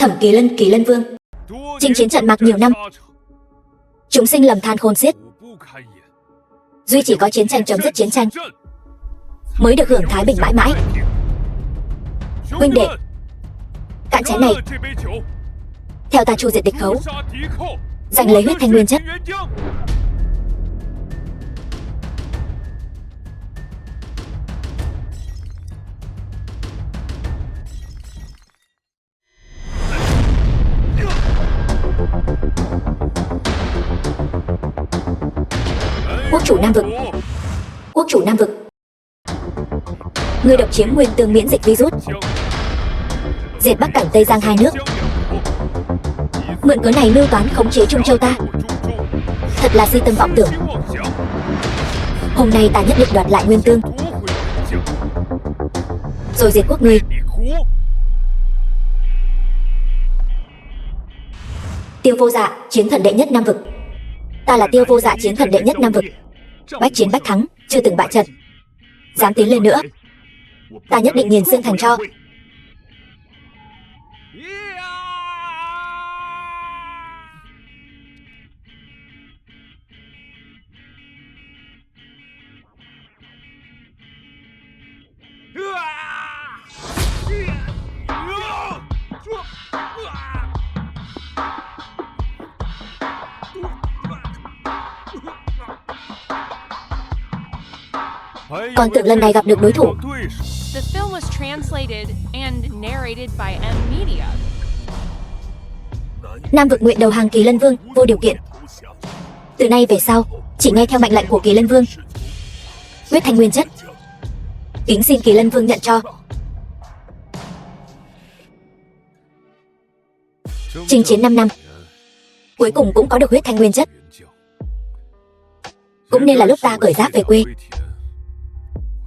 Thẩm Kỳ Lân Vương chinh chiến trận mạc nhiều năm, chúng sinh lầm than khôn xiết, duy chỉ có chiến tranh chấm dứt chiến tranh mới được hưởng thái bình mãi mãi. Huynh đệ, cạn chén này, theo ta chu diệt địch khấu, giành lấy huyết thanh nguyên chất. Quốc chủ Nam Vực, quốc chủ Nam Vực, ngươi độc chiếm nguyên tương miễn dịch virus, diệt Bắc Cảnh Tây Giang hai nước, mượn cớ này mưu toán khống chế Trung Châu ta, thật là si tâm vọng tưởng. Hôm nay ta nhất định đoạt lại nguyên tương, rồi diệt quốc ngươi. Tiêu Vô Dạ, chiến thần đệ nhất Nam Vực. Ta là Tiêu Vô Dạ, chiến thần đệ nhất Nam Vực, bách chiến bách thắng, chưa từng bại trận. Dám tiến lên nữa, ta nhất định nghiền xương thành tro. Còn tưởng lần này gặp được đối thủ. The film was translated and narrated by M Media. Nam Vực nguyện đầu hàng Kỳ Lân Vương vô điều kiện. Từ nay về sau, chỉ nghe theo mệnh lệnh của Kỳ Lân Vương. Huyết thanh nguyên chất, kính xin Kỳ Lân Vương nhận cho. Chinh chiến 5 năm, cuối cùng cũng có được huyết thanh nguyên chất. Cũng nên là lúc ta cởi giáp về quê,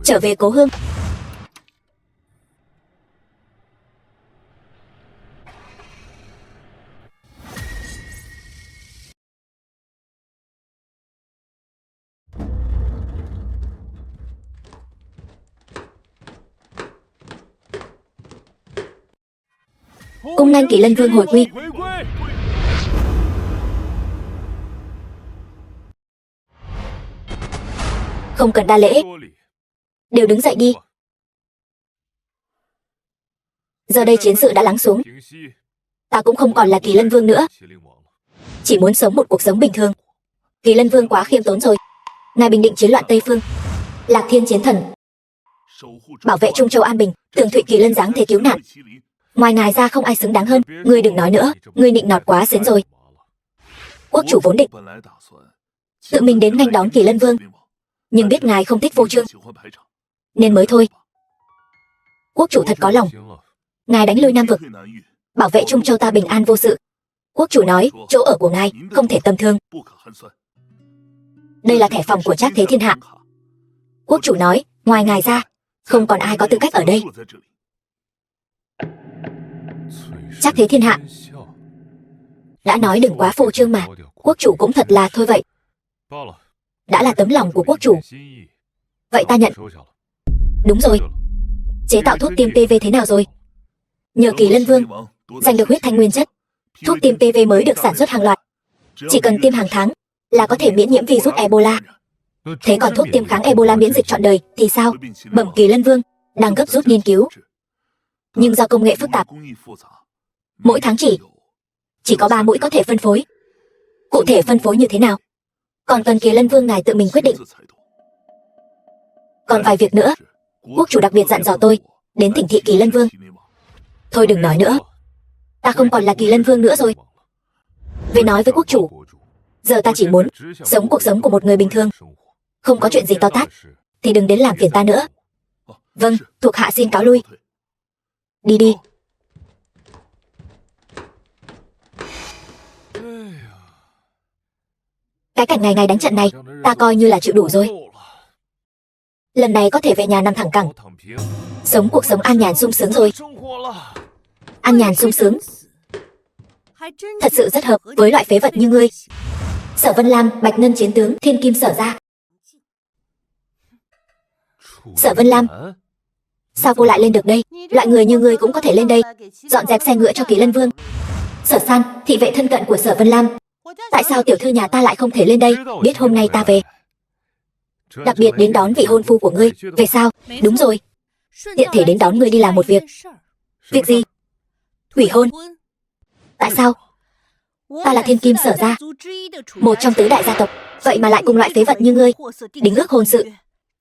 trở về cố hương. Cung nghênh Kỳ Lân Vương hồi quy. Không cần đa lễ, đều đứng dậy đi. Giờ đây chiến sự đã lắng xuống, ta cũng không còn là Kỳ Lân Vương nữa, chỉ muốn sống một cuộc sống bình thường. Kỳ Lân Vương quá khiêm tốn rồi. Ngài bình định chiến loạn Tây Phương, Lạc Thiên chiến thần, bảo vệ Trung Châu an bình, tường thụy Kỳ Lân giáng thế cứu nạn. Ngoài ngài ra không ai xứng đáng hơn. Ngươi đừng nói nữa, ngươi nịnh nọt quá xến rồi. Quốc chủ vốn định tự mình đến nghênh đón Kỳ Lân Vương, nhưng biết ngài không thích phô trương nên mới thôi. Quốc chủ thật có lòng, ngài đánh lui Nam Vực, bảo vệ Trung Châu ta bình an vô sự. Quốc chủ nói chỗ ở của ngài không thể tầm thường. Đây là thẻ phòng của Trác Thế Thiên Hạ. Quốc chủ nói ngoài ngài ra không còn ai có tư cách ở đây. Trác Thế Thiên Hạ đã nói đừng quá phô trương mà. Quốc chủ cũng thật là thôi vậy. Đã là tấm lòng của quốc chủ, vậy ta nhận. Đúng rồi, chế tạo thuốc tiêm PV thế nào rồi? Nhờ Kỳ Lân Vương giành được huyết thanh nguyên chất, thuốc tiêm PV mới được sản xuất hàng loạt. Chỉ cần tiêm hàng tháng là có thể miễn nhiễm virus Ebola. Thế còn thuốc tiêm kháng Ebola miễn dịch trọn đời thì sao? Bẩm Kỳ Lân Vương, đang gấp rút nghiên cứu, nhưng do công nghệ phức tạp, mỗi tháng chỉ có 3 mũi có thể phân phối. Cụ thể phân phối như thế nào còn cần Kỳ Lân Vương ngài tự mình quyết định. Còn vài việc nữa, quốc chủ đặc biệt dặn dò tôi đến thỉnh thị Kỳ Lân Vương. Thôi đừng nói nữa, ta không còn là Kỳ Lân Vương nữa rồi. Về nói với quốc chủ, giờ ta chỉ muốn sống cuộc sống của một người bình thường, không có chuyện gì to tát thì đừng đến làm phiền ta nữa. Vâng, thuộc hạ xin cáo lui. Đi đi. Cái cảnh ngày ngày đánh trận này ta coi như là chịu đủ rồi. Lần này có thể về nhà nằm thẳng cẳng, sống cuộc sống an nhàn sung sướng rồi. An nhàn sung sướng thật sự rất hợp với loại phế vật như ngươi. Sở Vân Lam, Bạch Ngân chiến tướng, Thiên Kim Sở gia. Sở Vân Lam, Sao cô lại lên được đây? Loại người như ngươi cũng có thể lên đây. Dọn dẹp xe ngựa cho Kỳ Lân Vương. Sở San, thị vệ thân cận của Sở Vân Lam. Tại sao tiểu thư nhà ta lại không thể lên đây? Biết hôm nay ta về, đặc biệt đến đón vị hôn phu của ngươi. Về sao? Đúng rồi, tiện thể đến đón ngươi đi làm một việc. Việc gì? Hủy hôn. Tại sao? Ta là thiên kim Sở gia, một trong tứ đại gia tộc, vậy mà lại cùng loại phế vật như ngươi đính ước hôn sự.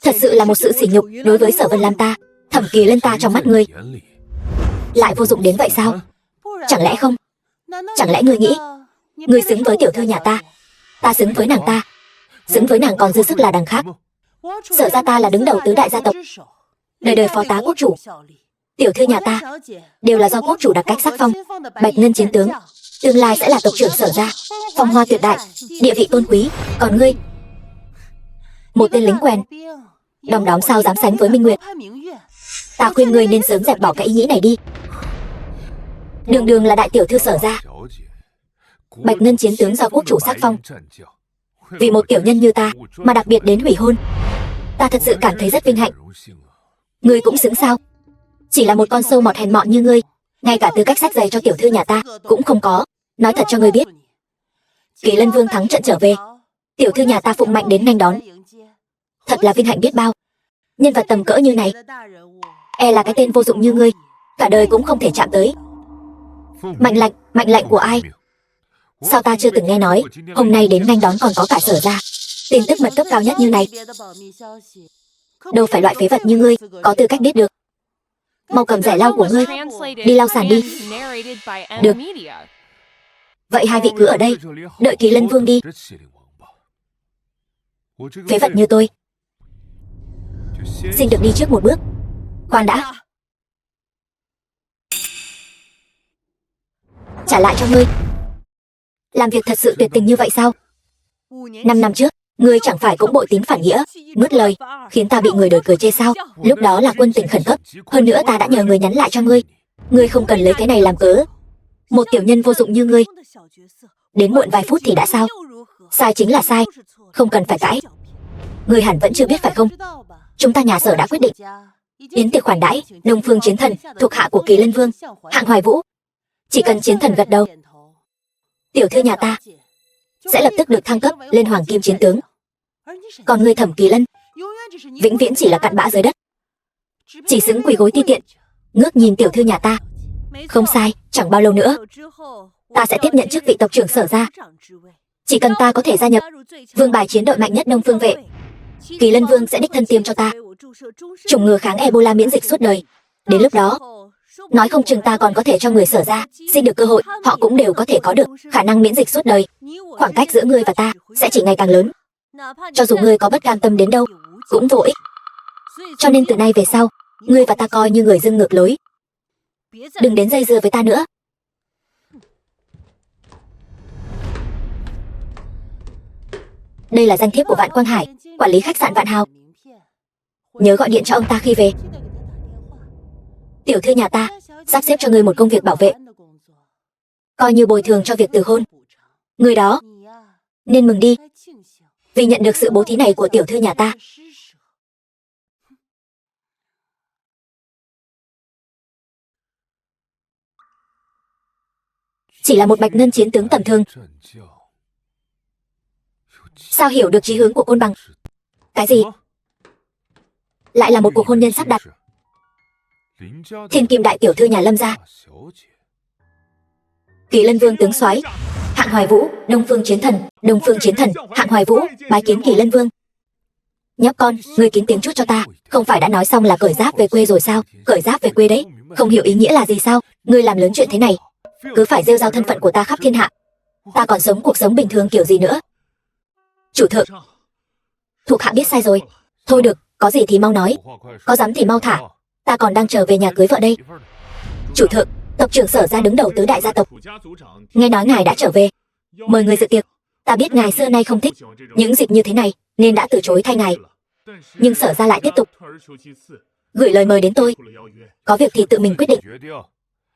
Thật sự là một sự sỉ nhục đối với Sở Vân Lam ta. Thẩm Kỳ Lân ta trong mắt ngươi lại vô dụng đến vậy sao? Chẳng lẽ không? Chẳng lẽ ngươi nghĩ ngươi xứng với tiểu thư nhà ta, ta xứng với nàng ta, xứng với nàng còn dư sức là đằng khác. Sở gia ta là đứng đầu tứ đại gia tộc, đời đời phó tá quốc chủ. Tiểu thư nhà ta đều là do quốc chủ đặt cách sắc phong. Bạch Ngân chiến tướng tương lai sẽ là tộc trưởng Sở gia, phong hoa tuyệt đại, địa vị tôn quý. Còn ngươi, một tên lính quèn, đom đóm sao dám sánh với Minh Nguyệt. Ta khuyên ngươi nên sớm dẹp bỏ cái ý nghĩ này đi. Đường đường là đại tiểu thư Sở gia, Bạch Ngân chiến tướng do quốc chủ sắc phong, vì một tiểu nhân như ta mà đặc biệt đến hủy hôn, ta thật sự cảm thấy rất vinh hạnh. Ngươi cũng xứng sao? Chỉ là một con sâu mọt hèn mọn như ngươi, ngay cả tư cách xách giày cho tiểu thư nhà ta cũng không có. Nói thật cho ngươi biết, Kỳ Lân Vương thắng trận trở về, tiểu thư nhà ta phụng mạnh đến nghênh đón, thật là vinh hạnh biết bao. Nhân vật tầm cỡ như này, e là cái tên vô dụng như ngươi cả đời cũng không thể chạm tới. Mệnh lệnh của ai? Sao ta chưa từng nghe nói hôm nay đến nghênh đón còn có cả Sở gia. Tin tức mật cấp cao nhất như này, đâu phải loại phế vật như ngươi có tư cách biết được. Mau cầm giải lau của ngươi, đi lau sàn đi. Được. Vậy hai vị cứ ở đây, đợi Kỳ Lân Vương đi. Phế vật như tôi xin được đi trước một bước. Khoan đã, trả lại cho ngươi. Làm việc thật sự tuyệt tình như vậy sao? 5 năm trước, ngươi chẳng phải cũng bội tín phản nghĩa, nuốt lời, khiến ta bị người đời cười chê sao? Lúc đó là quân tình khẩn cấp, hơn nữa ta đã nhờ người nhắn lại cho ngươi. Ngươi không cần lấy cái này làm cớ. Một tiểu nhân vô dụng như ngươi, đến muộn vài phút thì đã sao? Sai chính là sai, không cần phải cãi. Ngươi hẳn vẫn chưa biết phải không? Chúng ta nhà Sở đã quyết định yến tiệc khoản đãi Đông Phương Chiến Thần thuộc hạ của Kỳ Lân Vương, Hạng Hoài Vũ. Chỉ cần Chiến Thần gật đầu, tiểu thư nhà ta sẽ lập tức được thăng cấp lên Hoàng Kim Chiến tướng. Còn ngươi Thẩm Kỳ Lân vĩnh viễn chỉ là cặn bã dưới đất, chỉ xứng quỳ gối ti tiện, ngước nhìn tiểu thư nhà ta. Không sai, chẳng bao lâu nữa ta sẽ tiếp nhận chức vị tộc trưởng Sở gia. Chỉ cần ta có thể gia nhập vương bài chiến đội mạnh nhất Đông Phương vệ, Kỳ Lân Vương sẽ đích thân tiêm cho ta chủng ngừa kháng Ebola miễn dịch suốt đời. Đến lúc đó, nói không chừng ta còn có thể cho người Sở gia xin được cơ hội, họ cũng đều có thể có được khả năng miễn dịch suốt đời. Khoảng cách giữa ngươi và ta sẽ chỉ ngày càng lớn, cho dù ngươi có bất cam tâm đến đâu cũng vô ích. Cho nên từ nay về sau, ngươi và ta coi như người dưng ngược lối, đừng đến dây dưa với ta nữa. Đây là danh thiếp của Vạn Quang Hải, quản lý khách sạn Vạn Hào. Nhớ gọi điện cho ông ta khi về. Tiểu thư nhà ta sắp xếp cho ngươi một công việc bảo vệ, coi như bồi thường cho việc từ hôn. Người đó nên mừng đi, vì nhận được sự bố thí này của tiểu thư nhà ta. Chỉ là một Bạch Ngân chiến tướng tầm thường, sao hiểu được chí hướng của Côn Bằng? Cái gì? Lại là một cuộc hôn nhân sắp đặt. Thiên kim đại tiểu thư nhà Lâm gia, Kỳ Lân Vương tướng soái, Hạng Hoài Vũ, Đông Phương Chiến Thần, Hạng Hoài Vũ bái kiến Kỳ Lân Vương. Nhóc con, ngươi kín tiếng chút cho ta, không phải đã nói xong là cởi giáp về quê rồi sao? Cởi giáp về quê đấy, không hiểu ý nghĩa là gì sao? Ngươi làm lớn chuyện thế này, cứ phải rêu rao thân phận của ta khắp thiên hạ. Ta còn sống cuộc sống bình thường kiểu gì nữa? Chủ thượng, thuộc hạ biết sai rồi. Thôi được, có gì thì mau nói, có dám thì mau thả, ta còn đang chờ về nhà cưới vợ đây. Chủ thượng, tộc trưởng Sở gia đứng đầu tứ đại gia tộc, nghe nói ngài đã trở về, mời người dự tiệc. Ta biết ngài xưa nay không thích những dịp như thế này nên đã từ chối thay ngài, nhưng Sở gia lại tiếp tục gửi lời mời đến tôi. Có việc thì tự mình quyết định.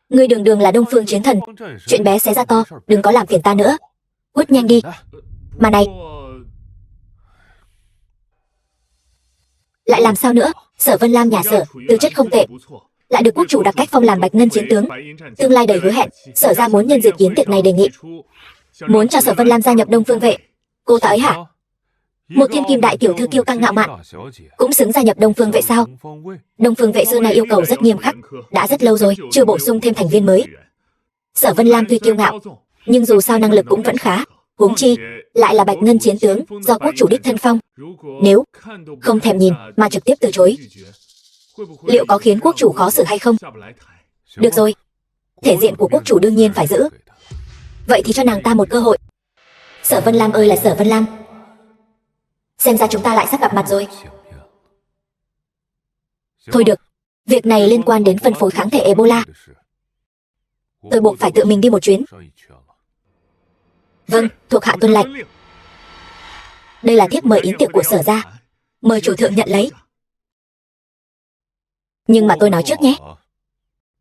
Ngươi đường đường là Đông Phương Chiến Thần, chuyện bé xé ra to, đừng có làm phiền ta nữa. Cút nhanh đi. Mà này, lại làm sao nữa? Sở Vân Lam nhà Sở, tư chất không tệ, lại được quốc chủ đặc cách phong làm Bạch Ngân chiến tướng, tương lai đầy hứa hẹn. Sở gia muốn nhân dịp yến tiệc này đề nghị, muốn cho Sở Vân Lam gia nhập Đông Phương vệ. Cô ta ấy hả? Một thiên kim đại tiểu thư kiêu căng ngạo mạn, cũng xứng gia nhập Đông Phương vệ sao? Đông Phương vệ xưa nay yêu cầu rất nghiêm khắc, đã rất lâu rồi chưa bổ sung thêm thành viên mới. Sở Vân Lam tuy kiêu ngạo, nhưng dù sao năng lực cũng vẫn khá, huống chi lại là Bạch Ngân chiến tướng do quốc chủ đích thân phong. Nếu không thèm nhìn mà trực tiếp từ chối, liệu có khiến quốc chủ khó xử hay không? Được rồi, thể diện của quốc chủ đương nhiên phải giữ, vậy thì cho nàng ta một cơ hội. Sở Vân Lam ơi là Sở Vân Lam, xem ra chúng ta lại sắp gặp mặt rồi. Thôi được, việc này liên quan đến phân phối kháng thể Ebola, tôi buộc phải tự mình đi một chuyến. Vâng, thuộc hạ tuân lệnh. Đây là thiếp mời yến tiệc của Sở gia, mời chủ thượng nhận lấy. Nhưng mà tôi nói trước nhé,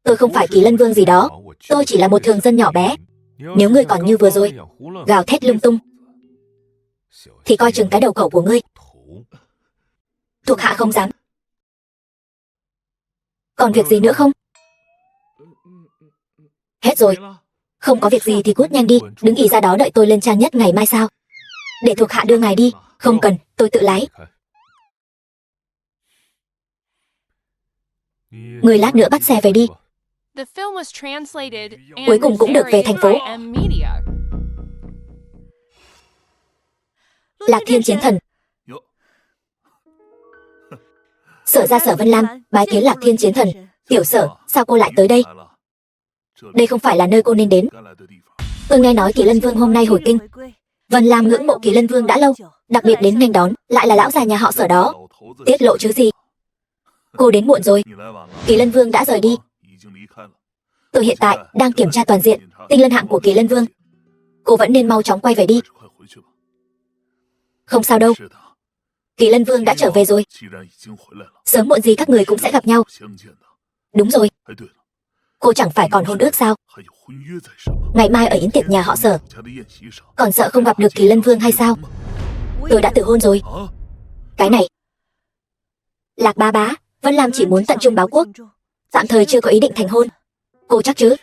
tôi không phải Kỳ Lân Vương gì đó, tôi chỉ là một thường dân nhỏ bé. Nếu ngươi còn như vừa rồi gào thét lung tung, thì coi chừng cái đầu cẩu của ngươi. Thuộc hạ không dám. Còn việc gì nữa không? Hết rồi. Không có việc gì thì cút nhanh đi, đứng ì ra đó đợi tôi lên trang nhất ngày mai sao? Để thuộc hạ đưa ngài đi. Không cần, tôi tự lái. Người lát nữa bắt xe về đi. Cuối cùng cũng được về thành phố. Lạc Thiên chiến thần. Sở ra Sở Vân Lam bái kiến Lạc Thiên chiến thần. Tiểu Sở, sao cô lại tới đây? Đây không phải là nơi cô nên đến. Tôi nghe nói Kỳ Lân Vương hôm nay hồi kinh. Vân Lam ngưỡng mộ Kỳ Lân Vương đã lâu, đặc biệt đến nghênh đón, lại là lão già nhà họ Sở đó. Tiết lộ chứ gì? Cô đến muộn rồi. Kỳ Lân Vương đã rời đi. Tôi hiện tại đang kiểm tra toàn diện tinh lân hạng của Kỳ Lân Vương. Cô vẫn nên mau chóng quay về đi. Không sao đâu, Kỳ Lân Vương đã trở về rồi. Sớm muộn gì các người cũng sẽ gặp nhau. Đúng rồi, cô chẳng phải còn hôn ước sao? Ngày mai ở yến tiệc nhà họ Sở, còn sợ không gặp được Kỳ Lân Vương hay sao? Tôi đã tự hôn rồi. Cái này, Lạc bá bá, Vân Lam chỉ muốn tận trung báo quốc, tạm thời chưa có ý định thành hôn. Cô chắc chứ?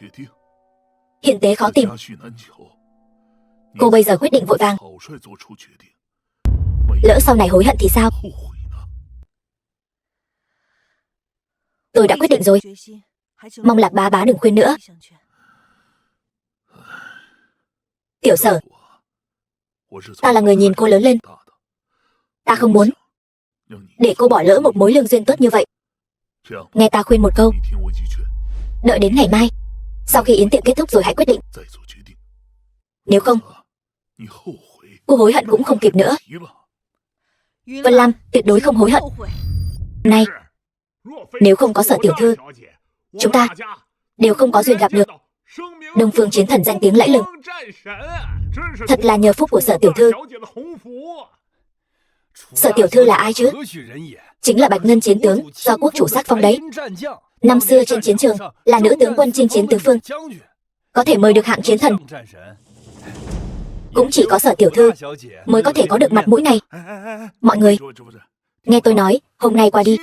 Hiện tế khó tìm, cô bây giờ quyết định vội vàng, lỡ sau này hối hận thì sao? Tôi đã quyết định rồi, mong Lạc bá bá đừng khuyên nữa. Tiểu Sở, ta là người nhìn cô lớn lên, ta không muốn để cô bỏ lỡ một mối lương duyên tốt như vậy. Nghe ta khuyên một câu, đợi đến ngày mai, sau khi yến tiệc kết thúc rồi hãy quyết định. Nếu không, cô hối hận cũng không kịp nữa. Vân Lam tuyệt đối không hối hận. Này, nếu không có Sở tiểu thư, chúng ta đều không có duyên gặp được. Đông Phương chiến thần danh tiếng lẫy lừng, thật là nhờ phúc của Sở tiểu thư. Sở tiểu thư là ai chứ? Chính là Bạch Ngân chiến tướng do quốc chủ sắc phong đấy. Năm xưa trên chiến trường là nữ tướng quân chinh chiến tứ phương, có thể mời được hạng chiến thần. Cũng chỉ có Sở tiểu thư mới có thể có được mặt mũi này. Mọi người, nghe tôi nói, hôm nay qua đi,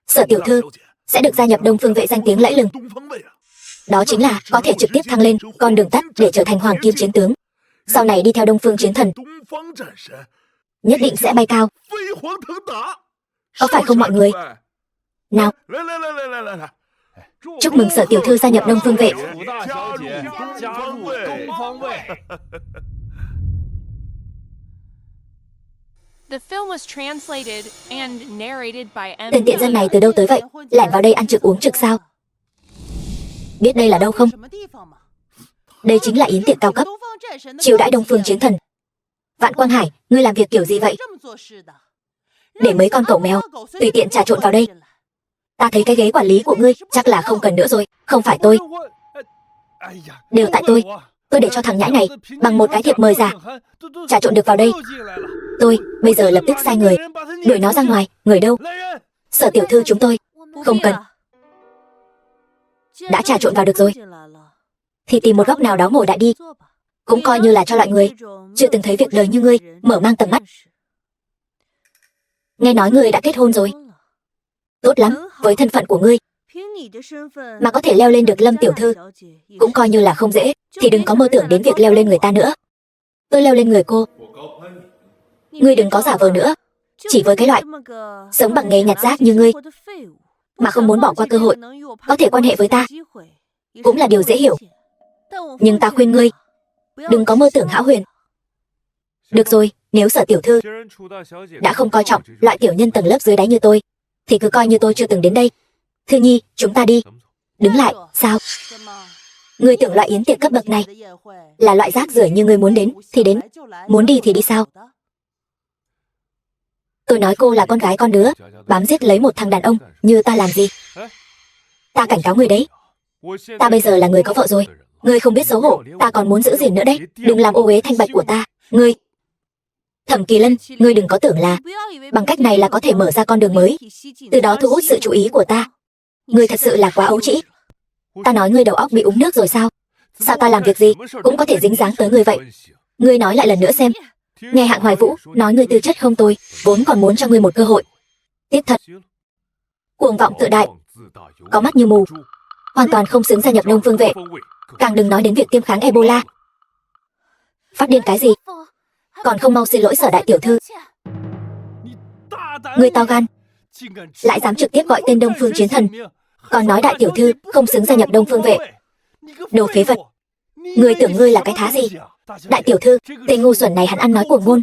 Sở tiểu thư sẽ được gia nhập Đông Phương vệ danh tiếng lẫy lừng. Đó chính là có thể trực tiếp thăng lên con đường tắt để trở thành hoàng kim chiến tướng. Sau này đi theo Đông Phương chiến thần, nhất định sẽ bay cao. Có phải không mọi người? Nào, chúc mừng Sở tiểu thư gia nhập Đông Phương vệ. Tên tiện dân này từ đâu tới vậy? Lẻn vào đây ăn trực uống trực sao? Biết đây là đâu không? Đây chính là yến tiệc cao cấp, chiêu đãi Đông Phương chiến thần. Vạn Quang Hải, ngươi làm việc kiểu gì vậy? Để mấy con cẩu mèo tùy tiện trà trộn vào đây. Ta thấy cái ghế quản lý của ngươi chắc là không cần nữa rồi. Không phải tôi, đều tại tôi. Tôi để cho thằng nhãi này bằng một cái thiệp mời giả trà trộn được vào đây. Tôi bây giờ lập tức sai người đuổi nó ra ngoài. Người đâu? Sở tiểu thư chúng tôi không cần. Đã trà trộn vào được rồi thì tìm một góc nào đó ngồi đại đi, cũng coi như là cho loại người chưa từng thấy việc đời như ngươi mở mang tầm mắt. Nghe nói ngươi đã kết hôn rồi. Tốt lắm, với thân phận của ngươi mà có thể leo lên được Lâm tiểu thư cũng coi như là không dễ, thì đừng có mơ tưởng đến việc leo lên người ta nữa. Tôi leo lên người cô. Ngươi đừng có giả vờ nữa. Chỉ với cái loại sống bằng nghề nhặt rác như ngươi mà không muốn bỏ qua cơ hội có thể quan hệ với ta cũng là điều dễ hiểu. Nhưng ta khuyên ngươi đừng có mơ tưởng hão huyền. Được rồi, nếu Sở tiểu thư đã không coi trọng loại tiểu nhân tầng lớp dưới đáy như tôi, thì cứ coi như tôi chưa từng đến đây. Thư Nhi, chúng ta đi. Đứng lại, sao? Ngươi tưởng loại yến tiệc cấp bậc này là loại rác rưởi như ngươi muốn đến thì đến, muốn đi thì đi sao? Tôi nói cô là con gái con đứa, bám giết lấy một thằng đàn ông như ta làm gì? Ta cảnh cáo ngươi đấy. Ta bây giờ là người có vợ rồi. Ngươi không biết xấu hổ, ta còn muốn giữ gìn nữa đấy. Đừng làm ô uế thanh bạch của ta. Ngươi, Thẩm Kỳ Lân, ngươi đừng có tưởng là bằng cách này là có thể mở ra con đường mới, từ đó thu hút sự chú ý của ta. Ngươi thật sự là quá ấu trĩ. Ta nói ngươi đầu óc bị uống nước rồi sao? Sao ta làm việc gì cũng có thể dính dáng tới ngươi vậy? Ngươi nói lại lần nữa xem. Nghe Hạng Hoài Vũ nói ngươi tư chất không tồi, vốn còn muốn cho ngươi một cơ hội. Tiếc thật. Cuồng vọng tự đại, có mắt như mù, hoàn toàn không xứng gia nhập Đông Phương vệ. Càng đừng nói đến việc tiêm kháng Ebola. Phát điên cái gì? Còn không mau xin lỗi Sở đại tiểu thư. Ngươi to gan, lại dám trực tiếp gọi tên Đông Phương Chiến Thần, còn nói đại tiểu thư không xứng gia nhập Đông Phương vệ. Đồ phế vật. Ngươi tưởng ngươi là cái thá gì? Đại tiểu thư, tên ngu xuẩn này hắn ăn nói cuồng ngôn,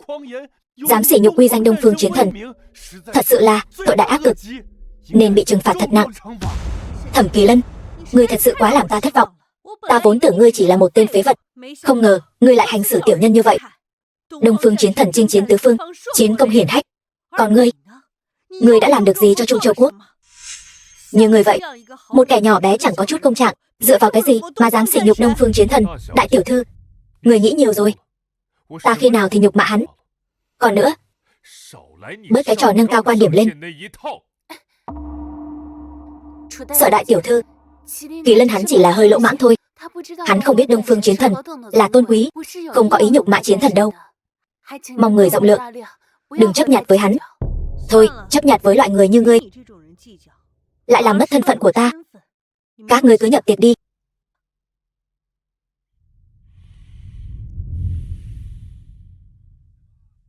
dám sỉ nhục uy danh Đông Phương Chiến Thần, thật sự là tội đại ác cực, nên bị trừng phạt thật nặng. Thẩm Kỳ Lân, ngươi thật sự quá làm ta thất vọng. Ta vốn tưởng ngươi chỉ là một tên phế vật, không ngờ ngươi lại hành xử tiểu nhân như vậy. Đông Phương Chiến Thần chinh chiến tứ phương, chiến công hiển hách, còn ngươi đã làm được gì cho Trung Châu quốc? Như ngươi vậy, một kẻ nhỏ bé chẳng có chút công trạng, dựa vào cái gì mà dám sỉ nhục Đông Phương Chiến Thần? Đại tiểu thư, người nghĩ nhiều rồi. Ta khi nào thì nhục mạ hắn. Còn nữa, bớt cái trò nâng cao quan điểm lên. Sở đại tiểu thư, Kỳ Lân hắn chỉ là hơi lỗ mãng thôi. Hắn không biết Đông Phương Chiến Thần là tôn quý, không có ý nhục mạ chiến thần đâu. Mong người rộng lượng, đừng chấp nhặt với hắn. Thôi, chấp nhặt với loại người như ngươi lại làm mất thân phận của ta. Các ngươi cứ nhập tiệc đi.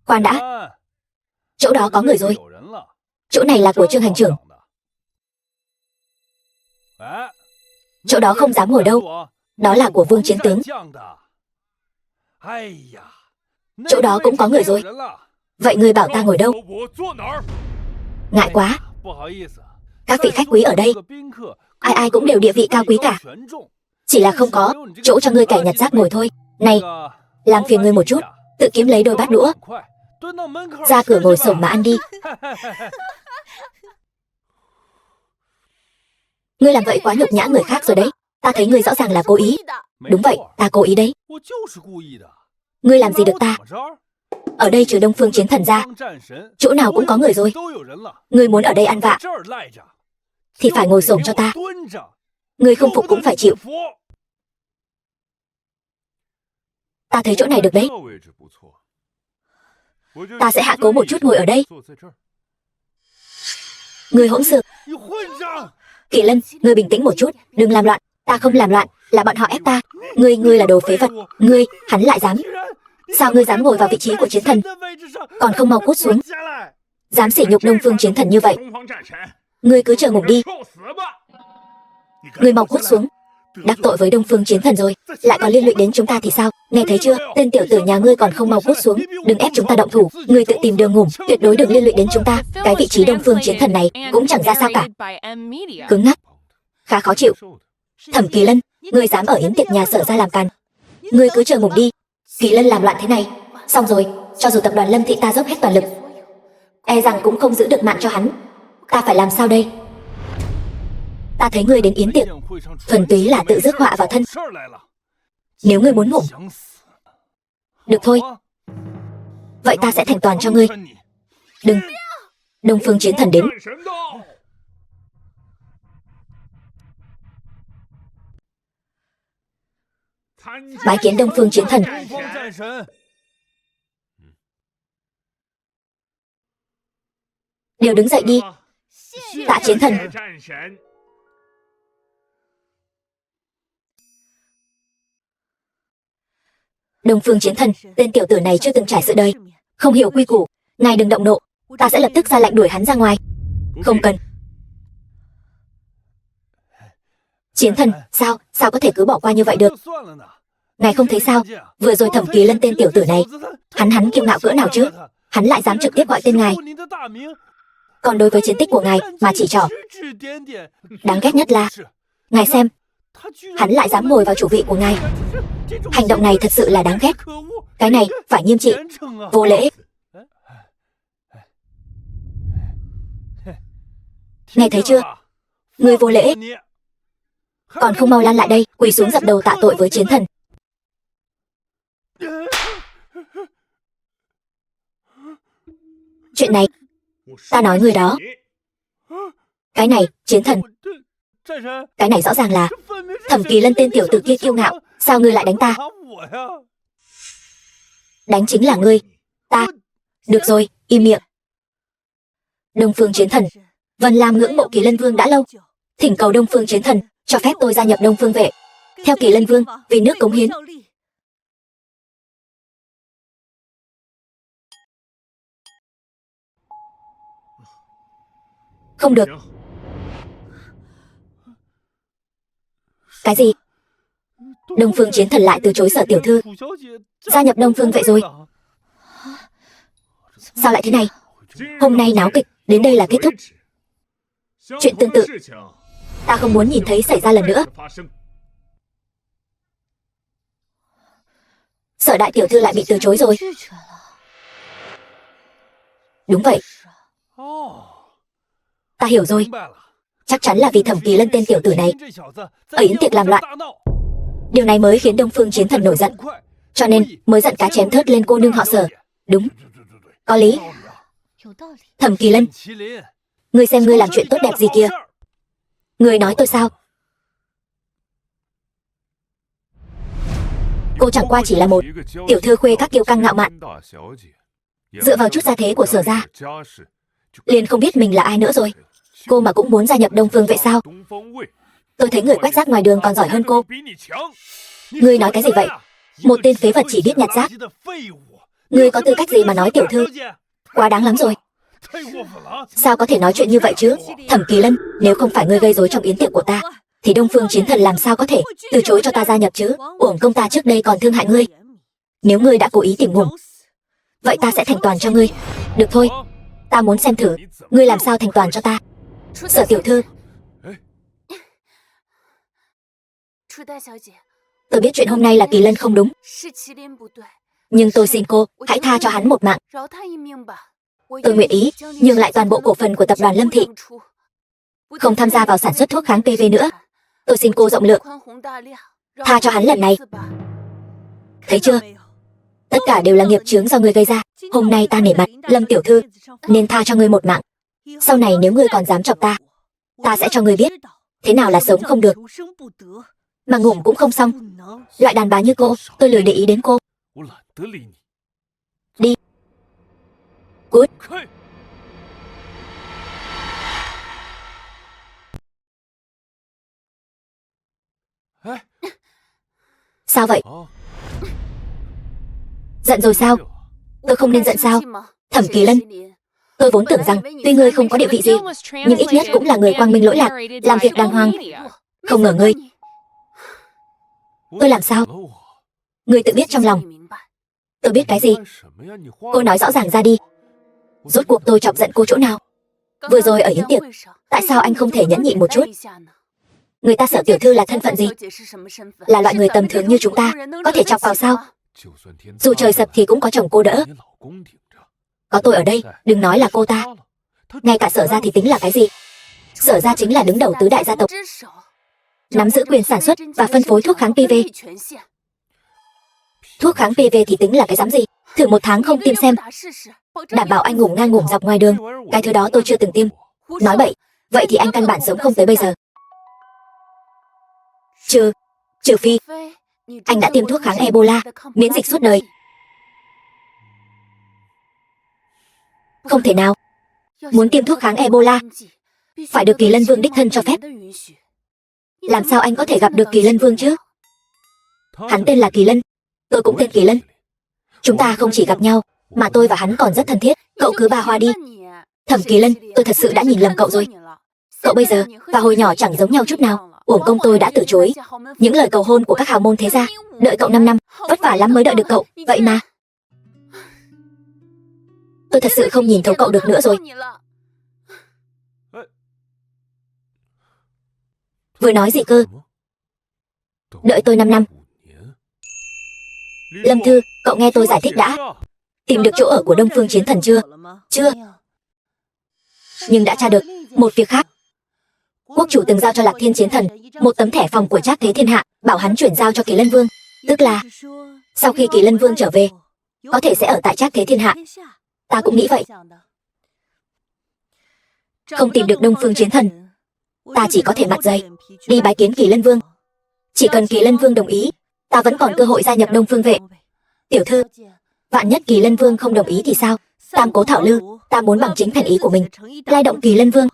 Khoan đã, chỗ đó có người rồi. Chỗ này là của Trương hành trưởng. Chỗ đó không dám ngồi đâu, đó là của Vương chiến tướng. Chỗ đó cũng có người rồi. Vậy ngươi bảo ta ngồi đâu? Ngại quá. Các vị khách quý ở đây, ai ai cũng đều địa vị cao quý cả, chỉ là không có chỗ cho ngươi kẻ nhặt rác ngồi thôi. Này, làm phiền ngươi một chút, tự kiếm lấy đôi bát đũa, ra cửa ngồi xổm mà ăn đi. Ngươi làm vậy quá nhục nhã người khác rồi đấy. Ta thấy ngươi rõ ràng là cố ý. Đúng vậy, ta cố ý đấy. Ngươi làm gì được ta? Ở đây trừ Đông Phương Chiến Thần ra, chỗ nào cũng có người rồi. Ngươi muốn ở đây ăn vạ thì phải ngồi xổm cho ta. Ngươi không phục cũng phải chịu. Ta thấy chỗ này được đấy. Ta sẽ hạ cố một chút ngồi ở đây. Ngươi hỗn xược. Kỳ Lân, ngươi bình tĩnh một chút, đừng làm loạn. Ta không làm loạn, là bọn họ ép ta. Ngươi là đồ phế vật. Hắn lại dám. Sao ngươi dám ngồi vào vị trí của chiến thần, còn không mau cút xuống? Dám sỉ nhục Đông Phương Chiến Thần như vậy, ngươi cứ chờ ngủ đi. Ngươi mau cút xuống. Đắc tội với Đông Phương Chiến Thần rồi, lại còn liên lụy đến chúng ta thì sao? Nghe thấy chưa? Tên tiểu tử nhà ngươi còn không mau cút xuống, đừng ép chúng ta động thủ. Ngươi tự tìm đường ngủm, tuyệt đối đừng liên lụy đến chúng ta. Cái vị trí Đông Phương Chiến Thần này cũng chẳng ra sao cả. Cứng ngắc, khá khó chịu. Thẩm Kỳ Lân, ngươi dám ở yến tiệc nhà Sở ra làm càn, ngươi cứ chờ ngủ đi. Kỳ Lân làm loạn thế này, xong rồi, cho dù tập đoàn Lâm thị ta dốc hết toàn lực, e rằng cũng không giữ được mạng cho hắn. Ta phải làm sao đây? Ta thấy ngươi đến yến tiệc thuần túy là tự rước họa vào thân. Nếu ngươi muốn ngủ, được thôi, vậy ta sẽ thành toàn cho ngươi. Đừng. Đông Phương Chiến Thần đến. Bái kiến Đông Phương Chiến Thần. Đều đứng dậy đi. Tạ chiến thần. Đông Phương Chiến Thần, tên tiểu tử này chưa từng trải sự đời, không hiểu quy củ. Ngài đừng động nộ, ta sẽ lập tức ra lệnh đuổi hắn ra ngoài. Không cần. Chiến thần, sao có thể cứ bỏ qua như vậy được? Ngài không thấy sao? Vừa rồi Thẩm Kỳ Lân tên tiểu tử này, hắn kiêu ngạo cỡ nào chứ? Hắn lại dám trực tiếp gọi tên ngài. Còn đối với chiến tích của ngài mà chỉ trỏ. Đáng ghét nhất là, ngài xem, hắn lại dám ngồi vào chủ vị của ngài. Hành động này thật sự là đáng ghét. Cái này phải nghiêm trị. Vô lễ. Nghe thấy chưa? Người vô lễ. Còn không mau lan lại đây, quỳ xuống dập đầu tạ tội với chiến thần. Chuyện này, ta nói người đó. Cái này, chiến thần. Cái này rõ ràng là Thẩm Kỳ Lân tên tiểu tử kia kiêu ngạo. Sao ngươi lại đánh ta? Đánh chính là ngươi. Ta. Được rồi, im miệng. Đông Phương Chiến Thần, Vân Lam ngưỡng mộ Kỳ Lân Vương đã lâu, thỉnh cầu Đông Phương Chiến Thần cho phép tôi gia nhập Đông Phương vệ, theo Kỳ Lân Vương vì nước cống hiến. Không được. Cái gì? Đông Phương Chiến Thần lại từ chối Sở tiểu thư gia nhập Đông Phương vệ rồi? Sao lại thế này? Hôm nay náo kịch đến đây là kết thúc. Chuyện tương tự ta không muốn nhìn thấy xảy ra lần nữa. Sở đại tiểu thư lại bị từ chối rồi. Đúng vậy. Ta hiểu rồi. Chắc chắn là vì Thẩm Kỳ Lân tên tiểu tử này ở yến tiệc làm loạn. Điều này mới khiến Đông Phương Chiến Thần nổi giận, cho nên mới giận cá chém thớt lên cô nương họ Sở. Đúng, có lý. Thẩm Kỳ Lân, ngươi xem ngươi làm chuyện tốt đẹp gì kìa. Ngươi nói tôi sao? Cô chẳng qua chỉ là một tiểu thư khuê các kiêu căng ngạo mạn, dựa vào chút gia thế của Sở gia liền không biết mình là ai nữa rồi. Cô mà cũng muốn gia nhập Đông Phương vệ sao? Tôi thấy người quét rác ngoài đường còn giỏi hơn cô. Ngươi nói cái gì vậy? Một tên phế vật chỉ biết nhặt rác. Ngươi có tư cách gì mà nói tiểu thư? Quá đáng lắm rồi. Sao có thể nói chuyện như vậy chứ? Thẩm Kỳ Lân, nếu không phải ngươi gây rối trong yến tiệc của ta, thì Đông Phương Chiến Thần làm sao có thể từ chối cho ta gia nhập chứ? Uổng công ta trước đây còn thương hại ngươi. Nếu ngươi đã cố ý tìm ngủm, vậy ta sẽ thành toàn cho ngươi. Được thôi, ta muốn xem thử ngươi làm sao thành toàn cho ta. Sở tiểu thư, tôi biết chuyện hôm nay là Kỳ Lân không đúng, nhưng tôi xin cô hãy tha cho hắn một mạng. Tôi nguyện ý nhường lại toàn bộ cổ phần của tập đoàn Lâm Thị, không tham gia vào sản xuất thuốc kháng PV nữa. Tôi xin cô rộng lượng tha cho hắn lần này. Thấy chưa? Tất cả đều là nghiệp chướng do ngươi gây ra. Hôm nay ta nể mặt Lâm tiểu thư nên tha cho ngươi một mạng. Sau này nếu ngươi còn dám chọc ta, ta sẽ cho ngươi biết thế nào là sống không được, mà ngủm cũng không xong. Loại đàn bà như cô, tôi lười để ý đến cô. Đi. Cút. Sao vậy? Giận rồi sao? Tôi không nên giận sao? Thẩm Kỳ Lân, tôi vốn tưởng rằng tuy ngươi không có địa vị gì, nhưng ít nhất cũng là người quang minh lỗi lạc, làm việc đàng hoàng. Không ngờ ngươi... Tôi làm sao? Ngươi tự biết trong lòng. Tôi biết cái gì? Cô nói rõ ràng ra đi. Rốt cuộc tôi chọc giận cô chỗ nào? Vừa rồi ở yến tiệc, tại sao anh không thể nhẫn nhịn một chút? Người ta Sở tiểu thư là thân phận gì? Là loại người tầm thường như chúng ta, có thể chọc vào sao? Dù trời sập thì cũng có chồng cô đỡ. Có tôi ở đây, đừng nói là cô ta. Ngay cả Sở gia thì tính là cái gì? Sở gia chính là đứng đầu tứ đại gia tộc, nắm giữ quyền sản xuất và phân phối thuốc kháng PV. Thuốc kháng PV thì tính là cái dám gì? Thử một tháng không tiêm xem, đảm bảo anh ngủm ngang ngủm dọc ngoài đường. Cái thứ đó tôi chưa từng tiêm. Nói bậy, vậy thì anh căn bản sống không tới bây giờ. Trừ phi anh đã tiêm thuốc kháng Ebola, miễn dịch suốt đời. Không thể nào. Muốn tiêm thuốc kháng Ebola phải được Kỳ Lân Vương đích thân cho phép. Làm sao anh có thể gặp được Kỳ Lân Vương chứ? Hắn tên là Kỳ Lân, tôi cũng tên Kỳ Lân. Chúng ta không chỉ gặp nhau, mà tôi và hắn còn rất thân thiết. Cậu cứ ba hoa đi. Thẩm Kỳ Lân, tôi thật sự đã nhìn lầm cậu rồi. Cậu bây giờ và hồi nhỏ chẳng giống nhau chút nào. Uổng công tôi đã từ chối những lời cầu hôn của các hào môn thế gia. Đợi cậu 5 năm, vất vả lắm mới đợi được cậu. Vậy mà tôi thật sự không nhìn thấu cậu được nữa rồi. Vừa nói gì cơ? Đợi tôi 5 năm. Lâm Thư, cậu nghe tôi giải thích đã. Tìm được chỗ ở của Đông Phương Chiến Thần chưa? Chưa. Nhưng đã tra được một việc khác. Quốc chủ từng giao cho Lạc Thiên Chiến Thần một tấm thẻ phòng của Trác Thế Thiên Hạ, bảo hắn chuyển giao cho Kỳ Lân Vương. Tức là sau khi Kỳ Lân Vương trở về, có thể sẽ ở tại Trác Thế Thiên Hạ. Ta cũng nghĩ vậy. Không tìm được Đông Phương Chiến Thần, ta chỉ có thể mặt dày đi bái kiến Kỳ Lân Vương. Chỉ cần Kỳ Lân Vương đồng ý, ta vẫn còn cơ hội gia nhập Đông Phương Vệ. Tiểu thư, vạn nhất Kỳ Lân Vương không đồng ý thì sao? Tam Cố Thảo Lư, ta muốn bằng chính thành ý của mình lay động Kỳ Lân Vương,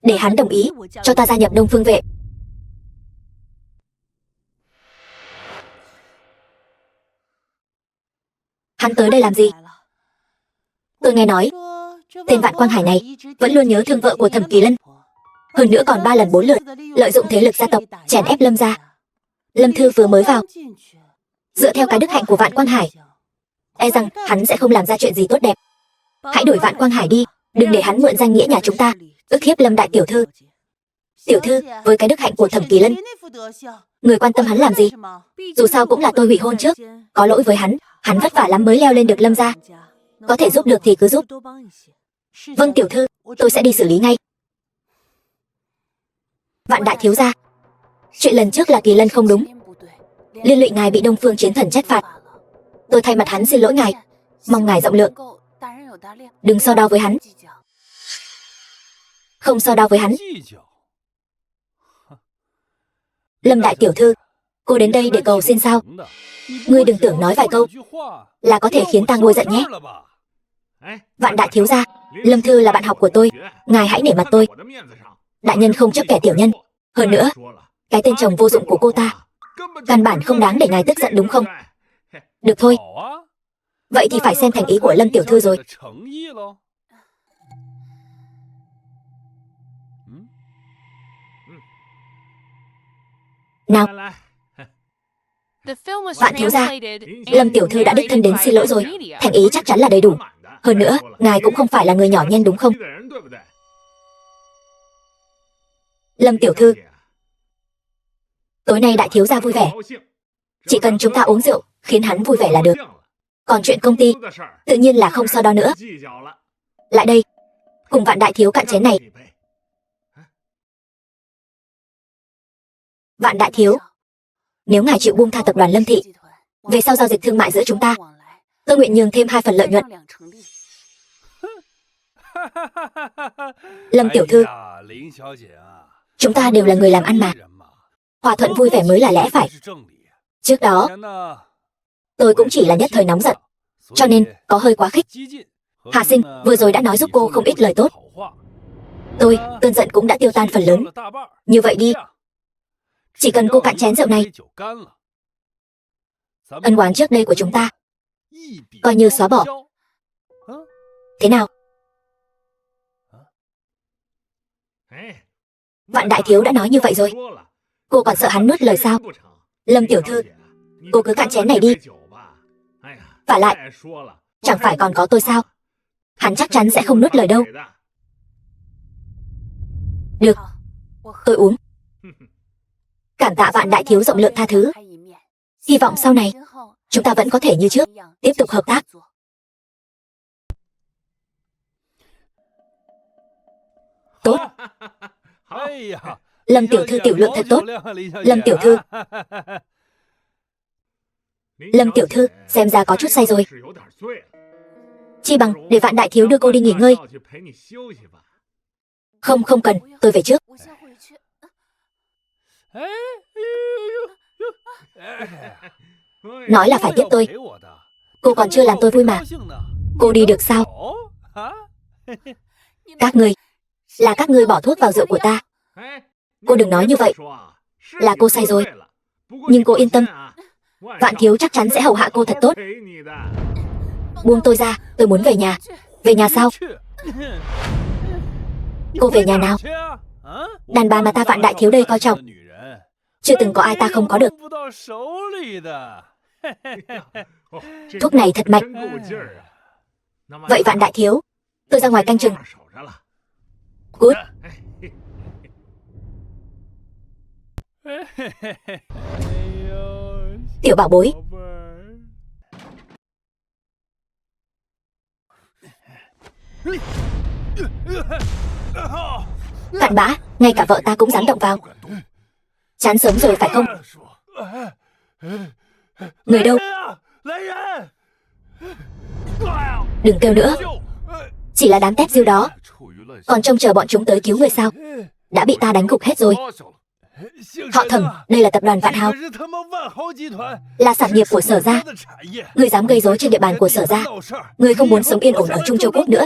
để hắn đồng ý cho ta gia nhập Đông Phương Vệ. Hắn tới đây làm gì? Tôi nghe nói tên Vạn Quang Hải này vẫn luôn nhớ thương vợ của Thẩm Kỳ Lân. Hơn nữa còn 3 lần 4 lượt lợi dụng thế lực gia tộc chèn ép Lâm gia. Lâm Thư vừa mới vào, dựa theo cái đức hạnh của Vạn Quang Hải, e rằng hắn sẽ không làm ra chuyện gì tốt đẹp. Hãy đuổi Vạn Quang Hải đi, đừng để hắn mượn danh nghĩa nhà chúng ta ức hiếp Lâm đại tiểu thư. Tiểu thư, với cái đức hạnh của Thẩm Kỳ Lân, người quan tâm hắn làm gì? Dù sao cũng là tôi hủy hôn trước, có lỗi với hắn vất vả lắm mới leo lên được Lâm gia. Có thể giúp được thì cứ giúp. Vâng tiểu thư, tôi sẽ đi xử lý ngay. Vạn đại thiếu gia, chuyện lần trước là Kỳ Lân không đúng, liên lụy ngài bị Đông Phương Chiến Thần trách phạt. Tôi thay mặt hắn xin lỗi ngài, mong ngài rộng lượng. Đừng so đo với hắn. Không so đo với hắn. Lâm đại tiểu thư, cô đến đây để cầu xin sao? Ngươi đừng tưởng nói vài câu là có thể khiến ta nguôi giận nhé. Vạn đại thiếu gia, Lâm Thư là bạn học của tôi, ngài hãy nể mặt tôi. Đại nhân không chấp kẻ tiểu nhân. Hơn nữa, cái tên chồng vô dụng của cô ta căn bản không đáng để ngài tức giận đúng không? Được thôi, vậy thì phải xem thành ý của Lâm tiểu thư rồi. Nào, Vạn thiếu gia, Lâm tiểu thư đã đích thân đến xin lỗi rồi, thành ý chắc chắn là đầy đủ. Hơn nữa, ngài cũng không phải là người nhỏ nhen đúng không? Lâm tiểu thư, tối nay đại thiếu gia vui vẻ, chỉ cần chúng ta uống rượu khiến hắn vui vẻ là được. Còn chuyện công ty, tự nhiên là không so đo nữa. Lại đây, cùng Vạn đại thiếu cạn chén này. Vạn đại thiếu, nếu ngài chịu buông tha tập đoàn Lâm thị, về sau giao dịch thương mại giữa chúng ta, tôi nguyện nhường thêm 2 phần lợi nhuận. Lâm tiểu thư, chúng ta đều là người làm ăn mà, hòa thuận vui vẻ mới là lẽ phải. Trước đó, tôi cũng chỉ là nhất thời nóng giận, cho nên có hơi quá khích. Hà Sinh vừa rồi đã nói giúp cô không ít lời tốt. Tôi, cơn giận cũng đã tiêu tan phần lớn. Như vậy đi, chỉ cần cô cạn chén rượu này, ân oán trước đây của chúng ta coi như xóa bỏ. Thế nào? Vạn đại thiếu đã nói như vậy rồi, cô còn sợ hắn nuốt lời sao? Lâm tiểu thư, cô cứ cạn chén này đi. Vả lại, chẳng phải còn có tôi sao? Hắn chắc chắn sẽ không nuốt lời đâu. Được, tôi uống. Cảm tạ Vạn đại thiếu rộng lượng tha thứ. Hy vọng sau này chúng ta vẫn có thể như trước tiếp tục hợp tác. Tốt. Lâm tiểu thư tiểu lượng thật tốt. Lâm tiểu thư, Lâm tiểu thư xem ra có chút say rồi. Chi bằng để Vạn đại thiếu đưa cô đi nghỉ ngơi. Không, không cần, tôi về trước. Nói là phải tiếp tôi, cô còn chưa làm tôi vui mà. Cô đi được sao? Các ngươi Là các ngươi bỏ thuốc vào rượu của ta. Cô đừng nói như vậy. Là cô say rồi. Nhưng cô yên tâm, Vạn Thiếu chắc chắn sẽ hầu hạ cô thật tốt. Buông tôi ra, tôi muốn về nhà. Về nhà sao? Cô về nhà nào? Đàn bà mà ta Vạn Đại Thiếu đây coi trọng, chưa từng có ai ta không có được. Thuốc này thật mạnh. Vậy Vạn Đại Thiếu, tôi ra ngoài canh chừng. Cút. Tiểu bảo bối. Cặn bã, ngay cả vợ ta cũng dám động vào. Chán sớm rồi phải không? Người đâu? Đừng kêu nữa. Chỉ là đám tép diêu đó, còn trông chờ bọn chúng tới cứu người sao? Đã bị ta đánh gục hết rồi. Họ Thẩm, đây là tập đoàn Vạn Hào, là sản nghiệp của Sở gia. Ngươi dám gây rối trên địa bàn của Sở gia, ngươi không muốn sống yên ổn ở Trung Châu Quốc nữa.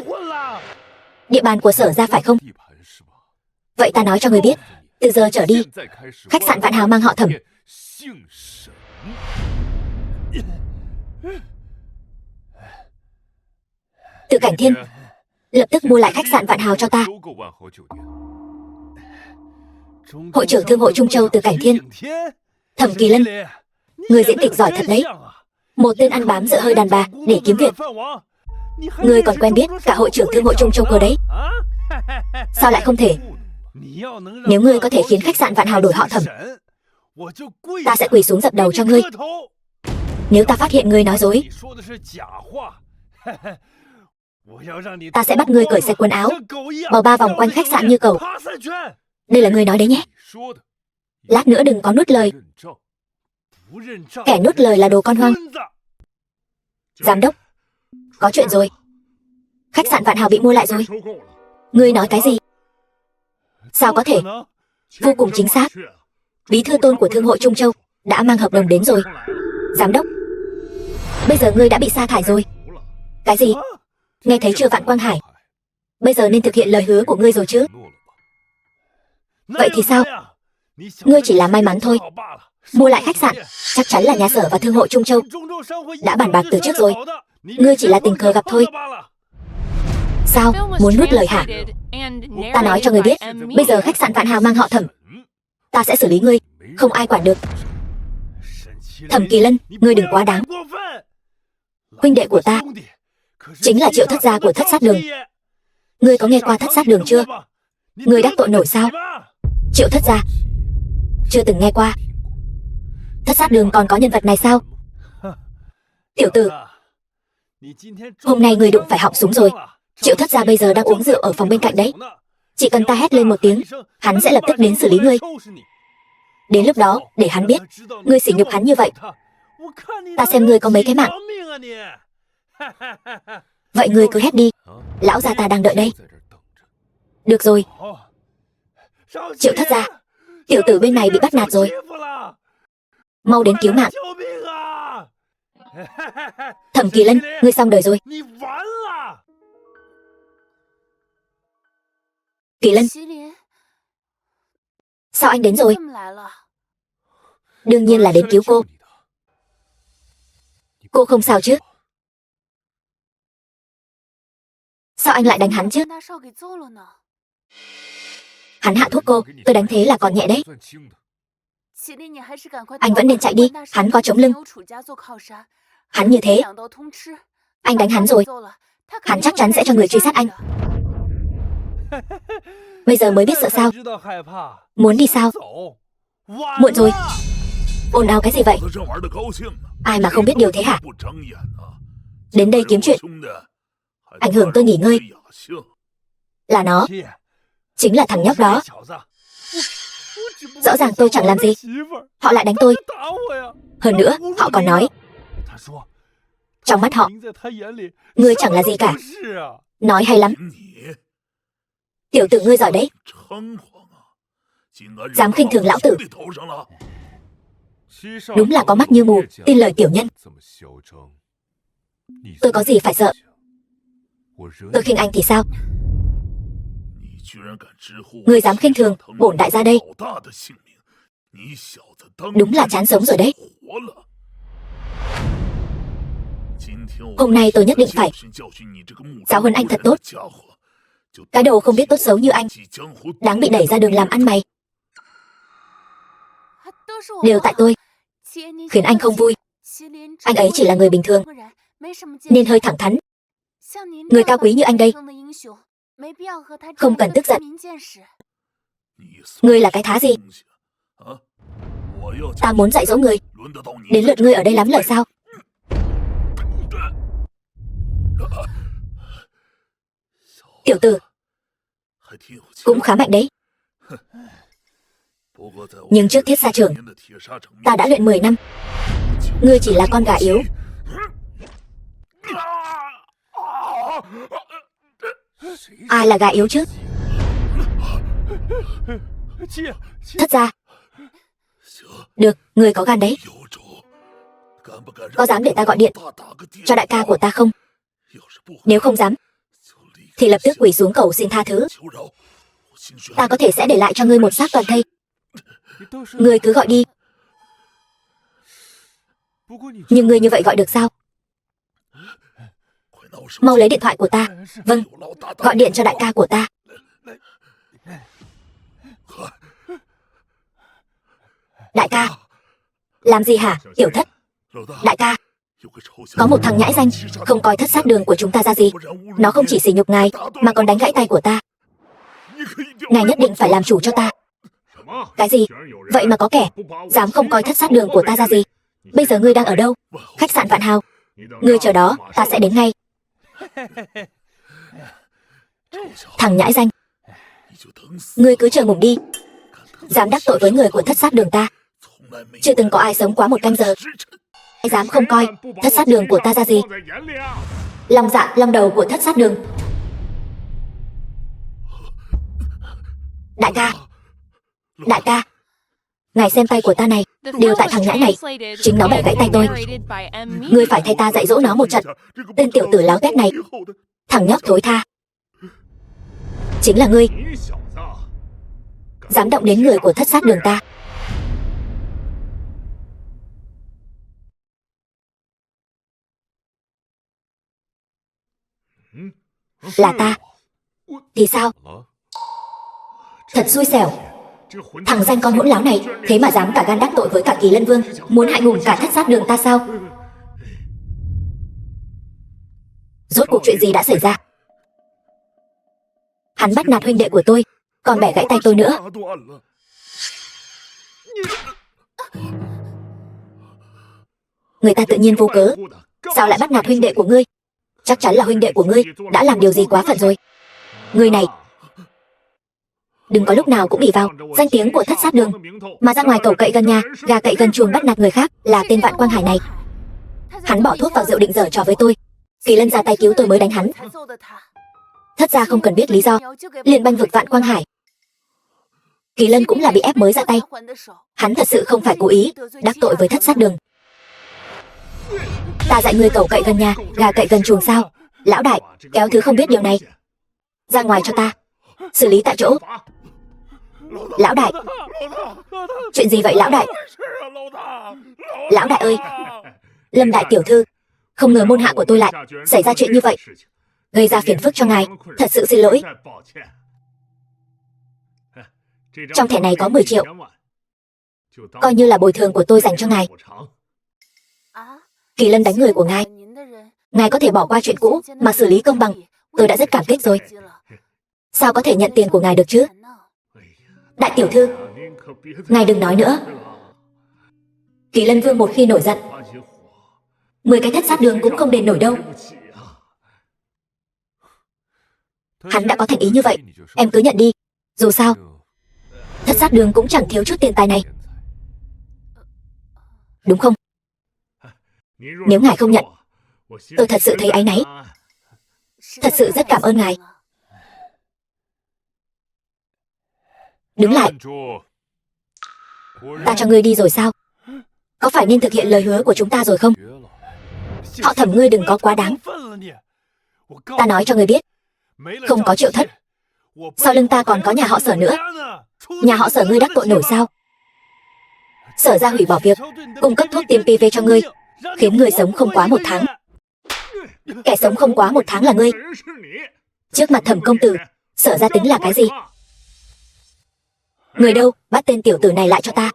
Địa bàn của Sở gia phải không? Vậy ta nói cho ngươi biết, từ giờ trở đi, khách sạn Vạn Hào mang họ Thẩm. Tự Cảnh Thiên, lập tức mua lại khách sạn Vạn Hào cho ta. Hội trưởng Thương hội Trung Châu Từ Cảnh Thiên. Thẩm Kỳ Lân, người diễn kịch giỏi thật đấy. Một tên ăn bám dựa hơi đàn bà để kiếm việc. Ngươi còn quen biết cả hội trưởng Thương hội Trung Châu cơ đấy. Sao lại không thể? Nếu ngươi có thể khiến khách sạn Vạn Hào đổi họ Thẩm, ta sẽ quỳ xuống dập đầu cho ngươi. Nếu ta phát hiện ngươi nói dối, ta sẽ bắt ngươi cởi sạch quần áo, bò 3 vòng quanh khách sạn như cầu. Đây là ngươi nói đấy nhé. Lát nữa đừng có nuốt lời. Kẻ nuốt lời là đồ con hoang. Giám đốc, có chuyện rồi. Khách sạn Vạn Hào bị mua lại rồi. Ngươi nói cái gì? Sao có thể? Vô cùng chính xác. Bí thư Tôn của Thương hội Trung Châu đã mang hợp đồng đến rồi. Giám đốc, bây giờ ngươi đã bị sa thải rồi. Cái gì? Nghe thấy chưa Vạn Quang Hải? Bây giờ nên thực hiện lời hứa của ngươi rồi chứ? Vậy thì sao? Ngươi chỉ là may mắn thôi. Mua lại khách sạn chắc chắn là nhà Sở và Thương hội Trung Châu đã bàn bạc từ trước rồi. Ngươi chỉ là tình cờ gặp thôi. Sao? Muốn nuốt lời hả? Ta nói cho ngươi biết, bây giờ khách sạn Vạn Hào mang họ Thẩm, ta sẽ xử lý ngươi, không ai quản được. Thẩm Kỳ Lân, ngươi đừng quá đáng. Huynh đệ của ta chính là Triệu thất gia của Thất Sát Đường. Ngươi có nghe qua Thất Sát Đường chưa? Ngươi đắc tội nổi sao? Triệu thất gia chưa từng nghe qua. Thất Sát Đường còn có nhân vật này sao? Tiểu tử, hôm nay ngươi đụng phải họng súng rồi. Triệu thất gia bây giờ đang uống rượu ở phòng bên cạnh đấy. Chỉ cần ta hét lên một tiếng, hắn sẽ lập tức đến xử lý ngươi. Đến lúc đó, để hắn biết ngươi sỉ nhục hắn như vậy, ta xem ngươi có mấy cái mạng. Vậy ngươi cứ hét đi, lão gia ta đang đợi đây. Được rồi. Triệu thất gia, tiểu tử bên này bị bắt nạt rồi. Mau đến cứu mạng. Thẩm Kỳ Lân, ngươi xong đời rồi. Kỳ Lân, sao anh đến rồi? Đương nhiên là đến cứu cô. Cô không sao chứ? Sao anh lại đánh hắn chứ? Hắn hạ thuốc cô, tôi đánh thế là còn nhẹ đấy. Anh vẫn nên chạy đi, hắn có chống lưng. Hắn như thế, anh đánh hắn rồi, hắn chắc chắn sẽ cho người truy sát anh. Bây giờ mới biết sợ sao? Muốn đi sao? Muộn rồi. Ồn ào cái gì vậy? Ai mà không biết điều thế hả? Đến đây kiếm chuyện, ảnh hưởng tôi nghỉ ngơi. Là nó, chính là thằng nhóc đó. Rõ ràng tôi chẳng làm gì, họ lại đánh tôi. Hơn nữa, họ còn nói, trong mắt họ, ngươi chẳng là gì cả. Nói hay lắm. Tiểu tử ngươi giỏi đấy, dám khinh thường lão tử. Đúng là có mắt như mù, tin lời tiểu nhân. Tôi có gì phải sợ? Tôi khinh anh thì sao? Ngươi dám khinh thường bổn đại gia đây, đúng là chán sống rồi đấy. Hôm nay tôi nhất định phải giáo huấn anh thật tốt. Cái đồ không biết tốt xấu như anh, đáng bị đẩy ra đường làm ăn mày. Đều tại tôi, khiến anh không vui. Anh ấy chỉ là người bình thường, nên hơi thẳng thắn. Người cao quý như anh đây, không cần tức giận. Ngươi là cái thá gì? Ta muốn dạy dỗ người, đến lượt ngươi ở đây lắm lời sao? Tiểu tử, cũng khá mạnh đấy. Nhưng trước Thiết Sa Trường, ta đã luyện 10 năm. Ngươi chỉ là con gà yếu. Ai là gà yếu chứ? Thất gia. Được, ngươi có gan đấy. Có dám để ta gọi điện cho đại ca của ta không? Nếu không dám, thì lập tức quỳ xuống cầu xin tha thứ. Ta có thể sẽ để lại cho ngươi một xác toàn thây. Ngươi cứ gọi đi. Nhưng ngươi như vậy gọi được sao? Mau lấy điện thoại của ta. Vâng, gọi điện cho đại ca của ta. Đại ca. Làm gì hả, Tiểu Thất? Đại ca, có một thằng nhãi danh không coi Thất Sát Đường của chúng ta ra gì. Nó không chỉ sỉ nhục ngài, mà còn đánh gãy tay của ta. Ngài nhất định phải làm chủ cho ta. Cái gì? Vậy mà có kẻ dám không coi Thất Sát Đường của ta ra gì. Bây giờ ngươi đang ở đâu? Khách sạn Vạn Hào. Ngươi chờ đó, ta sẽ đến ngay. Thằng nhãi danh, ngươi cứ chờ ngủ đi. Dám đắc tội với người của Thất Sát Đường ta, chưa từng có ai sống quá một canh giờ. Ai dám không coi Thất Sát Đường của ta ra gì. Lòng dạ lòng đầu của Thất Sát Đường. Đại ca, đại ca, ngài xem tay của ta này, đều tại thằng nhãi này. Chính nó bẻ gãy tay tôi. Ngươi phải thay ta dạy dỗ nó một trận. Tên tiểu tử láo tét này, thằng nhóc thối tha. Chính là ngươi, dám động đến người của Thất Sát Đường ta. Là ta. Thì sao? Thật xui xẻo. Thằng danh con hỗn láo này thế mà dám cả gan đắc tội với cả Kỳ Lân Vương, muốn hại ngủm cả Thất Sát Đường ta sao? Rốt cuộc chuyện gì đã xảy ra? Hắn bắt nạt huynh đệ của tôi, còn bẻ gãy tay tôi nữa. Người ta tự nhiên vô cớ, sao lại bắt nạt huynh đệ của ngươi? Chắc chắn là huynh đệ của ngươi đã làm điều gì quá phận rồi. Ngươi này, đừng có lúc nào cũng ỷ vào danh tiếng của Thất Sát Đường mà ra ngoài cẩu cậy gần nhà, gà cậy gần chuồng bắt nạt người khác. Là tên Vạn Quang Hải này, hắn bỏ thuốc vào rượu định giở trò với tôi. Kỳ Lân ra tay cứu tôi mới đánh hắn. Thất gia không cần biết lý do, liền banh vực Vạn Quang Hải. Kỳ Lân cũng là bị ép mới ra tay. Hắn thật sự không phải cố ý đắc tội với Thất Sát Đường. Ta dạy ngươi cẩu cậy gần nhà, gà cậy gần chuồng sao? Lão đại, kéo thứ không biết điều này ra ngoài cho ta, xử lý tại chỗ. Lão đại. Chuyện gì vậy lão đại? Lão đại ơi, Lâm đại tiểu thư, không ngờ môn hạ của tôi lại xảy ra chuyện như vậy, gây ra phiền phức cho ngài, thật sự xin lỗi. Trong thẻ này có 10 triệu, coi như là bồi thường của tôi dành cho ngài. Kỳ Lân đánh người của ngài, ngài có thể bỏ qua chuyện cũ mà xử lý công bằng. Tôi đã rất cảm kích rồi. Sao có thể nhận tiền của ngài được chứ? Đại tiểu thư, ngài đừng nói nữa. Kỳ Lân Vương một khi nổi giận, 10 cái Thất Sát Đường cũng không đền nổi đâu. Hắn đã có thành ý như vậy, em cứ nhận đi. Dù sao, Thất Sát Đường cũng chẳng thiếu chút tiền tài này, đúng không? Nếu ngài không nhận, tôi thật sự thấy áy náy. Thật sự rất cảm ơn ngài. Đứng lại. Ta cho ngươi đi rồi sao? Có phải nên thực hiện lời hứa của chúng ta rồi không? Họ Thẩm, ngươi đừng có quá đáng. Ta nói cho ngươi biết, không có Triệu Thất, Sau lưng ta còn có nhà họ Sở nữa. Nhà họ Sở ngươi đắc tội nổi sao? Sở ra hủy bỏ việc cung cấp thuốc tiêm PV cho ngươi, khiến ngươi sống không quá 1 tháng. Kẻ sống không quá 1 tháng là ngươi. Trước mặt Thẩm công tử, Sở ra tính là cái gì? Người đâu, bắt tên tiểu tử này lại cho ta.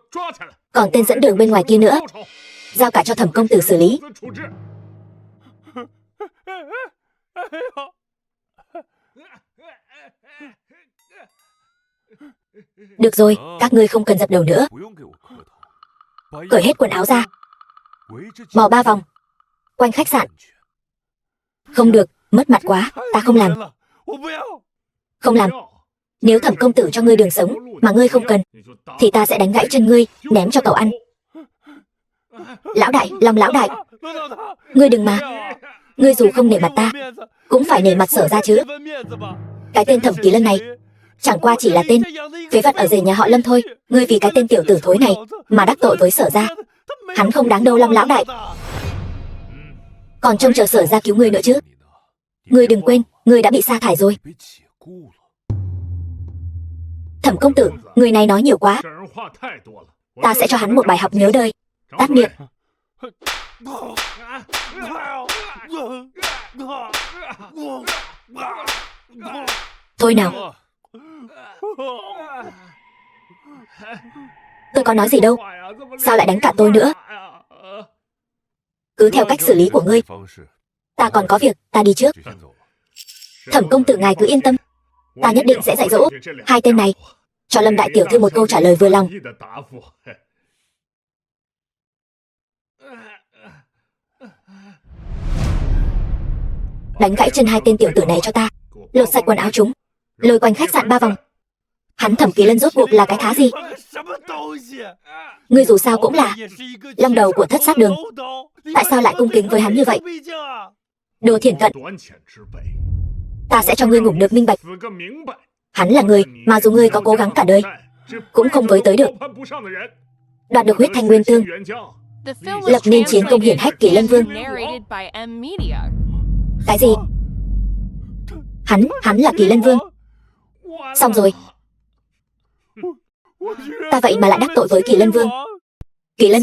Còn tên dẫn đường bên ngoài kia nữa, giao cả cho Thẩm công tử xử lý. Được rồi, các ngươi không cần dập đầu nữa. Cởi hết quần áo ra, vò 3 vòng quanh khách sạn. Không được, mất mặt quá, ta không làm. Không làm. Nếu Thẩm công tử cho ngươi đường sống mà ngươi không cần, thì ta sẽ đánh gãy chân ngươi, ném cho cậu ăn. Lão đại, Long lão đại, ngươi đừng mà. Ngươi dù không nể mặt ta, cũng phải nể mặt Sở ra chứ. Cái tên Thẩm Kỳ Lân này chẳng qua chỉ là tên phế vật ở rể nhà họ Lâm thôi. Ngươi vì cái tên tiểu tử thối này mà đắc tội với Sở ra. Hắn không đáng đâu Long lão đại. Còn trông chờ Sở ra cứu ngươi nữa chứ. Ngươi đừng quên, ngươi đã bị sa thải rồi. Thẩm công tử, người này nói nhiều quá. Ta sẽ cho hắn một bài học nhớ đời. Tát miệng. Thôi nào. Tôi có nói gì đâu. Sao lại đánh cả tôi nữa? Cứ theo cách xử lý của ngươi. Ta còn có việc, ta đi trước. Thẩm công tử ngài cứ yên tâm. Ta nhất định sẽ dạy dỗ hai tên này, cho Lâm đại tiểu thư một câu trả lời vừa lòng. Đánh gãy chân hai tên tiểu tử này cho ta, lột sạch quần áo chúng, lôi quanh khách sạn 3 vòng. Hắn Thẩm Kỳ Lân rốt cuộc là cái thá gì? Ngươi dù sao cũng là long đầu của Thất Sát Đường, tại sao lại cung kính với hắn như vậy? Đồ thiển cận. Ta sẽ cho ngươi ngủ được minh bạch. Hắn là người mà dù ngươi có cố gắng cả đời cũng không với tới được. Đoạt được huyết thanh nguyên tương, lập nên chiến công hiển hách Kỳ Lân Vương. Cái gì? Hắn là Kỳ Lân Vương. Xong rồi. Ta vậy mà lại đắc tội với Kỳ Lân Vương. Kỳ Lân,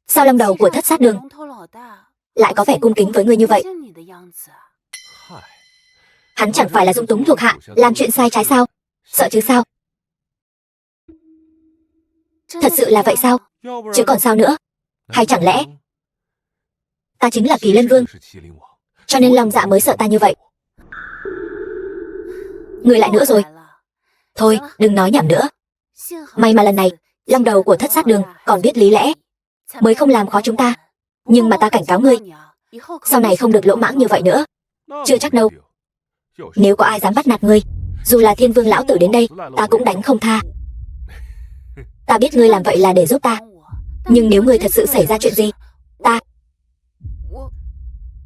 sao long đầu của Thất Sát Đường lại có vẻ cung kính với ngươi như vậy? Hắn chẳng phải là dung túng thuộc hạ làm chuyện sai trái sao? Sợ chứ sao? Thật sự là vậy sao? Chứ còn sao nữa? Hay chẳng lẽ ta chính là Kỳ Lân Vương, cho nên Long Dạ mới sợ ta như vậy? Ngươi lại nữa rồi. Thôi, đừng nói nhảm nữa. May mà lần này long đầu của Thất Sát Đường còn biết lý lẽ, mới không làm khó chúng ta. Nhưng mà ta cảnh cáo ngươi, sau này không được lỗ mãng như vậy nữa. Chưa chắc đâu. Nếu có ai dám bắt nạt ngươi, dù là Thiên Vương lão tử đến đây, ta cũng đánh không tha. Ta biết ngươi làm vậy là để giúp ta, nhưng nếu ngươi thật sự xảy ra chuyện gì,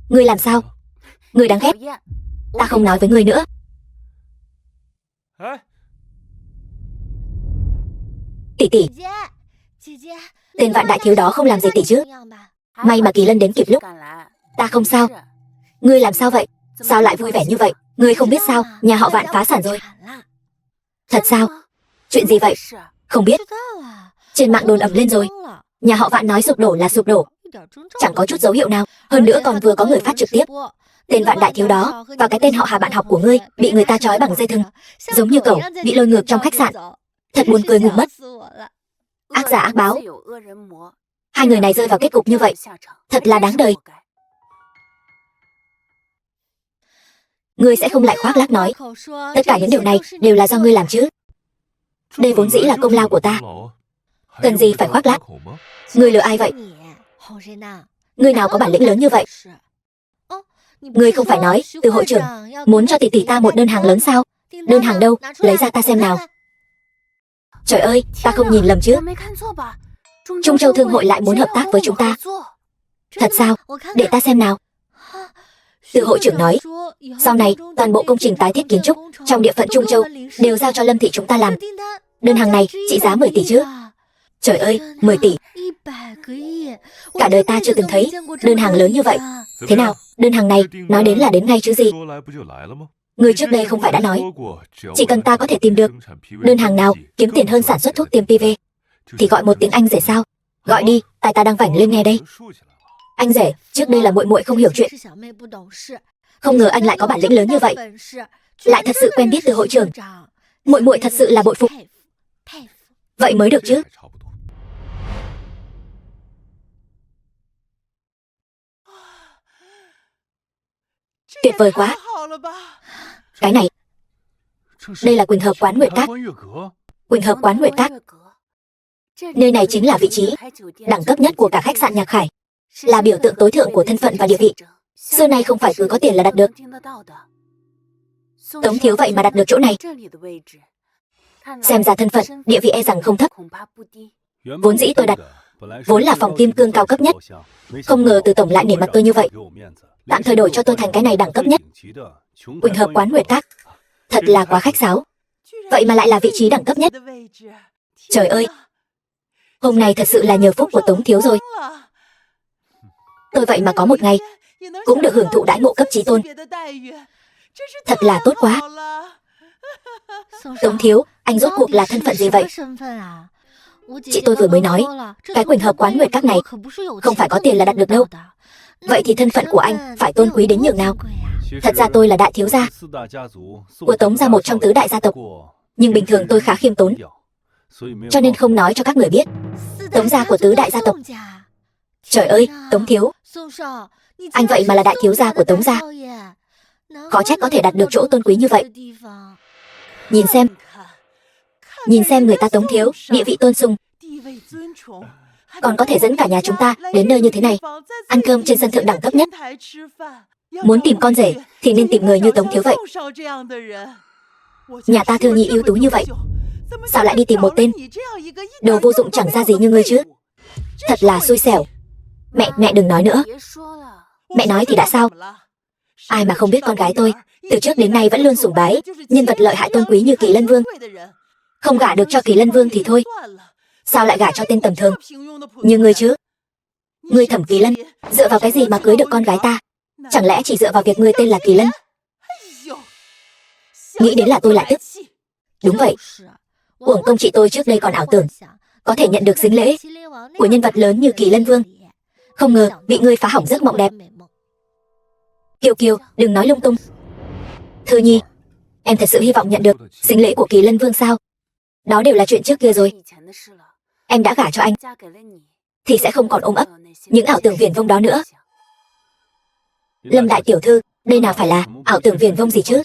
ngươi làm sao? Ngươi đáng ghét. Ta không nói với ngươi nữa. Tỷ tỷ, tên Vạn đại thiếu đó không làm gì tỷ chứ? May mà Kỳ Lân đến kịp lúc. Ta không sao. Ngươi làm sao vậy? Sao lại vui vẻ như vậy? Ngươi không biết sao, nhà họ Vạn phá sản rồi. Thật sao? Chuyện gì vậy? Không biết. Trên mạng đồn ầm lên rồi. Nhà họ Vạn nói sụp đổ là sụp đổ, chẳng có chút dấu hiệu nào. Hơn nữa còn vừa có người phát trực tiếp. Tên Vạn đại thiếu đó và cái tên họ Hà bạn học của ngươi bị người ta trói bằng dây thừng, giống như cậu bị lôi ngược trong khách sạn. Thật buồn cười ngủ mất. Ác giả ác báo. Hai người này rơi vào kết cục như vậy, thật là đáng đời. Ngươi sẽ không lại khoác lác nói tất cả những điều này đều là do ngươi làm chứ? Đây vốn dĩ là công lao của ta, cần gì phải khoác lác? Ngươi lừa ai vậy? Ngươi nào có bản lĩnh lớn như vậy? Ngươi không phải nói từ hội trưởng muốn cho tỷ tỷ ta một đơn hàng lớn sao? Đơn hàng đâu? Lấy ra ta xem nào. Trời ơi, ta không nhìn lầm chứ? Trung Châu Thương hội lại muốn hợp tác với chúng ta. Thật sao? Để ta xem nào. Từ hội trưởng nói, sau này toàn bộ công trình tái thiết kiến trúc trong địa phận Trung Châu đều giao cho Lâm thị chúng ta làm. Đơn hàng này trị giá 10 tỷ chứ? Trời ơi, 10 tỷ. Cả đời ta chưa từng thấy đơn hàng lớn như vậy. Thế nào, đơn hàng này nói đến là đến ngay chứ gì? Ngươi trước đây không phải đã nói, chỉ cần ta có thể tìm được đơn hàng nào kiếm tiền hơn sản xuất thuốc tiêm PV, thì gọi một tiếng anh rể sao? Gọi đi, tai ta đang vảnh lên nghe đây. Anh rể, trước đây là muội muội không hiểu chuyện. Không ngờ anh lại có bản lĩnh lớn như vậy, lại thật sự quen biết từ hội trường. Muội muội thật sự là bội phục. Vậy mới được chứ. Tuyệt vời quá. Cái này, đây là Quỳnh Hợp Quán Nguyệt Các. Quỳnh Hợp Quán Nguyệt Các. Nơi này chính là vị trí đẳng cấp nhất của cả khách sạn Nhạc Khải, là biểu tượng tối thượng của thân phận và địa vị. Xưa nay không phải cứ có tiền là đặt được. Tống thiếu vậy mà đặt được chỗ này. Xem ra thân phận, địa vị e rằng không thấp. Vốn dĩ tôi đặt, vốn là phòng kim cương cao cấp nhất. Không ngờ từ tổng lại nể mặt tôi như vậy. Tạm thời đổi cho tôi thành cái này đẳng cấp nhất. Quỳnh Hợp Quán Nguyệt Các. Thật là quá khách sáo. Vậy mà lại là vị trí đẳng cấp nhất. Trời ơi, hôm nay thật sự là nhờ phúc của Tống thiếu rồi. Tôi vậy mà có một ngày cũng được hưởng thụ đãi ngộ cấp chí tôn. Thật là tốt quá. Tống thiếu, anh rốt cuộc là thân phận gì vậy? Chị tôi vừa mới nói, cái Quỳnh Hợp Quán Nguyệt Các này không phải có tiền là đặt được đâu. Vậy thì thân phận của anh phải tôn quý đến nhường nào? Thật ra tôi là đại thiếu gia của Tống gia, một trong tứ đại gia tộc. Nhưng bình thường tôi khá khiêm tốn, cho nên không nói cho các người biết. Tống gia của tứ đại gia tộc. Trời ơi, Tống thiếu, anh vậy mà là đại thiếu gia của Tống gia. Khó trách có thể đạt được chỗ tôn quý như vậy. Nhìn xem người ta Tống thiếu, địa vị tôn sùng, còn có thể dẫn cả nhà chúng ta đến nơi như thế này, ăn cơm trên sân thượng đẳng cấp nhất. Muốn tìm con rể thì nên tìm người như Tống thiếu vậy. Nhà ta Thư Nhi ưu tú như vậy, sao lại đi tìm một tên đồ vô dụng chẳng ra gì như ngươi chứ? Thật là xui xẻo. Mẹ đừng nói nữa. Mẹ nói thì đã sao? Ai mà không biết con gái tôi từ trước đến nay vẫn luôn sủng bái nhân vật lợi hại tôn quý như Kỳ Lân Vương. Không gả được cho Kỳ Lân Vương thì thôi, sao lại gả cho tên tầm thường như ngươi chứ? Ngươi Thẩm Kỳ Lân dựa vào cái gì mà cưới được con gái ta? Chẳng lẽ chỉ dựa vào việc ngươi tên là Kỳ Lân? Nghĩ đến là tôi lại tức. Đúng vậy, uổng công chị tôi trước đây còn ảo tưởng có thể nhận được sính lễ của nhân vật lớn như Kỳ Lân Vương. Không ngờ bị ngươi phá hỏng giấc mộng đẹp. Kiều Kiều, đừng nói lung tung. Thư Nhi, em thật sự hy vọng nhận được sính lễ của Kỳ Lân Vương sao? Đó đều là chuyện trước kia rồi. Em đã gả cho anh thì sẽ không còn ôm ấp những ảo tưởng viển vông đó nữa. Lâm đại tiểu thư, đây nào phải là ảo tưởng viển vông gì chứ?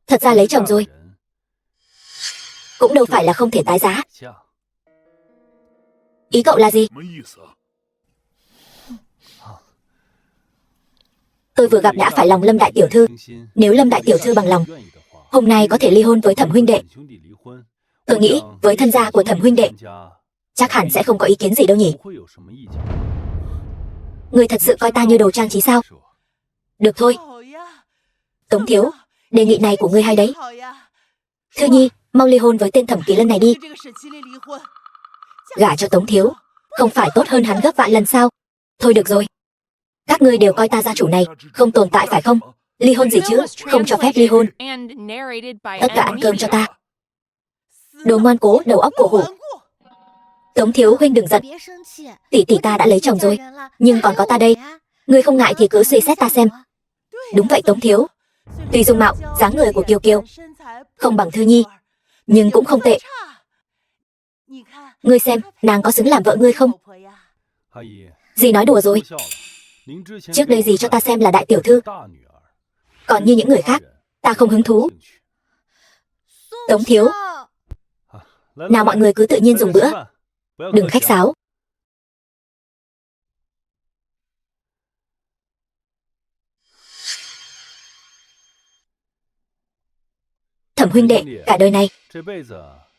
Thật ra lấy chồng rồi cũng đâu phải là không thể tái giá. Ý cậu là gì? Tôi vừa gặp đã phải lòng Lâm đại tiểu thư. Nếu Lâm đại tiểu thư bằng lòng, hôm nay có thể ly hôn với Thẩm huynh đệ. Tôi nghĩ với thân gia của Thẩm huynh đệ chắc hẳn sẽ không có ý kiến gì đâu nhỉ? Ngươi thật sự coi ta như đồ trang trí sao? Được thôi. Tống thiếu, đề nghị này của ngươi hay đấy. Thư Nhi, mau ly hôn với tên Thẩm Kỳ Lân này đi. Gả cho Tống thiếu không phải tốt hơn hắn gấp vạn lần sao? Thôi được rồi, các ngươi đều coi ta gia chủ này không tồn tại phải không? Ly hôn gì chứ, không cho phép ly hôn. Tất cả ăn cơm cho ta. Đồ ngoan cố, đầu óc cổ hủ. Tống thiếu huynh đừng giận. Tỷ tỷ ta đã lấy chồng rồi, nhưng còn có ta đây. Ngươi không ngại thì cứ suy xét ta xem. Đúng vậy Tống thiếu, tuy dung mạo, dáng người của Kiều Kiều không bằng Thư Nhi, nhưng cũng không tệ. Ngươi xem, nàng có xứng làm vợ ngươi không? Dì nói đùa rồi. Trước đây dì cho ta xem là đại tiểu thư, còn như những người khác ta không hứng thú. Tống thiếu, nào mọi người cứ tự nhiên dùng bữa, đừng khách sáo. Thẩm huynh đệ, cả đời này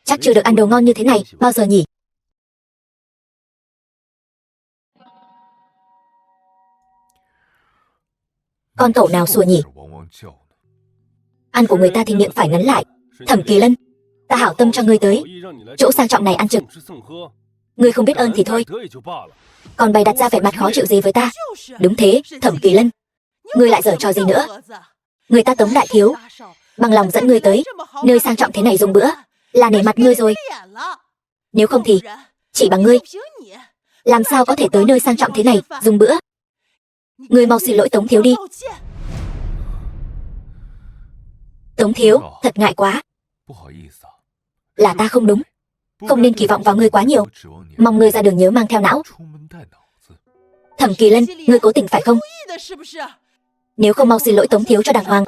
chắc chưa được ăn đồ ngon như thế này bao giờ nhỉ? Con cẩu nào sủa nhỉ? Ăn của người ta thì miệng phải ngắn lại. Thẩm Kỳ Lân, ta hảo tâm cho ngươi tới chỗ sang trọng này ăn trực, ngươi không biết ơn thì thôi, còn bày đặt ra vẻ mặt khó chịu gì với ta? Đúng thế, Thẩm Kỳ Lân, ngươi lại giở trò gì nữa? Người ta Tống đại thiếu bằng lòng dẫn ngươi tới nơi sang trọng thế này dùng bữa, là nể mặt ngươi rồi. Nếu không thì chỉ bằng ngươi làm sao có thể tới nơi sang trọng thế này dùng bữa. Ngươi mau xin lỗi Tống thiếu đi. Tống thiếu, thật ngại quá. Là ta không đúng, không nên kỳ vọng vào ngươi quá nhiều. Mong ngươi ra đường nhớ mang theo não. Thẩm Kỳ Lân, ngươi cố tình phải không? Nếu không mau xin lỗi Tống thiếu cho đàng hoàng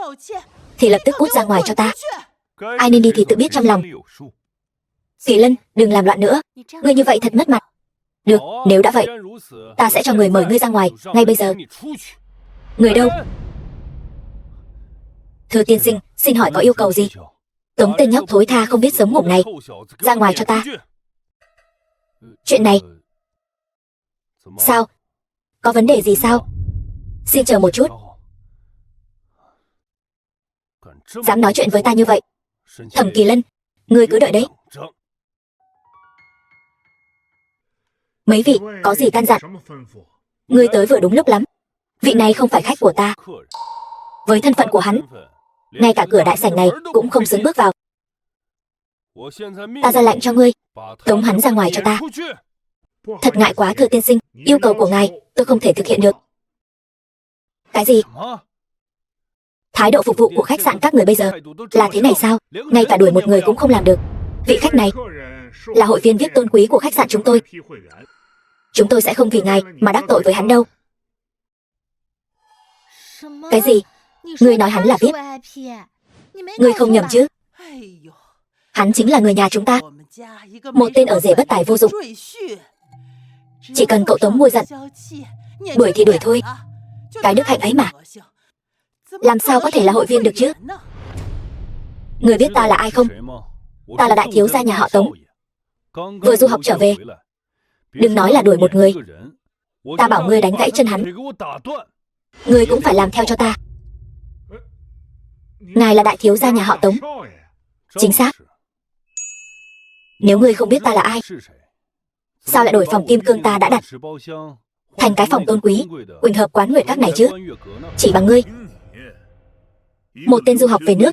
thì lập tức cút ra ngoài cho ta. Ai nên đi thì tự biết trong lòng. Kỳ Lân, đừng làm loạn nữa. Ngươi như vậy thật mất mặt. Được, nếu đã vậy, ta sẽ cho người mời ngươi ra ngoài ngay bây giờ. Người đâu? Thưa tiên sinh, xin hỏi có yêu cầu gì? Tống tên nhóc thối tha không biết sống ngủ này, ra ngoài cho ta. Chuyện này sao? Có vấn đề gì sao? Xin chờ một chút. Dám nói chuyện với ta như vậy? Thẩm Kỳ Lân, ngươi cứ đợi đấy. Mấy vị, có gì căn dặn? Ngươi tới vừa đúng lúc lắm. Vị này không phải khách của ta. Với thân phận của hắn, ngay cả cửa đại sảnh này cũng không xứng bước vào. Ta ra lệnh cho ngươi, tống hắn ra ngoài cho ta. Thật ngại quá thưa tiên sinh, yêu cầu của ngài tôi không thể thực hiện được. Cái gì? Thái độ phục vụ của khách sạn các người bây giờ là thế này sao? Ngay cả đuổi một người cũng không làm được. Vị khách này là hội viên VIP tôn quý của khách sạn chúng tôi. Chúng tôi sẽ không vì ngài mà đắc tội với hắn đâu. Cái gì? Ngươi nói hắn là VIP? Ngươi không nhầm chứ? Hắn chính là người nhà chúng ta. Một tên ở rể bất tài vô dụng. Chỉ cần cậu Tống mua giận, đuổi thì đuổi thôi. Cái đức hạnh ấy mà, làm sao có thể là hội viên được chứ? Người biết ta là ai không? Ta là đại thiếu gia nhà họ Tống, vừa du học trở về. Đừng nói là đuổi một người, ta bảo ngươi đánh gãy chân hắn, ngươi cũng phải làm theo cho ta. Ngài là đại thiếu gia nhà họ Tống? Chính xác. Nếu ngươi không biết ta là ai, sao lại đổi phòng kim cương ta đã đặt thành cái phòng tôn quý Quỳnh Hợp Quán Nguyệt Các này chứ? Chỉ bằng ngươi, một tên du học về nước,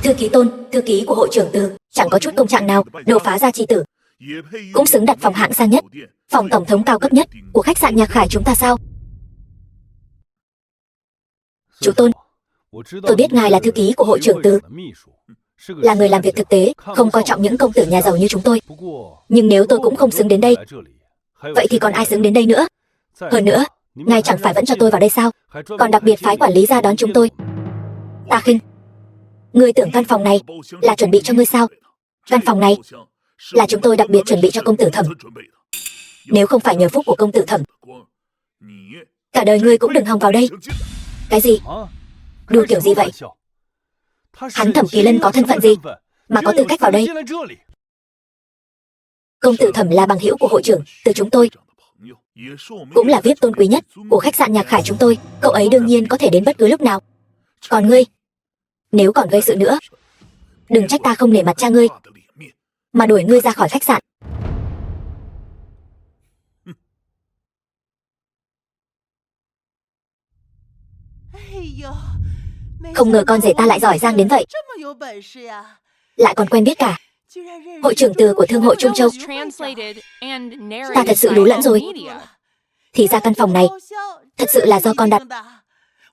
thư ký Tôn, thư ký của hội trưởng Từ, chẳng có chút công trạng nào đột phá ra chi tử, cũng xứng đặt phòng hạng sang nhất, phòng tổng thống cao cấp nhất của khách sạn Nhạc Khải chúng ta sao? Chú Tôn, tôi biết ngài là thư ký của hội trưởng Từ, là người làm việc thực tế, không coi trọng những công tử nhà giàu như chúng tôi. Nhưng nếu tôi cũng không xứng đến đây, vậy thì còn ai xứng đến đây nữa? Hơn nữa, ngài chẳng phải vẫn cho tôi vào đây sao? Còn đặc biệt phái quản lý ra đón chúng tôi. Ta khinh. Ngươi tưởng căn phòng này là chuẩn bị cho ngươi sao? Căn phòng này là chúng tôi đặc biệt chuẩn bị cho công tử Thẩm. Nếu không phải nhờ phúc của công tử Thẩm, cả đời ngươi cũng đừng hòng vào đây. Cái gì? Đùa kiểu gì vậy? Hắn Thẩm Kỳ Lân có thân phận gì mà có tư cách vào đây? Công tử Thẩm là bằng hữu của hội trưởng Từ chúng tôi, cũng là VIP tôn quý nhất của khách sạn Nhạc Khải chúng tôi. Cậu ấy đương nhiên có thể đến bất cứ lúc nào. Còn ngươi, nếu còn gây sự nữa, đừng trách ta không nể mặt cha ngươi mà đuổi ngươi ra khỏi khách sạn. Không ngờ con rể ta lại giỏi giang đến vậy, lại còn quen biết cả hội trưởng Từ của Thương hội Trung Châu. Ta thật sự lú lẫn rồi. Thì ra căn phòng này thật sự là do con đặt.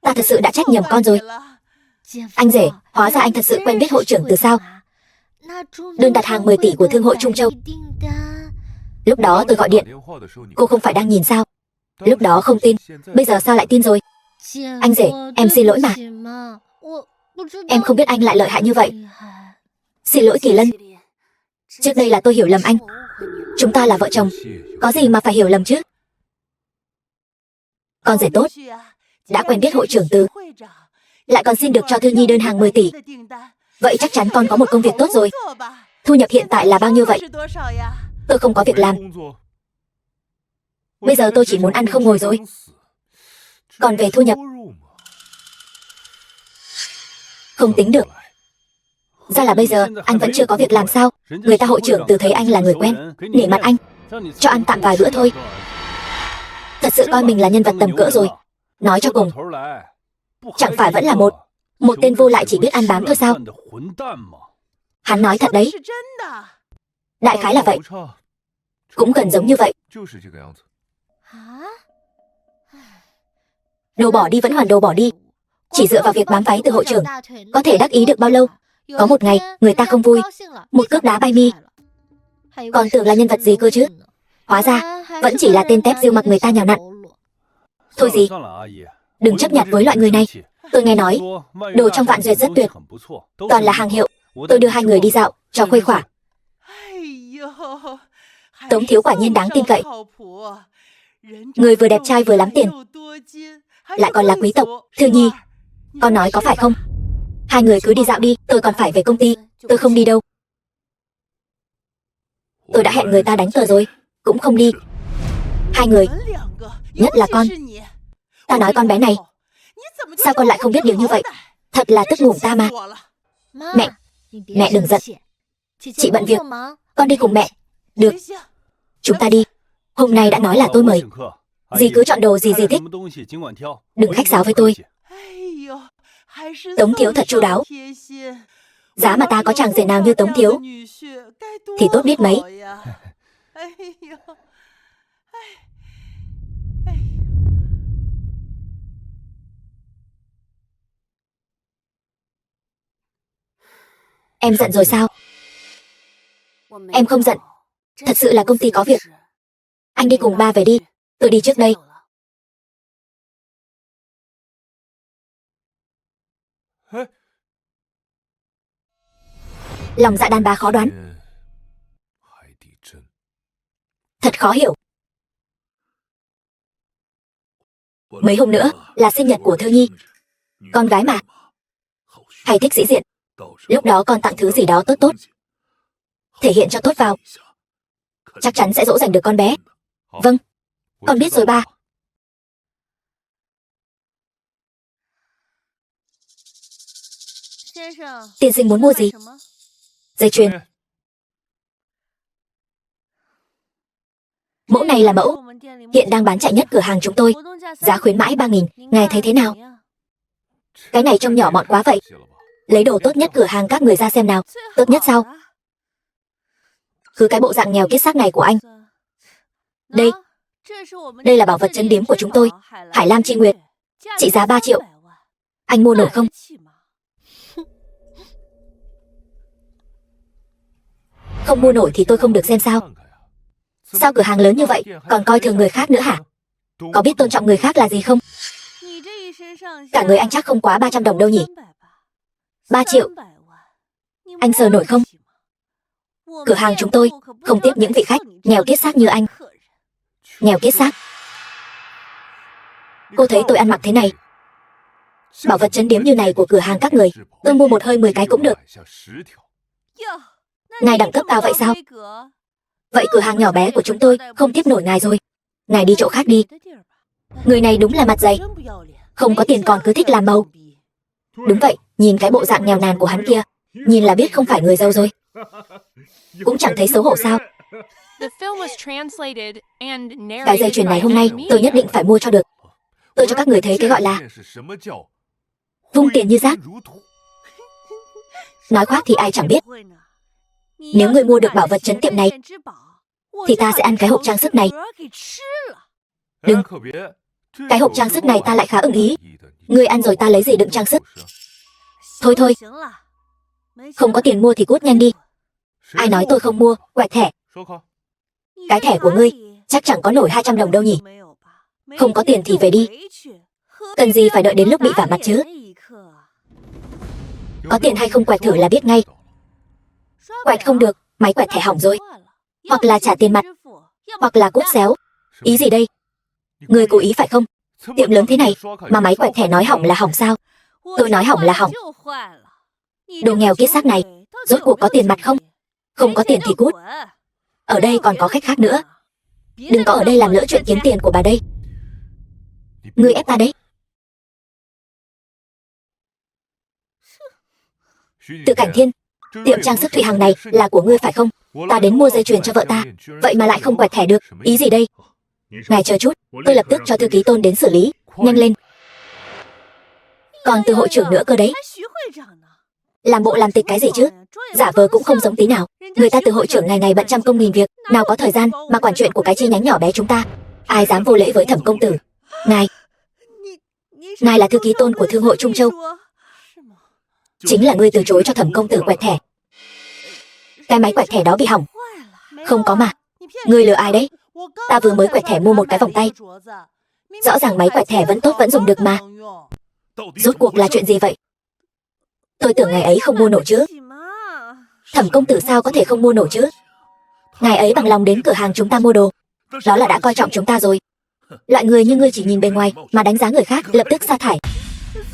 Ta thật sự đã trách nhầm con rồi. Anh rể, hóa ra anh thật sự quen biết hội trưởng Từ sao? Đơn đặt hàng 10 tỷ của Thương hội Trung Châu. Lúc đó tôi gọi điện, cô không phải đang nhìn sao? Lúc đó không tin, bây giờ sao lại tin rồi? Anh rể, em xin lỗi mà. Em không biết anh lại lợi hại như vậy. Xin lỗi Kỳ Lân. Trước đây là tôi hiểu lầm anh. Chúng ta là vợ chồng, có gì mà phải hiểu lầm chứ? Con rể tốt, đã quen biết hội trưởng Từ, lại còn xin được cho Thư Nhi đơn hàng 10 tỷ. Vậy chắc chắn con có một công việc tốt rồi. Thu nhập hiện tại là bao nhiêu vậy? Tôi không có việc làm. Bây giờ tôi chỉ muốn ăn không ngồi rồi. Còn về thu nhập, không tính được. Ra là bây giờ anh vẫn chưa có việc làm sao? Người ta hội trưởng Từ thấy anh là người quen, nể mặt anh, cho ăn tạm vài bữa thôi. Thật sự coi mình là nhân vật tầm cỡ rồi. Nói cho cùng, chẳng phải vẫn là một Một tên vô lại chỉ biết ăn bám thôi sao? Hắn nói thật đấy. Đại khái là vậy. Cũng gần giống như vậy. Đồ bỏ đi vẫn hoàn đồ bỏ đi. Chỉ dựa vào việc bám váy từ hội trưởng, có thể đắc ý được bao lâu? Có một ngày, người ta không vui, một cước đá bay mi. Còn tưởng là nhân vật gì cơ chứ? Hóa ra, vẫn chỉ là tên tép diêu mặc người ta nhào nặn. Thôi gì, đừng chấp nhặt với loại người này. Tôi nghe nói, đồ trong Vạn Duyệt rất tuyệt, toàn là hàng hiệu. Tôi đưa hai người đi dạo, cho khuây khỏa. Tống thiếu quả nhiên đáng tin cậy. Người vừa đẹp trai vừa lắm tiền, lại còn là quý tộc. Thư Nhi, con nói có phải không? Hai người cứ đi dạo đi, tôi còn phải về công ty. Tôi không đi đâu. Tôi đã hẹn người ta đánh cờ rồi, cũng không đi. Hai người, nhất là con. Ta nói con bé này, sao con lại không biết điều như vậy? Thật là tức ngủm ta mà. Mẹ đừng giận. Chị bận việc, con đi cùng mẹ. Được, chúng ta đi. Hôm nay đã nói là tôi mời, dì cứ chọn đồ gì dì thích. Đừng khách sáo với tôi. Tống thiếu thật chu đáo. Giá mà ta có chàng rể nào như Tống thiếu thì tốt biết mấy. Em giận rồi sao? Em không giận. Thật sự là công ty có việc. Anh đi cùng ba về đi. Tôi đi trước đây. Lòng dạ đàn bà khó đoán. Thật khó hiểu. Mấy hôm nữa là sinh nhật của Thư Nhi. Con gái mà, hay thích sĩ diện. Lúc đó con tặng thứ gì đó tốt tốt, thể hiện cho tốt vào. Chắc chắn sẽ dỗ dành được con bé. Vâng, con biết rồi ba. Tiên sinh muốn mua gì? Dây chuyền. Mẫu này là mẫu hiện đang bán chạy nhất cửa hàng chúng tôi. Giá khuyến mãi 3.000, ngài thấy thế nào? Cái này trông nhỏ mọn quá vậy. Lấy đồ tốt nhất cửa hàng các người ra xem nào. Tốt nhất sao? Cứ cái bộ dạng nghèo kiết xác này của anh. Đây là bảo vật trấn điếm của chúng tôi, Hải Lam Chi Nguyệt, trị giá 3 triệu. Anh mua nổi không? Không mua nổi thì tôi không được xem sao? Sao cửa hàng lớn như vậy còn coi thường người khác nữa hả? Có biết tôn trọng người khác là gì không? Cả người anh chắc không quá 300 đồng đâu nhỉ? 3 triệu. Anh sờ nổi không? Cửa hàng chúng tôi không tiếp những vị khách nghèo kiết xác như anh. Nghèo kiết xác? Cô thấy tôi ăn mặc thế này, bảo vật trấn điếm như này của cửa hàng các người, tôi mua một hơi 10 cái cũng được. Ngài đẳng cấp cao vậy sao? Vậy cửa hàng nhỏ bé của chúng tôi không tiếp nổi ngài rồi. Ngài đi chỗ khác đi. Người này đúng là mặt dày. Không có tiền còn cứ thích làm màu. Đúng vậy, nhìn cái bộ dạng nghèo nàn của hắn kia, nhìn là biết không phải người giàu rồi. Cũng chẳng thấy xấu hổ sao? Cái dây chuyền này hôm nay tôi nhất định phải mua cho được. Tôi cho các người thấy cái gọi là vung tiền như rác. Nói khoác thì ai chẳng biết. Nếu người mua được bảo vật trấn tiệm này thì ta sẽ ăn cái hộp trang sức này. Đừng, cái hộp trang sức này ta lại khá ưng ý. Người ăn rồi ta lấy gì đựng trang sức? Thôi thôi, không có tiền mua thì cút nhanh đi. Ai nói tôi không mua? Quẹt thẻ. Cái thẻ của ngươi chắc chẳng có nổi 200 đồng đâu nhỉ? Không có tiền thì về đi. Cần gì phải đợi đến lúc bị vả mặt chứ? Có tiền hay không quẹt thử là biết ngay. Quẹt không được, máy quẹt thẻ hỏng rồi. Hoặc là trả tiền mặt, hoặc là cút xéo. Ý gì đây? Ngươi cố ý phải không? Tiệm lớn thế này mà máy quẹt thẻ nói hỏng là hỏng sao? Tôi nói hỏng là hỏng. Đồ nghèo kiết xác này, rốt cuộc có tiền mặt không? Không có tiền thì cút. Ở đây còn có khách khác nữa. Đừng có ở đây làm lỡ chuyện kiếm tiền của bà đây. Ngươi ép ta đấy. Tự Cảnh Thiên, tiệm trang sức Thụy Hằng này là của ngươi phải không? Ta đến mua dây chuyền cho vợ ta, vậy mà lại không quẹt thẻ được. Ý gì đây? Ngài chờ chút, tôi lập tức cho thư ký Tôn đến xử lý. Nhanh lên. Còn từ hội trưởng nữa cơ đấy. Làm bộ làm tịch cái gì chứ? Giả vờ cũng không giống tí nào. Người ta từ hội trưởng ngày ngày bận trăm công nghìn việc, nào có thời gian mà quản chuyện của cái chi nhánh nhỏ bé chúng ta. Ai dám vô lễ với Thẩm công tử? Ngài là thư ký tôn của thương hội Trung Châu. Chính là ngươi từ chối cho Thẩm công tử quẹt thẻ. Cái máy quẹt thẻ đó bị hỏng. Không có mà. Ngươi lừa ai đấy? Ta vừa mới quẹt thẻ mua một cái vòng tay. Rõ ràng máy quẹt thẻ vẫn tốt, vẫn dùng được mà. Rốt cuộc là chuyện gì vậy? Tôi tưởng ngày ấy không mua nổi chứ. Thẩm công tử sao có thể không mua nổi chứ? Ngày ấy bằng lòng đến cửa hàng chúng ta mua đồ. Đó là đã coi trọng chúng ta rồi. Loại người như ngươi chỉ nhìn bề ngoài mà đánh giá người khác, lập tức sa thải.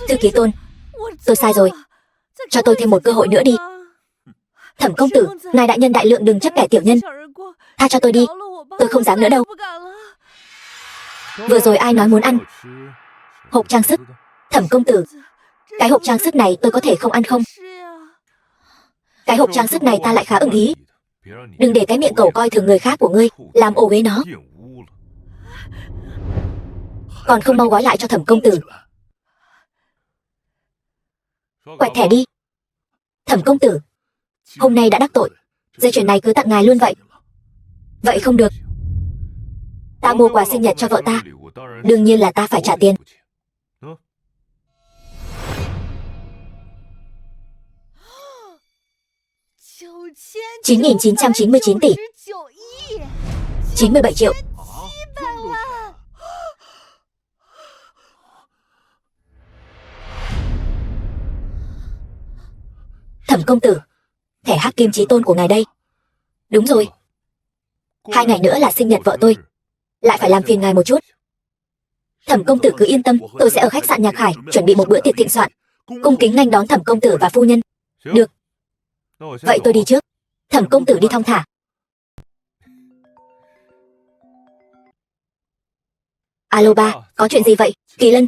Thư ký Tôn, tôi sai rồi. Cho tôi thêm một cơ hội nữa đi. Thẩm công tử, ngài đại nhân đại lượng đừng chấp kẻ tiểu nhân. Tha cho tôi đi, tôi không dám nữa đâu. Vừa rồi ai nói muốn ăn hộp trang sức? Thẩm công tử, cái hộp trang sức này tôi có thể không ăn không? Cái hộp trang sức này ta lại khá ưng ý. Đừng để cái miệng cẩu coi thường người khác của ngươi làm ô uế nó. Còn không mau gói lại cho Thẩm công tử. Quẹt thẻ đi. Thẩm công tử, hôm nay đã đắc tội, dây chuyền này cứ tặng ngài luôn vậy. Vậy không được. Ta mua quà sinh nhật cho vợ ta, đương nhiên là ta phải trả tiền. 9.999 tỷ, 97 triệu. Thẩm công tử, thẻ Hắc Kim Chí Tôn của ngài đây. Đúng rồi, 2 ngày nữa là sinh nhật vợ tôi, lại phải làm phiền ngài một chút. Thẩm công tử cứ yên tâm, tôi sẽ ở khách sạn Nhạc Hải chuẩn bị một bữa tiệc thịnh soạn, cung kính nghênh đón Thẩm công tử và phu nhân. Được. Vậy tôi đi trước. Thẩm công tử đi thong thả. Alo ba, có chuyện gì vậy? Kỳ Lân,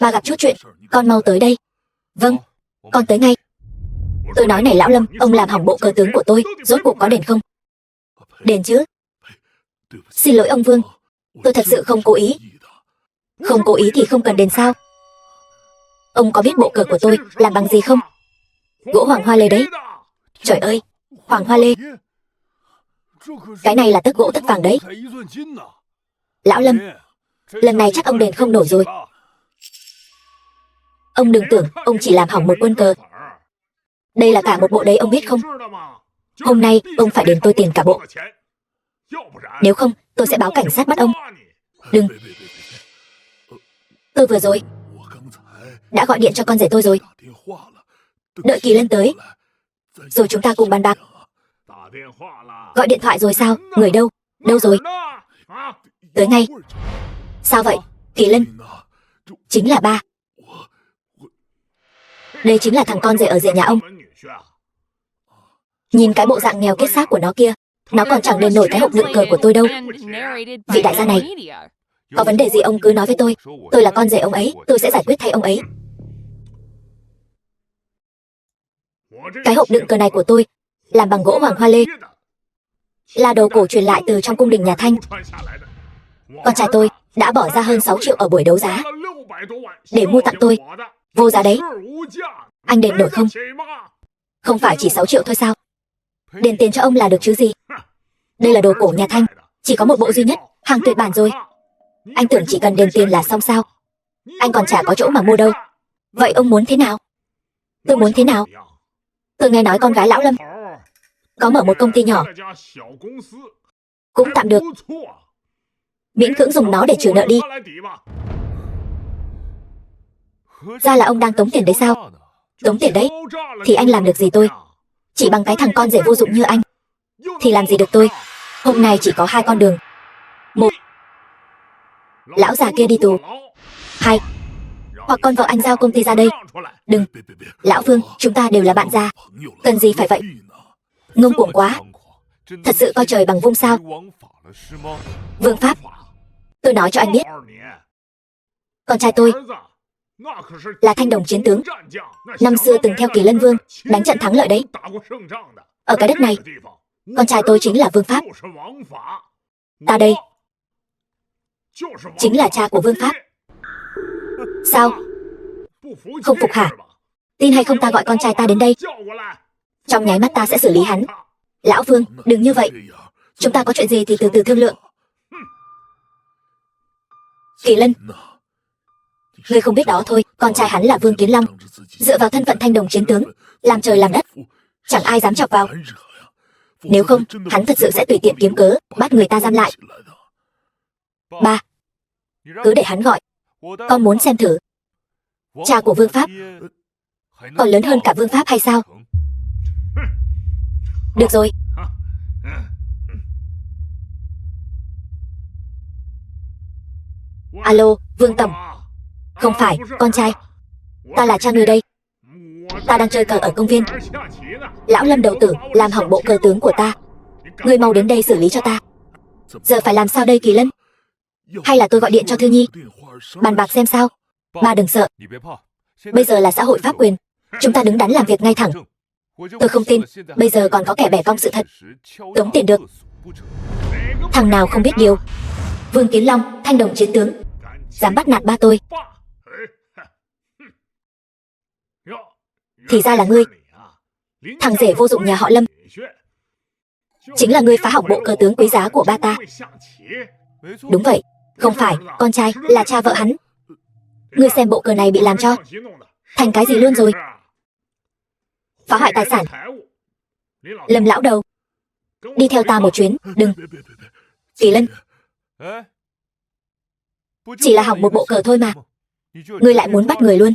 ba gặp chút chuyện, con mau tới đây. Vâng, con tới ngay. Tôi nói này lão Lâm, ông làm hỏng bộ cờ tướng của tôi, rốt cuộc có đền không? Đền chứ. Xin lỗi ông Vương, tôi thật sự không cố ý. Không cố ý thì không cần đền sao? Ông có biết bộ cờ của tôi làm bằng gì không? Gỗ hoàng hoa lê đấy. Trời ơi, hoàng hoa lê. Cái này là tấc gỗ tấc vàng đấy. Lão Lâm, lần này chắc ông đền không nổi rồi. Ông đừng tưởng ông chỉ làm hỏng một quân cờ. Đây là cả một bộ đấy, ông biết không? Hôm nay ông phải đền tôi tiền cả bộ. Nếu không, tôi sẽ báo cảnh sát bắt ông. Đừng. Tôi vừa rồi đã gọi điện cho con rể tôi rồi. Đợi Kỳ Lân tới rồi chúng ta cùng bàn bạc. Gọi điện thoại rồi sao? Người đâu? Đâu rồi? Tới ngay. Sao vậy? Kỳ Lân, chính là ba. Đây chính là thằng con rể ở rể nhà ông. Nhìn cái bộ dạng nghèo kết xác của nó kia, nó còn chẳng đền nổi cái hộp đựng cờ của tôi đâu. Vị đại gia này, có vấn đề gì ông cứ nói với tôi. Tôi là con rể ông ấy, tôi sẽ giải quyết thay ông ấy. Cái hộp đựng cờ này của tôi làm bằng gỗ hoàng hoa lê, là đồ cổ truyền lại từ trong cung đình nhà Thanh. Con trai tôi đã bỏ ra hơn 6 triệu ở buổi đấu giá để mua tặng tôi. Vô giá đấy. Anh đền nổi không? Không phải chỉ 6 triệu thôi sao? Đền tiền cho ông là được chứ gì. Đây là đồ cổ nhà Thanh, chỉ có một bộ duy nhất, hàng tuyệt bản rồi. Anh tưởng chỉ cần đền tiền là xong sao? Anh còn chả có chỗ mà mua đâu. Vậy ông muốn thế nào? Tôi muốn thế nào? Tôi nghe nói con gái lão Lâm có mở một công ty nhỏ, cũng tạm được. Miễn cưỡng dùng nó để trừ nợ đi. Ra là ông đang tống tiền đấy sao? Tống tiền đấy thì anh làm được gì tôi? Chỉ bằng cái thằng con rể vô dụng như anh thì làm gì được tôi? Hôm nay chỉ có 2 con đường. 1, lão già kia đi tù. 2, hoặc con vợ anh giao công ty ra đây. Đừng, lão Vương, chúng ta đều là bạn già, cần gì phải vậy? Ngông cuồng quá. Thật sự coi trời bằng vung sao? Vương pháp, tôi nói cho anh biết, con trai tôi là thanh đồng chiến tướng, năm xưa từng theo Kỳ Lân Vương đánh trận thắng lợi đấy. Ở cái đất này, con trai tôi chính là Vương pháp. Ta đây chính là cha của Vương pháp. Sao? Không phục hả? Tin hay không ta gọi con trai ta đến đây. Trong nháy mắt ta sẽ xử lý hắn. Lão Vương, đừng như vậy. Chúng ta có chuyện gì thì từ từ thương lượng. Kỳ Lân, ngươi không biết đó thôi, con trai hắn là Vương Kiến Long, dựa vào thân phận thanh đồng chiến tướng, làm trời làm đất, chẳng ai dám chọc vào. Nếu không, hắn thật sự sẽ tùy tiện kiếm cớ, bắt người ta giam lại. Ba, cứ để hắn gọi. Con muốn xem thử. Cha của Vương Pháp còn lớn hơn cả Vương Pháp hay sao? Được rồi. Alo, Vương Tổng. Không phải, con trai. Ta là cha ngươi đây. Ta đang chơi cờ ở công viên. Lão Lâm đầu tử làm hỏng bộ cờ tướng của ta. Ngươi mau đến đây xử lý cho ta. Giờ phải làm sao đây Kỳ Lân? Hay là tôi gọi điện cho Thư Nhi bàn bạc xem sao? Ba đừng sợ. Bây giờ là xã hội pháp quyền, chúng ta đứng đắn làm việc ngay thẳng. Tôi không tin bây giờ còn có kẻ bẻ cong sự thật, tống tiền được. Thằng nào không biết điều. Vương Kiến Long, thanh đồng chiến tướng, dám bắt nạt ba tôi. Thì ra là ngươi, thằng rể vô dụng nhà họ Lâm. Chính là ngươi phá hỏng bộ cờ tướng quý giá của ba ta. Đúng vậy, không phải, con trai, là cha vợ hắn. Ngươi xem bộ cờ này bị làm cho thành cái gì luôn rồi. Phá hoại tài sản. Lâm lão đầu, đi theo ta một chuyến. Đừng. Kỳ Lân, chỉ là hỏng một bộ cờ thôi mà ngươi lại muốn bắt người luôn.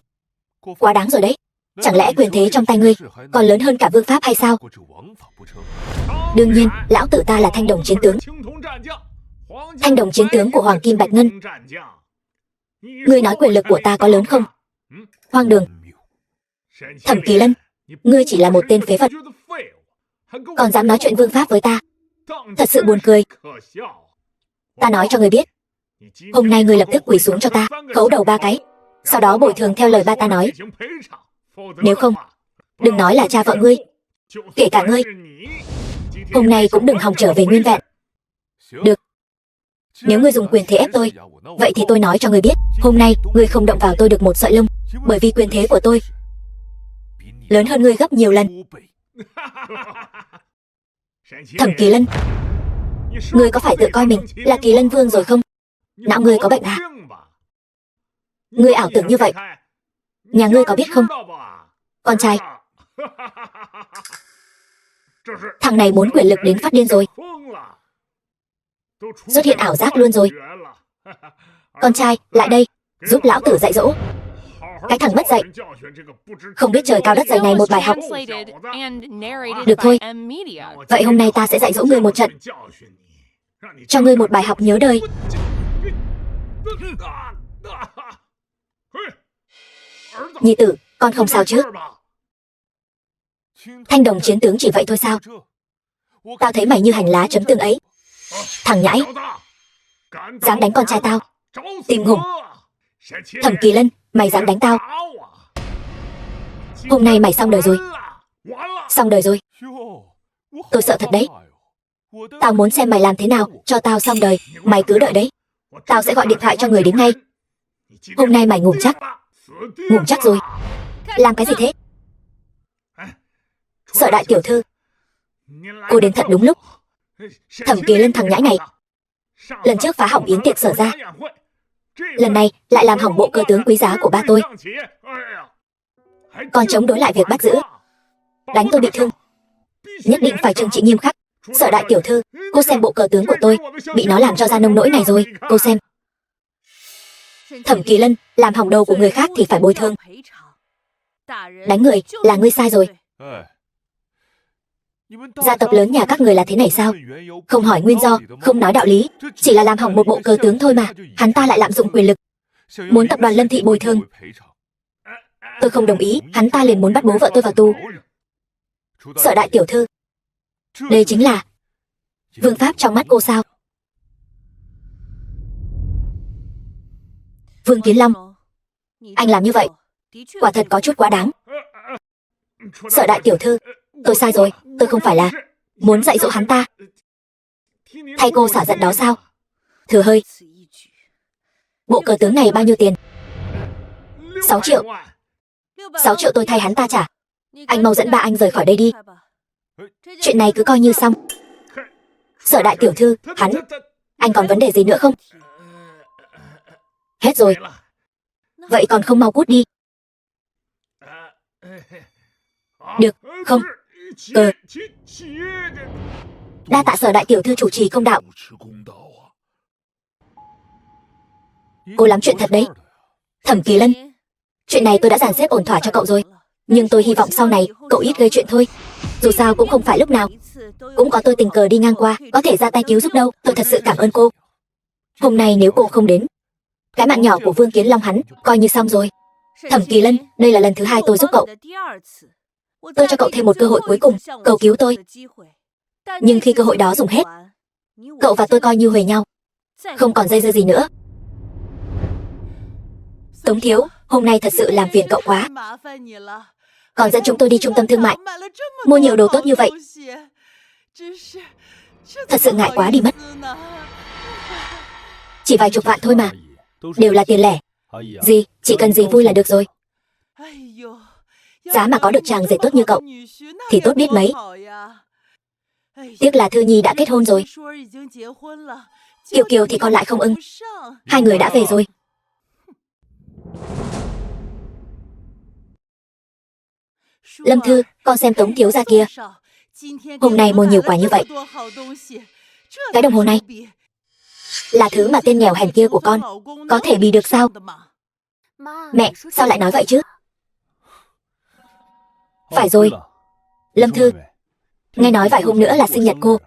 Quá đáng rồi đấy. Chẳng lẽ quyền thế trong tay ngươi còn lớn hơn cả Vương Pháp hay sao? Đương nhiên, lão tử ta là thanh đồng chiến tướng. Thanh đồng chiến tướng của Hoàng Kim Bạch Ngân. Ngươi nói quyền lực của ta có lớn không? Hoang đường. Thẩm Kỳ Lân, ngươi chỉ là một tên phế vật, còn dám nói chuyện Vương Pháp với ta. Thật sự buồn cười. Ta nói cho ngươi biết, hôm nay ngươi lập tức quỳ xuống cho ta, khấu đầu 3 cái, sau đó bồi thường theo lời ba ta nói. Nếu không, đừng nói là cha vợ ngươi, kể cả ngươi, hôm nay cũng đừng hòng trở về nguyên vẹn. Được. Nếu ngươi dùng quyền thế ép tôi, vậy thì tôi nói cho ngươi biết, hôm nay ngươi không động vào tôi được một sợi lông, bởi vì quyền thế của tôi lớn hơn ngươi gấp nhiều lần. Thẩm Kỳ Lân, ngươi có phải tự coi mình là Kỳ Lân Vương rồi không? Não ngươi có bệnh à? Ngươi ảo tưởng như vậy. Nhà ngươi có biết không? Con trai, thằng này muốn quyền lực đến phát điên rồi. Xuất hiện ảo giác luôn rồi. Con trai, lại đây, giúp lão tử dạy dỗ cái thằng mất dạy, không biết trời cao đất dày này một bài học. Được thôi, vậy hôm nay ta sẽ dạy dỗ ngươi một trận, cho ngươi một bài học nhớ đời. Nhi tử, con không sao chứ? Thanh đồng chiến tướng chỉ vậy thôi sao? Tao thấy mày như hành lá chấm tương ấy. Thằng nhãi, dám đánh con trai tao, tìm hùng. Thẩm Kỳ Lân, mày dám đánh tao, hôm nay mày xong đời rồi. Xong đời rồi. Tôi sợ thật đấy. Tao muốn xem mày làm thế nào cho tao xong đời. Mày cứ đợi đấy, tao sẽ gọi điện thoại cho người đến ngay. Hôm nay mày ngủ chắc. Ngủ chắc rồi. Làm cái gì thế? Sợ đại tiểu thư, cô đến thật đúng lúc. Thẩm Kỳ Lân thằng nhãi này, lần trước phá hỏng yến tiệc Sở ra, lần này lại làm hỏng bộ cờ tướng quý giá của ba tôi, còn chống đối lại việc bắt giữ, đánh tôi bị thương. Nhất định phải trừng trị nghiêm khắc. Sợ đại tiểu thư, cô xem bộ cờ tướng của tôi, bị nó làm cho ra nông nỗi này rồi. Cô xem. Thẩm Kỳ Lân làm hỏng đầu của người khác thì phải bồi thường. Đánh người là ngươi sai rồi. Gia tộc lớn nhà các người là thế này sao? Không hỏi nguyên do, không nói đạo lý, chỉ là làm hỏng một bộ cờ tướng thôi mà hắn ta lại lạm dụng quyền lực, muốn tập đoàn Lâm Thị bồi thường. Tôi không đồng ý, hắn ta liền muốn bắt bố vợ tôi vào tù. Sợ đại tiểu thư, đây chính là Vương Pháp trong mắt cô sao? Vương Kiến Long, anh làm như vậy quả thật có chút quá đáng. Sợ đại tiểu thư, tôi sai rồi, tôi không phải là muốn dạy dỗ hắn ta, thay cô xả giận đó sao? Thừa hơi. Bộ cờ tướng này bao nhiêu tiền? 6 triệu. 6 triệu tôi thay hắn ta trả. Anh mau dẫn ba anh rời khỏi đây đi. Chuyện này cứ coi như xong. Sở đại tiểu thư, anh còn vấn đề gì nữa không? Hết rồi. Vậy còn không mau cút đi. Được, không. Đa tạ Sở đại tiểu thư chủ trì công đạo. Cô lắm chuyện thật đấy. Thẩm Kỳ Lân, chuyện này tôi đã dàn xếp ổn thỏa cho cậu rồi. Nhưng tôi hy vọng sau này cậu ít gây chuyện thôi. Dù sao cũng không phải lúc nào cũng có tôi tình cờ đi ngang qua có thể ra tay cứu giúp đâu. Tôi thật sự cảm ơn cô. Hôm nay nếu cô không đến, cái mạng nhỏ của Vương Kiến Long hắn coi như xong rồi. Thẩm Kỳ Lân, đây là lần thứ 2 tôi giúp cậu. Tôi cho cậu thêm một cơ hội cuối cùng, cầu cứu tôi. Nhưng khi cơ hội đó dùng hết, cậu và tôi coi như huề nhau, không còn dây dưa gì nữa. Tống thiếu, hôm nay thật sự làm phiền cậu quá. Còn dẫn chúng tôi đi trung tâm thương mại, mua nhiều đồ tốt như vậy. Thật sự ngại quá đi mất. Chỉ vài chục vạn thôi mà, đều là tiền lẻ. Gì, chỉ cần gì vui là được rồi. Giá mà có được chàng rể tốt như cậu thì tốt biết mấy. Tiếc là Thư Nhi đã kết hôn rồi. Kiều Kiều thì còn lại không ưng. Hai người đã về rồi. Lâm Thư, con xem Tống thiếu gia kia. Hôm nay mua nhiều quà như vậy. Cái đồng hồ này là thứ mà tên nghèo hèn kia của con có thể bì được sao? Mẹ, sao lại nói vậy chứ? Phải rồi, Lâm Thư, nghe nói vài hôm nữa là sinh nhật cô.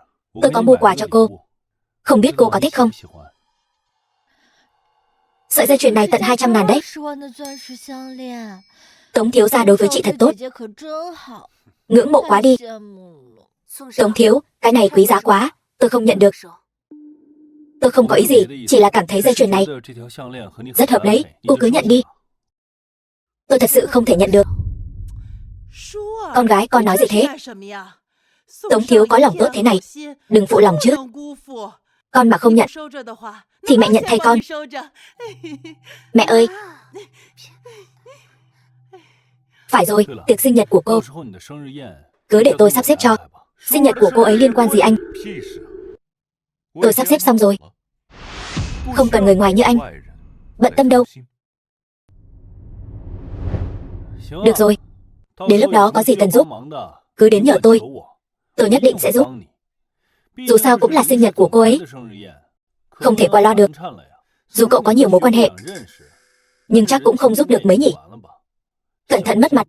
Tôi có mua quà cho cô. Không biết cô có thích không? Sợi dây chuyền này tận 200.000 đấy. Tống thiếu gia đối với chị thật tốt. Ngưỡng mộ quá đi. Tống thiếu, cái này quý giá quá, tôi không nhận được. Tôi không có ý gì, chỉ là cảm thấy dây chuyền này rất hợp đấy, cô cứ nhận đi. Tôi thật sự không thể nhận được. Con gái con nói gì thế? Tống thiếu có lòng tốt thế này, đừng phụ lòng chứ. Con mà không nhận thì mẹ nhận thay con. Mẹ ơi. Phải rồi, tiệc sinh nhật của cô cứ để tôi sắp xếp cho. Sinh nhật của cô ấy liên quan gì anh? Tôi sắp xếp xong rồi. Không cần người ngoài như anh bận tâm đâu. Được rồi, đến lúc đó có gì cần giúp cứ đến nhờ tôi nhất định sẽ giúp. Dù sao cũng là sinh nhật của cô ấy, không thể qua lo được. Dù cậu có nhiều mối quan hệ, nhưng chắc cũng không giúp được mấy nhỉ. Cẩn thận mất mặt.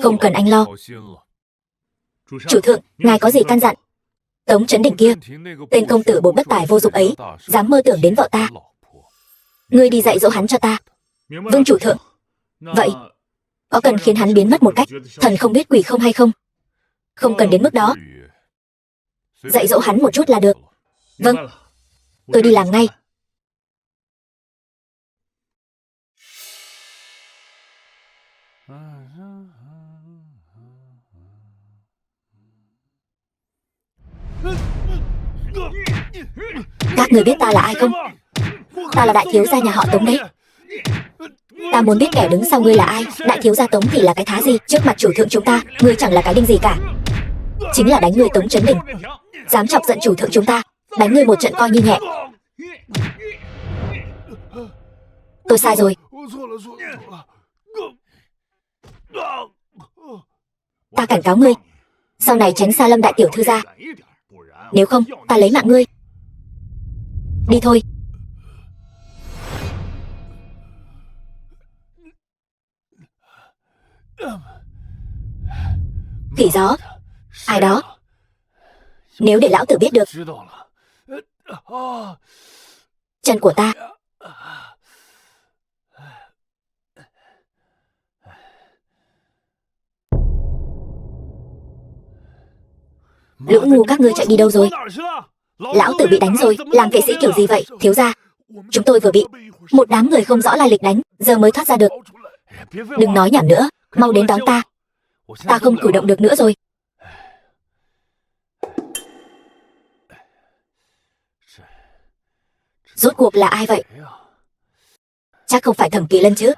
Không cần anh lo. Chủ thượng, ngài có gì căn dặn? Tống Chấn Đình kia, tên công tử bột bất tài vô dụng ấy, dám mơ tưởng đến vợ ta. Ngươi đi dạy dỗ hắn cho ta. Vâng chủ thượng. Vậy, có cần khiến hắn biến mất một cách thần không biết quỷ không hay không? Không cần đến mức đó. Dạy dỗ hắn một chút là được. Vâng, tôi đi làm ngay. Các người biết ta là ai không? Ta là đại thiếu gia nhà họ Tống đấy. Ta muốn biết kẻ đứng sau ngươi là ai. Đại thiếu gia Tống thì là cái thá gì? Trước mặt chủ thượng chúng ta, ngươi chẳng là cái đinh gì cả. Chính là đánh ngươi Tống Chấn Đình. Dám chọc giận chủ thượng chúng ta, đánh ngươi một trận coi như nhẹ. Tôi sai rồi. Ta cảnh cáo ngươi, sau này tránh xa Lâm đại tiểu thư ra. Nếu không, ta lấy mạng ngươi. Đi thôi. Khỉ gió. Ai đó? Nếu để lão tử biết được, chân của ta. Lũ ngu các ngươi chạy đi đâu rồi? Lão tử bị đánh rồi, làm vệ sĩ kiểu gì vậy? Thiếu gia, chúng tôi vừa bị một đám người không rõ lai lịch đánh, giờ mới thoát ra được. Đừng nói nhảm nữa, mau đến đón ta. Ta không cử động được nữa rồi. Rốt cuộc là ai vậy? Chắc không phải Thẩm Kỳ Lân chứ?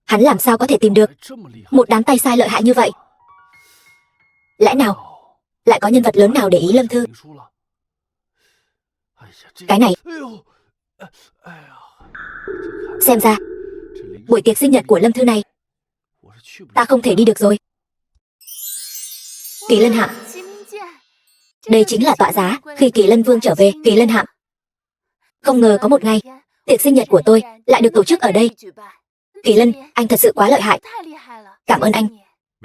Hắn làm sao có thể tìm được một đám tay sai lợi hại như vậy? Lẽ nào lại có nhân vật lớn nào để ý Lâm Thư? Cái này, xem ra buổi tiệc sinh nhật của Lâm Thư này ta không thể đi được rồi. Kỳ Lân Hạm. Đây chính là tọa giá khi Kỳ Lân Vương trở về. Kỳ Lân Hạm. Không ngờ có một ngày tiệc sinh nhật của tôi lại được tổ chức ở đây. Kỳ Lân, anh thật sự quá lợi hại. Cảm ơn anh.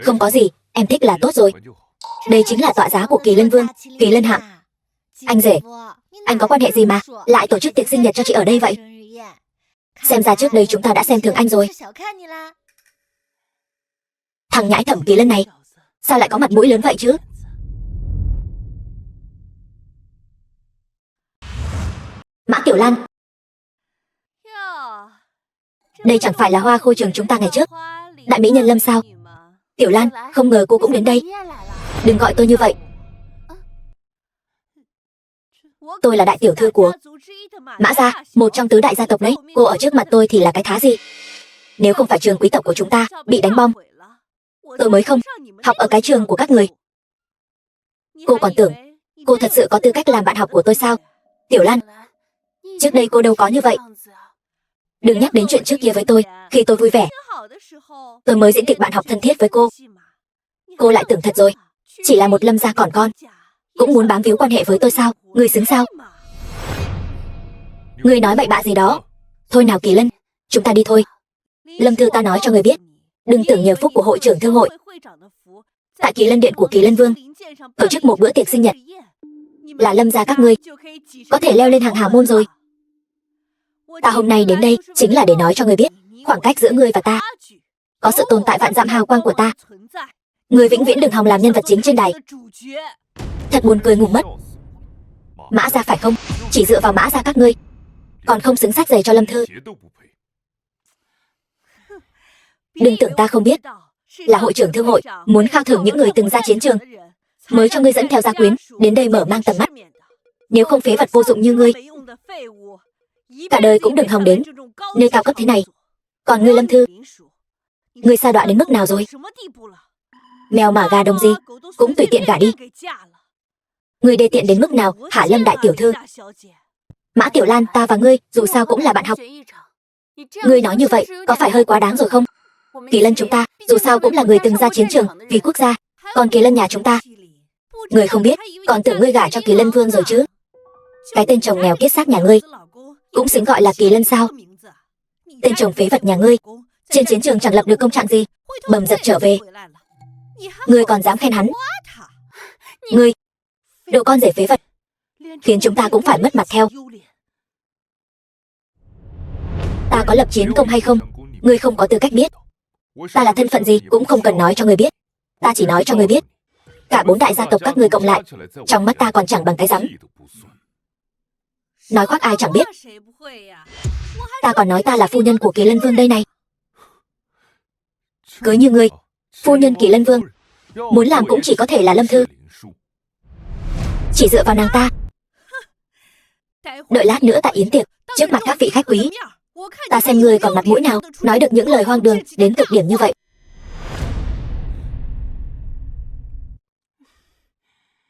Không có gì, em thích là tốt rồi. Đây chính là tọa giá của Kỳ Lân Vương, Kỳ Lân Hạm. Anh rể, anh có quan hệ gì mà lại tổ chức tiệc sinh nhật cho chị ở đây vậy? Xem ra trước đây chúng ta đã xem thường anh rồi. Thằng nhãi Thẩm Kỳ Lân này, sao lại có mặt mũi lớn vậy chứ? Mã Tiểu Lan, đây chẳng phải là hoa khôi trường chúng ta ngày trước, đại mỹ nhân Lâm sao? Tiểu Lan, không ngờ cô cũng đến đây. Đừng gọi tôi như vậy. Tôi là đại tiểu thư của Mã gia, một trong tứ đại gia tộc đấy. Cô ở trước mặt tôi thì là cái thá gì? Nếu không phải trường quý tộc của chúng ta bị đánh bom, tôi mới không học ở cái trường của các người. Cô còn tưởng cô thật sự có tư cách làm bạn học của tôi sao? Tiểu Lan, trước đây cô đâu có như vậy. Đừng nhắc đến chuyện trước kia với tôi. Khi tôi vui vẻ, tôi mới diễn kịch bạn học thân thiết với cô. Cô lại tưởng thật rồi, chỉ là một Lâm gia còn con cũng muốn bám víu quan hệ với tôi sao? Ngươi xứng sao? Ngươi nói bậy bạ gì đó. Thôi nào Kỳ Lân, chúng ta đi thôi. Lâm Thư ta nói cho người biết, đừng tưởng nhờ phúc của hội trưởng thương hội tại Kỳ Lân điện của Kỳ Lân Vương tổ chức một bữa tiệc sinh nhật là Lâm gia các ngươi có thể leo lên hàng hào môn rồi. Ta hôm nay đến đây chính là để nói cho ngươi biết, khoảng cách giữa ngươi và ta có sự tồn tại vạn dặm hào quang của ta. Ngươi vĩnh viễn đừng hòng làm nhân vật chính trên đài. Thật buồn cười ngủ mất. Mã gia phải không? Chỉ dựa vào Mã gia các ngươi còn không xứng sách giày cho Lâm Thư. Đừng tưởng ta không biết, là hội trưởng thương hội muốn khao thưởng những người từng ra chiến trường mới cho ngươi dẫn theo gia quyến đến đây mở mang tầm mắt. Nếu không phế vật vô dụng như ngươi, cả đời cũng đừng hòng đến nơi cao cấp thế này. Còn ngươi Lâm Thư, ngươi sa đọa đến mức nào rồi? Mèo mà gà đồng gì cũng tùy tiện gả đi. Ngươi đê tiện đến mức nào hả Lâm đại tiểu thư? Mã Tiểu Lan, ta và ngươi dù sao cũng là bạn học. Ngươi nói như vậy có phải hơi quá đáng rồi không? Kỳ Lân chúng ta dù sao cũng là người từng ra chiến trường vì quốc gia. Còn Kỳ Lân nhà chúng ta, ngươi không biết, còn tưởng ngươi gả cho Kỳ Lân Vương rồi chứ. Cái tên chồng nghèo kiết xác nhà ngươi cũng xứng gọi là Kỳ Lân sao? Tên chồng phế vật nhà ngươi trên chiến trường chẳng lập được công trạng gì, bầm dập trở về, ngươi còn dám khen hắn? Ngươi, đồ con rể phế vật, khiến chúng ta cũng phải mất mặt theo. Ta có lập chiến công hay không, ngươi không có tư cách biết. Ta là thân phận gì cũng không cần nói cho ngươi biết. Ta chỉ nói cho ngươi biết, cả 4 đại gia tộc các ngươi cộng lại, trong mắt ta còn chẳng bằng cái rắm. Nói khoác ai chẳng biết. Ta còn nói ta là phu nhân của Kỳ Lân Vương đây này. Cưới như ngươi, phu nhân Kỳ Lân Vương, muốn làm cũng chỉ có thể là Lâm Thư. Chỉ dựa vào nàng ta. Đợi lát nữa tại yến tiệc, trước mặt các vị khách quý, ta xem ngươi còn mặt mũi nào nói được những lời hoang đường đến cực điểm như vậy.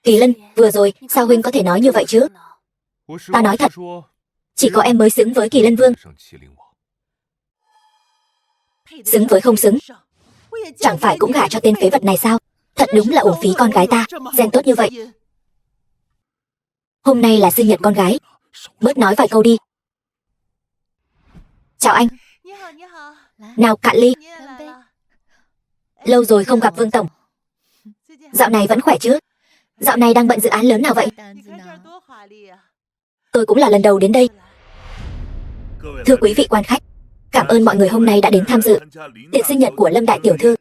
Kỳ Lân, vừa rồi sao huynh có thể nói như vậy chứ? Ta nói thật, chỉ có em mới xứng với Kỳ Lân Vương. Xứng với không xứng, chẳng phải cũng gả cho tên phế vật này sao? Thật đúng là uổng phí con gái ta, gen tốt như vậy. Hôm nay là sinh nhật con gái, bớt nói vài câu đi. Chào anh. Nào cạn ly. Lâu rồi không gặp Vương tổng. Dạo này vẫn khỏe chứ? Dạo này đang bận dự án lớn nào vậy? Tôi cũng là lần đầu đến đây. Thưa quý vị quan khách, cảm ơn mọi người hôm nay đã đến tham dự tiệc sinh nhật của Lâm đại tiểu thư.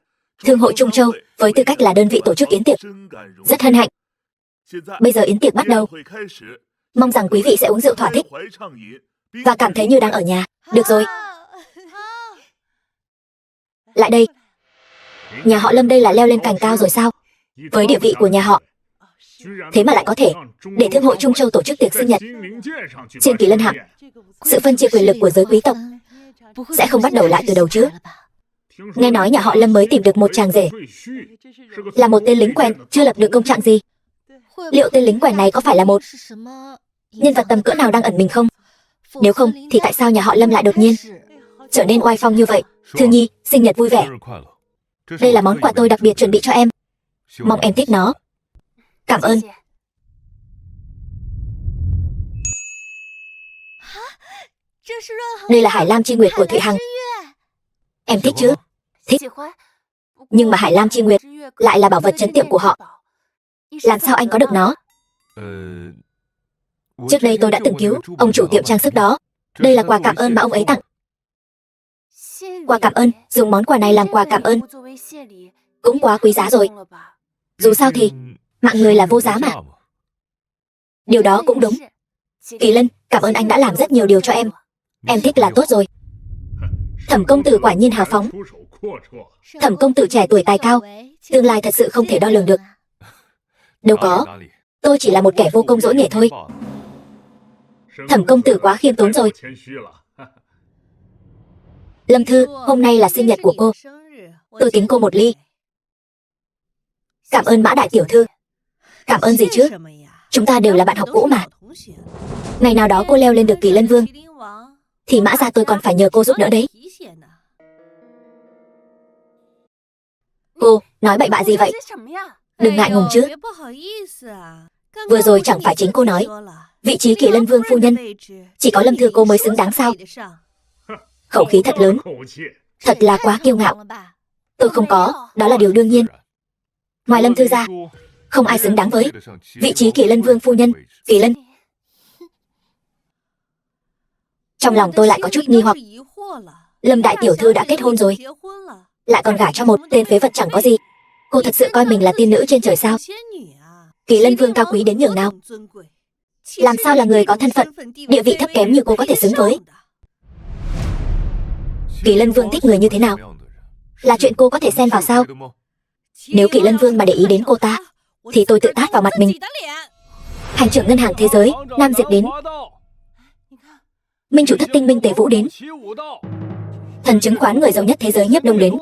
Thương hội Trung Châu với tư cách là đơn vị tổ chức yến tiệc, rất hân hạnh. Bây giờ yến tiệc bắt đầu. Mong rằng quý vị sẽ uống rượu thỏa thích và cảm thấy như đang ở nhà. Được rồi, lại đây. Nhà họ Lâm đây là leo lên cành cao rồi sao? Với địa vị của nhà họ, thế mà lại có thể để Thương hội Trung Châu tổ chức tiệc sinh nhật trên Kỳ Lân Hạng. Sự phân chia quyền lực của giới quý tộc sẽ không bắt đầu lại từ đầu chứ? Nghe nói nhà họ Lâm mới tìm được một chàng rể, là một tên lính quèn, chưa lập được công trạng gì. Liệu tên lính quèn này có phải là một nhân vật tầm cỡ nào đang ẩn mình không? Nếu không, thì tại sao nhà họ Lâm lại đột nhiên trở nên oai phong như vậy? Thư Nhi, sinh nhật vui vẻ. Đây là món quà tôi đặc biệt chuẩn bị cho em. Mong em thích nó. Cảm ơn. Đây là Hải Lam Chi Nguyệt của Thụy Hằng. Em thích chứ? Thích. Nhưng mà Hải Lam Chi Nguyệt lại là bảo vật trấn tiệm của họ. Làm sao anh có được nó? Trước đây tôi đã từng cứu ông chủ tiệm trang sức đó. Đây là quà cảm ơn mà ông ấy tặng. Quà cảm ơn, dùng món quà này làm quà cảm ơn cũng quá quý giá rồi. Dù sao thì mạng người là vô giá mà. Điều đó cũng đúng. Kỳ Lân, cảm ơn anh đã làm rất nhiều điều cho em. Em thích là tốt rồi. Thẩm công tử quả nhiên hào phóng. Thẩm công tử trẻ tuổi tài cao, tương lai thật sự không thể đo lường được. Đâu có, tôi chỉ là một kẻ vô công dỗi nghề thôi. Thẩm công tử quá khiêm tốn rồi. Lâm Thư, hôm nay là sinh nhật của cô. Tôi kính cô một ly. Cảm ơn Mã đại tiểu thư. Cảm ơn gì chứ? Chúng ta đều là bạn học cũ mà. Ngày nào đó cô leo lên được Kỳ Lân Vương thì Mã gia tôi còn phải nhờ cô giúp đỡ đấy. Cô, nói bậy bạ gì vậy? Đừng ngại ngùng chứ. Vừa rồi chẳng phải chính cô nói vị trí Kỳ Lân Vương phu nhân chỉ có Lâm Thư cô mới xứng đáng sao? Khẩu khí thật lớn. Thật là quá kiêu ngạo. Tôi không có, đó là điều đương nhiên. Ngoài Lâm Thư ra, không ai xứng đáng với vị trí Kỳ Lân Vương phu nhân. Kỳ Lân. Trong lòng tôi lại có chút nghi hoặc. Lâm đại tiểu thư đã kết hôn rồi, lại còn gả cho một tên phế vật chẳng có gì. Cô thật sự coi mình là tiên nữ trên trời sao? Kỳ Lân Vương cao quý đến nhường nào? Làm sao là người có thân phận, địa vị thấp kém như cô có thể xứng với? Kỳ Lân Vương thích người như thế nào là chuyện cô có thể xen vào sao? Nếu Kỳ Lân Vương mà để ý đến cô ta thì tôi tự tát vào mặt mình. Hành trưởng ngân hàng thế giới Nam Diệp đến. Minh chủ thất tinh Minh Tề Vũ đến. Thần chứng khoán người giàu nhất thế giới Nhiếp Đông đến.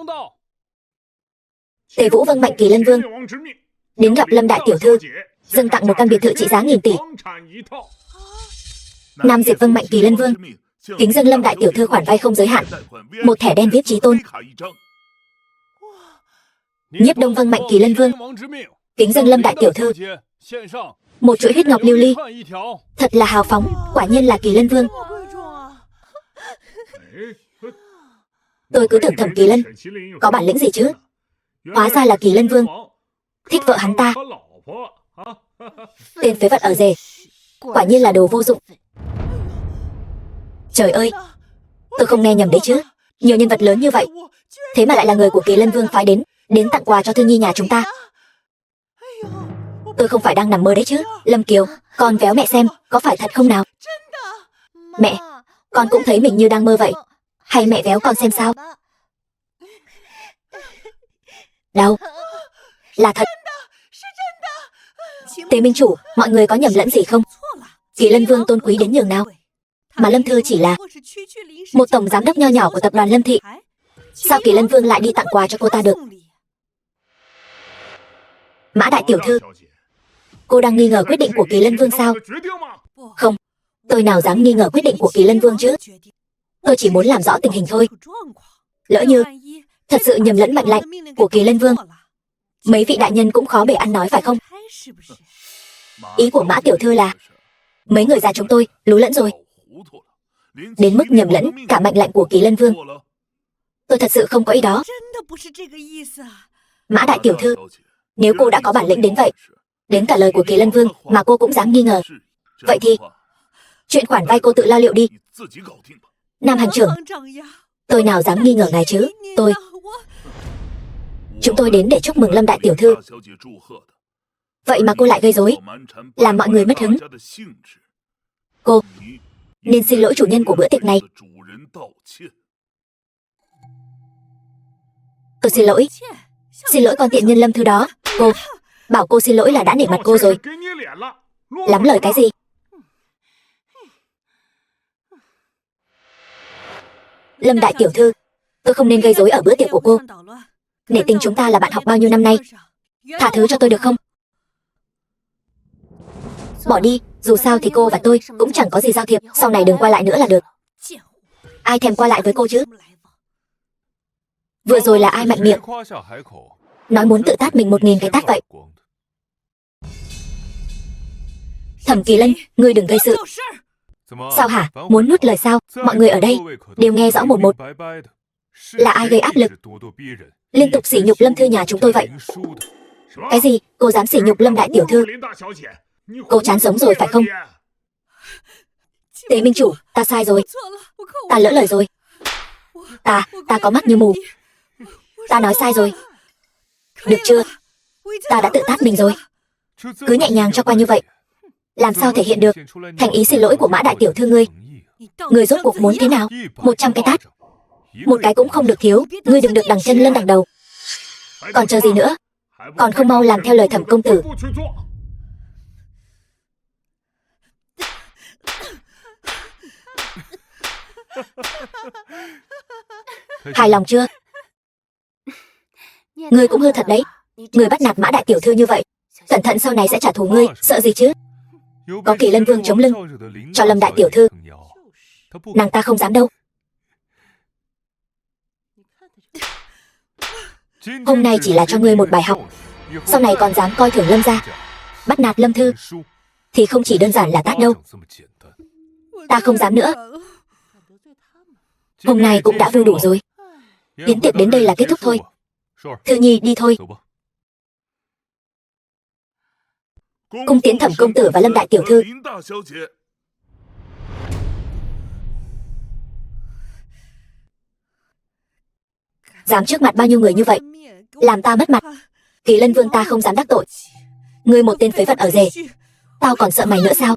Tề Vũ vâng mệnh Kỳ Lân Vương đến gặp Lâm đại tiểu thư, dâng tặng một căn biệt thự trị giá nghìn tỷ. Nam Diệp vâng mệnh Kỳ Lân Vương kính dâng Lâm đại tiểu thư khoản vay không giới hạn, một thẻ đen VIP trí tôn. Nhiếp Đông vâng mệnh Kỳ Lân Vương kính dâng Lâm đại tiểu thư một chuỗi huyết ngọc lưu ly. Thật là hào phóng, quả nhiên là Kỳ Lân Vương. Tôi cứ tưởng Thẩm Kỳ Lân có bản lĩnh gì chứ, hóa ra là Kỳ Lân Vương thích vợ hắn ta. Tên phế vật ở rể, quả nhiên là đồ vô dụng. Trời ơi, tôi không nghe nhầm đấy chứ. Nhiều nhân vật lớn như vậy, thế mà lại là người của Kỳ Lân Vương phái đến tặng quà cho Thư Nhi nhà chúng ta. Tôi không phải đang nằm mơ đấy chứ. Lâm Kiều, con véo mẹ xem, có phải thật không nào? Mẹ, con cũng thấy mình như đang mơ vậy. Hay mẹ véo con xem sao? Đâu? Là thật. Tế Minh chủ, mọi người có nhầm lẫn gì không? Kỳ Lân Vương tôn quý đến nhường nào, mà Lâm Thư chỉ là một tổng giám đốc nho nhỏ của tập đoàn Lâm Thị. Sao Kỳ Lân Vương lại đi tặng quà cho cô ta được? Mã đại tiểu thư, cô đang nghi ngờ quyết định của Kỳ Lân Vương sao? Không, tôi nào dám nghi ngờ quyết định của Kỳ Lân Vương chứ. Tôi chỉ muốn làm rõ tình hình thôi. Lỡ như thật sự nhầm lẫn mệnh lệnh của Kỳ Lân Vương, mấy vị đại nhân cũng khó bề ăn nói phải không? Ý của Mã tiểu thư là mấy người già chúng tôi lú lẫn rồi, đến mức nhầm lẫn cả mệnh lệnh của Kỳ Lân Vương. Tôi thật sự không có ý đó. Mã đại tiểu thư, nếu cô đã có bản lĩnh đến vậy, đến cả lời của Kỳ Lân Vương mà cô cũng dám nghi ngờ, vậy thì chuyện khoản vay cô tự lo liệu đi. Nam hành trưởng, tôi nào dám nghi ngờ ngài chứ. Chúng tôi đến để chúc mừng Lâm đại tiểu thư, vậy mà cô lại gây rối, làm mọi người mất hứng. Cô nên xin lỗi chủ nhân của bữa tiệc này. Tôi xin lỗi con tiện nhân Lâm Thư đó. Cô bảo cô xin lỗi là đã nể mặt cô rồi. Lắm lời cái gì? Lâm đại tiểu thư, tôi không nên gây rối ở bữa tiệc của cô. Nể tình chúng ta là bạn học bao nhiêu năm nay. Tha thứ cho tôi được không? Bỏ đi, dù sao thì cô và tôi cũng chẳng có gì giao thiệp, sau này đừng qua lại nữa là được. Ai thèm qua lại với cô chứ? Vừa rồi là ai mạnh miệng nói muốn tự tát mình 1000 cái tát vậy? Thẩm Kỳ Lân, ngươi đừng gây sự. Sao hả? Muốn nuốt lời sao? Mọi người ở đây đều nghe rõ một một. Là ai gây áp lực liên tục sỉ nhục Lâm thư nhà chúng tôi vậy? Cái gì? Cô dám sỉ nhục Lâm đại tiểu thư? Cô chán sống rồi phải không? Tế minh chủ, ta sai rồi. Ta lỡ lời rồi. Ta có mắt như mù. Ta nói sai rồi. Được chưa? Ta đã tự tát mình rồi. Cứ nhẹ nhàng cho qua như vậy, làm sao thể hiện được thành ý xin lỗi của Mã đại tiểu thư ngươi? Ngươi rốt cuộc muốn thế nào? 100 cái tát, một cái cũng không được thiếu. Ngươi đừng được đằng chân lên đằng đầu. Còn chờ gì nữa? Còn không mau làm theo lời Thẩm công tử. Hài lòng chưa? Ngươi cũng hư thật đấy. Ngươi bắt nạt Mã đại tiểu thư như vậy, cẩn thận sau này sẽ trả thù ngươi. Sợ gì chứ? Có Kỳ Lân Vương chống lưng cho Lâm đại tiểu thư, nàng ta không dám đâu. Hôm nay chỉ là cho ngươi một bài học, sau này còn dám coi thường Lâm gia, bắt nạt Lâm thư thì không chỉ đơn giản là tát đâu. Ta không dám nữa. Hôm nay cũng đã vui đủ rồi. Yến tiệc đến đây là kết thúc thôi. Thư Nhi đi thôi. Cung tiến Thẩm công tử và Lâm đại tiểu thư. Dám trước mặt bao nhiêu người như vậy, làm ta mất mặt. Kỳ Lân Vương ta không dám đắc tội. Ngươi một tên phế vật ở rể, tao còn sợ mày nữa sao?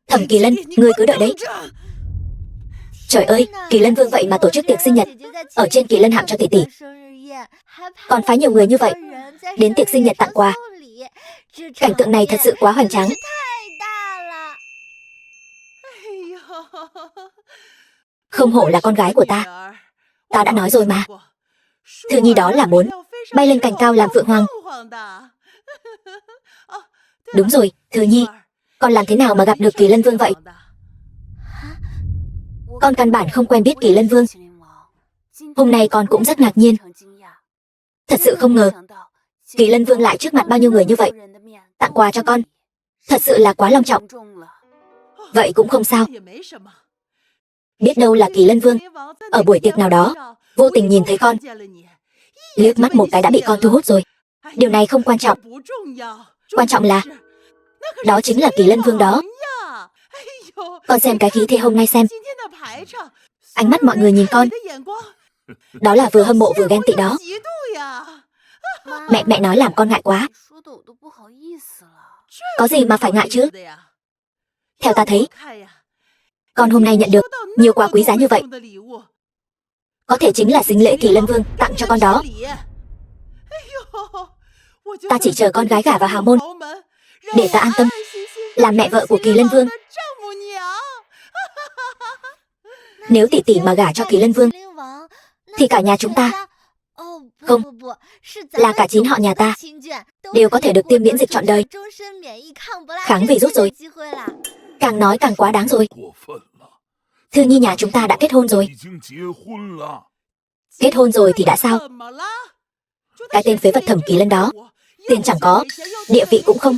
Thẩm Kỳ Lân, ngươi cứ đợi đấy. Trời ơi, Kỳ Lân Vương vậy mà tổ chức tiệc sinh nhật ở trên Kỳ Lân hạng cho tỷ tỷ, còn phái nhiều người như vậy đến tiệc sinh nhật tặng quà. Cảnh tượng này thật sự quá hoành tráng. Không hổ là con gái của ta. Ta đã nói rồi mà. Thư Nhi đó là muốn bay lên cành cao làm phượng hoàng. Đúng rồi, Thư Nhi, con làm thế nào mà gặp được Kỳ Lân Vương vậy? Con căn bản không quen biết Kỳ Lân Vương. Hôm nay con cũng rất ngạc nhiên. Thật sự không ngờ Kỳ Lân Vương lại trước mặt bao nhiêu người như vậy tặng quà cho con. Thật sự là quá long trọng. Vậy cũng không sao. Biết đâu là Kỳ Lân Vương ở buổi tiệc nào đó vô tình nhìn thấy con, liếc mắt một cái đã bị con thu hút rồi. Điều này không quan trọng. Quan trọng là đó chính là Kỳ Lân Vương đó. Con xem cái khí thế hôm nay xem. Ánh mắt mọi người nhìn con, đó là vừa hâm mộ vừa ghen tị đó. Mẹ nói làm con ngại quá. Có gì mà phải ngại chứ? Theo ta thấy, con hôm nay nhận được nhiều quà quý giá như vậy, có thể chính là sính lễ Kỳ Lân Vương tặng cho con đó. Ta chỉ chờ con gái gả vào hào môn để ta an tâm làm mẹ vợ của Kỳ Lân Vương. Nếu tỷ tỷ mà gả cho Kỳ Lân Vương thì cả nhà chúng ta, không, là cả 9 họ nhà ta đều có thể được tiêm miễn dịch trọn đời. Kháng virus rồi. Càng nói càng quá đáng rồi. Thư Nhi nhà chúng ta đã kết hôn rồi. Kết hôn rồi thì đã sao? Cái tên phế vật Thẩm Kỳ Lân đó, tiền chẳng có, địa vị cũng không.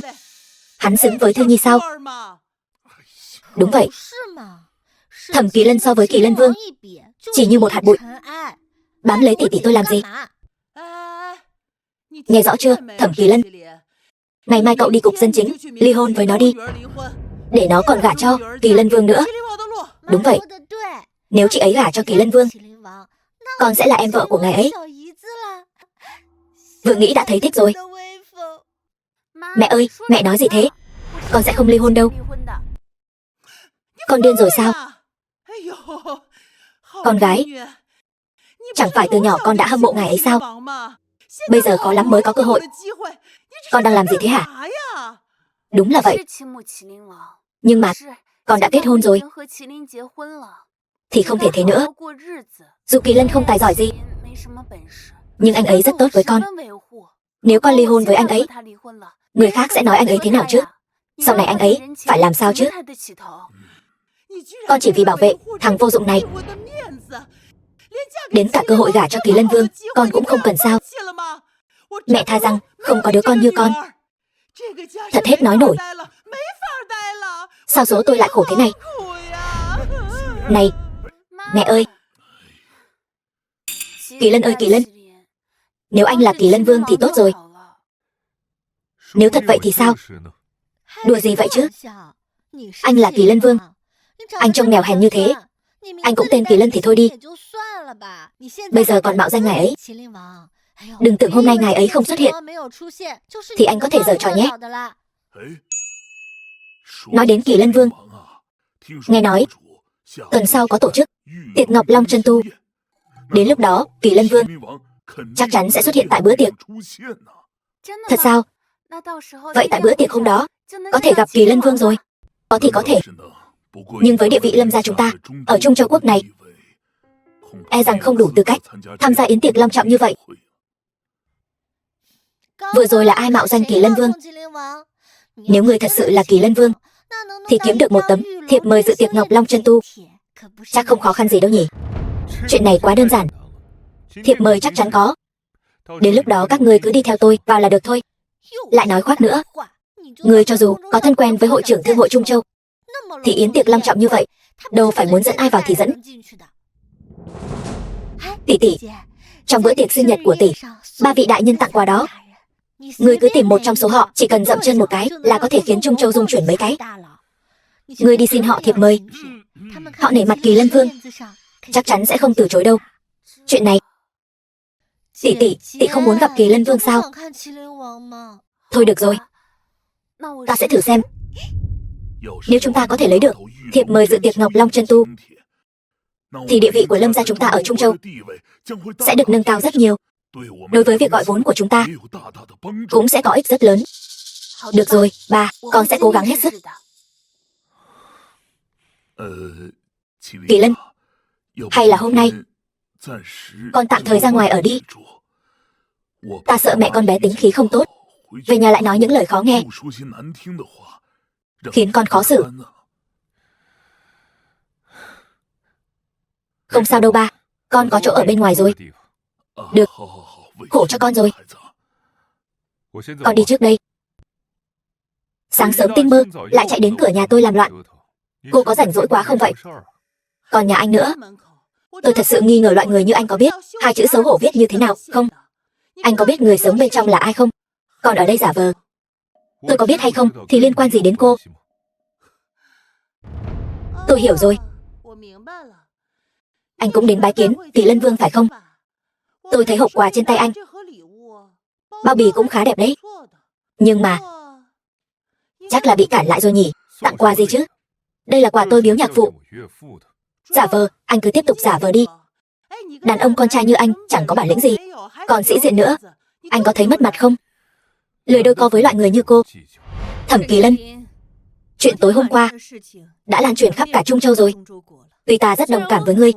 Hắn xứng với Thư Nhi sao? Đúng vậy. Thẩm Kỳ Lân so với Kỳ Lân Vương chỉ như một hạt bụi. Bám lấy tỷ tỷ tôi làm gì? Nghe rõ chưa, Thẩm Kỳ Lân? Ngày mai cậu đi cục dân chính ly hôn với nó đi, để nó còn gả cho Kỳ Lân Vương nữa. Đúng vậy. Nếu chị ấy gả cho Kỳ Lân Vương, con sẽ là em vợ của ngài ấy. Vừa nghĩ đã thấy thích rồi. Mẹ ơi, mẹ nói gì thế? Con sẽ không ly hôn đâu. Con điên rồi sao? Con gái, chẳng phải từ nhỏ con đã hâm mộ ngài ấy sao? Bây giờ khó lắm mới có cơ hội. Con đang làm gì thế hả? Đúng là vậy. Nhưng mà con đã kết hôn rồi. thì không thể thế nữa. Dù Kỳ Lân không tài giỏi gì, nhưng anh ấy rất tốt với con. Nếu con ly hôn với anh ấy, người khác sẽ nói anh ấy thế nào chứ? Sau này anh ấy phải làm sao chứ? Con chỉ vì bảo vệ thằng vô dụng này, đến cả cơ hội gả cho Kỳ Lân Vương con cũng không cần sao? Mẹ tha rằng không có đứa con như con, thật hết nói nổi. Sao số tôi lại khổ thế này? Này, mẹ ơi! Kỳ Lân ơi Kỳ Lân! Nếu anh là Kỳ Lân Vương thì tốt rồi. Nếu thật vậy thì sao? Đùa gì vậy chứ? Anh là Kỳ Lân Vương, anh trông nghèo hèn như thế, anh cũng tên Kỳ Lân thì thôi đi. Bây giờ còn mạo danh ngài ấy. Đừng tưởng hôm nay ngài ấy không xuất hiện thì anh có thể giở trò nhé. Nói đến Kỳ Lân Vương, nghe nói tuần sau có tổ chức tiệc Ngọc Long Chân Tu. Đến lúc đó Kỳ Lân Vương chắc chắn sẽ xuất hiện tại bữa tiệc. Thật sao? Vậy tại bữa tiệc hôm đó có thể gặp Kỳ Lân Vương rồi? Có thì có thể, nhưng với địa vị Lâm gia chúng ta ở Trung Châu quốc này, e rằng không đủ tư cách tham gia yến tiệc long trọng như vậy. Vừa rồi là ai mạo danh Kỳ Lân Vương? Nếu người thật sự là Kỳ Lân Vương thì kiếm được một tấm thiệp mời dự tiệc Ngọc Long Chân Tu chắc không khó khăn gì đâu nhỉ? Chuyện này quá đơn giản. Thiệp mời chắc chắn có. Đến lúc đó các ngươi cứ đi theo tôi vào là được thôi. Lại nói khoác nữa. Ngươi cho dù có thân quen với hội trưởng thương hội Trung Châu thì yến tiệc long trọng như vậy đâu phải muốn dẫn ai vào thì dẫn. Tỷ tỷ, trong bữa tiệc sinh nhật của tỷ, 3 vị đại nhân tặng quà đó, ngươi cứ tìm một trong số họ, chỉ cần dậm chân một cái là có thể khiến Trung Châu rung chuyển mấy cái. Ngươi đi xin họ thiệp mời, họ nể mặt Kỳ Lân Vương chắc chắn sẽ không từ chối đâu. Chuyện này tỷ không muốn gặp Kỳ Lân Vương sao? Thôi được rồi, ta sẽ thử xem. Nếu chúng ta có thể lấy được thiệp mời dự tiệc Ngọc Long Chân Tu thì địa vị của Lâm gia chúng ta ở Trung Châu sẽ được nâng cao rất nhiều. Đối với việc gọi vốn của chúng ta cũng sẽ có ích rất lớn. Được rồi, bà, con sẽ cố gắng hết sức. Kỳ Lân, hay là hôm nay con tạm thời ra ngoài ở đi. Ta sợ mẹ con bé tính khí không tốt, về nhà lại nói những lời khó nghe, khiến con khó xử. Không sao đâu ba, con có chỗ ở bên ngoài rồi. Được, khổ cho con rồi. Con đi trước đây. Sáng sớm tinh mơ lại chạy đến cửa nhà tôi làm loạn. Cô có rảnh rỗi quá không vậy? Còn nhà anh nữa, tôi thật sự nghi ngờ loại người như anh có biết hai chữ xấu hổ viết như thế nào không? Anh có biết người sống bên trong là ai không? Còn ở đây giả vờ. Tôi có biết hay không thì liên quan gì đến cô? Tôi hiểu rồi. Anh cũng đến bái kiến Kỳ Lân Vương phải không? Tôi thấy hộp quà trên tay anh, bao bì cũng khá đẹp đấy. Nhưng mà chắc là bị cản lại rồi nhỉ? Tặng quà gì chứ? Đây là quà tôi biếu nhạc phụ. Giả vờ, anh cứ tiếp tục giả vờ đi. Đàn ông con trai như anh chẳng có bản lĩnh gì, còn sĩ diện nữa. Anh có thấy mất mặt không? Lười đôi co với loại người như cô. Thẩm Kỳ Lân, chuyện tối hôm qua đã lan truyền khắp cả Trung Châu rồi. Tuy ta rất đồng cảm với ngươi,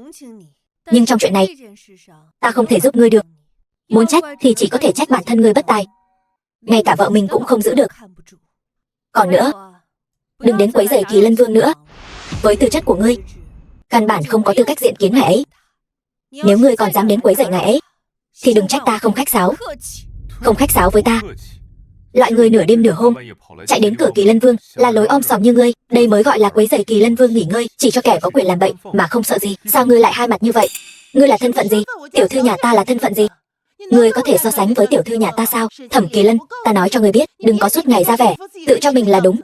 nhưng trong chuyện này ta không thể giúp ngươi được. Muốn trách thì chỉ có thể trách bản thân ngươi bất tài, ngay cả vợ mình cũng không giữ được. Còn nữa, đừng đến quấy rầy Kỳ Lân Vương nữa. Với tư chất của ngươi, căn bản không có tư cách diện kiến ngài ấy. Nếu ngươi còn dám đến quấy rầy ngài ấy thì đừng trách ta không khách sáo. Không khách sáo với ta. Loại người nửa đêm nửa hôm chạy đến cửa Kỳ Lân Vương là lối om sòm như ngươi, đây mới gọi là quấy rầy Kỳ Lân Vương nghỉ ngơi, chỉ cho kẻ có quyền làm bậy mà không sợ gì. Sao ngươi lại hai mặt như vậy? Ngươi là thân phận gì? Tiểu thư nhà ta là thân phận gì? Ngươi có thể so sánh với tiểu thư nhà ta sao? Thẩm Kỳ Lân, ta nói cho ngươi biết, đừng có suốt ngày ra vẻ tự cho mình là đúng.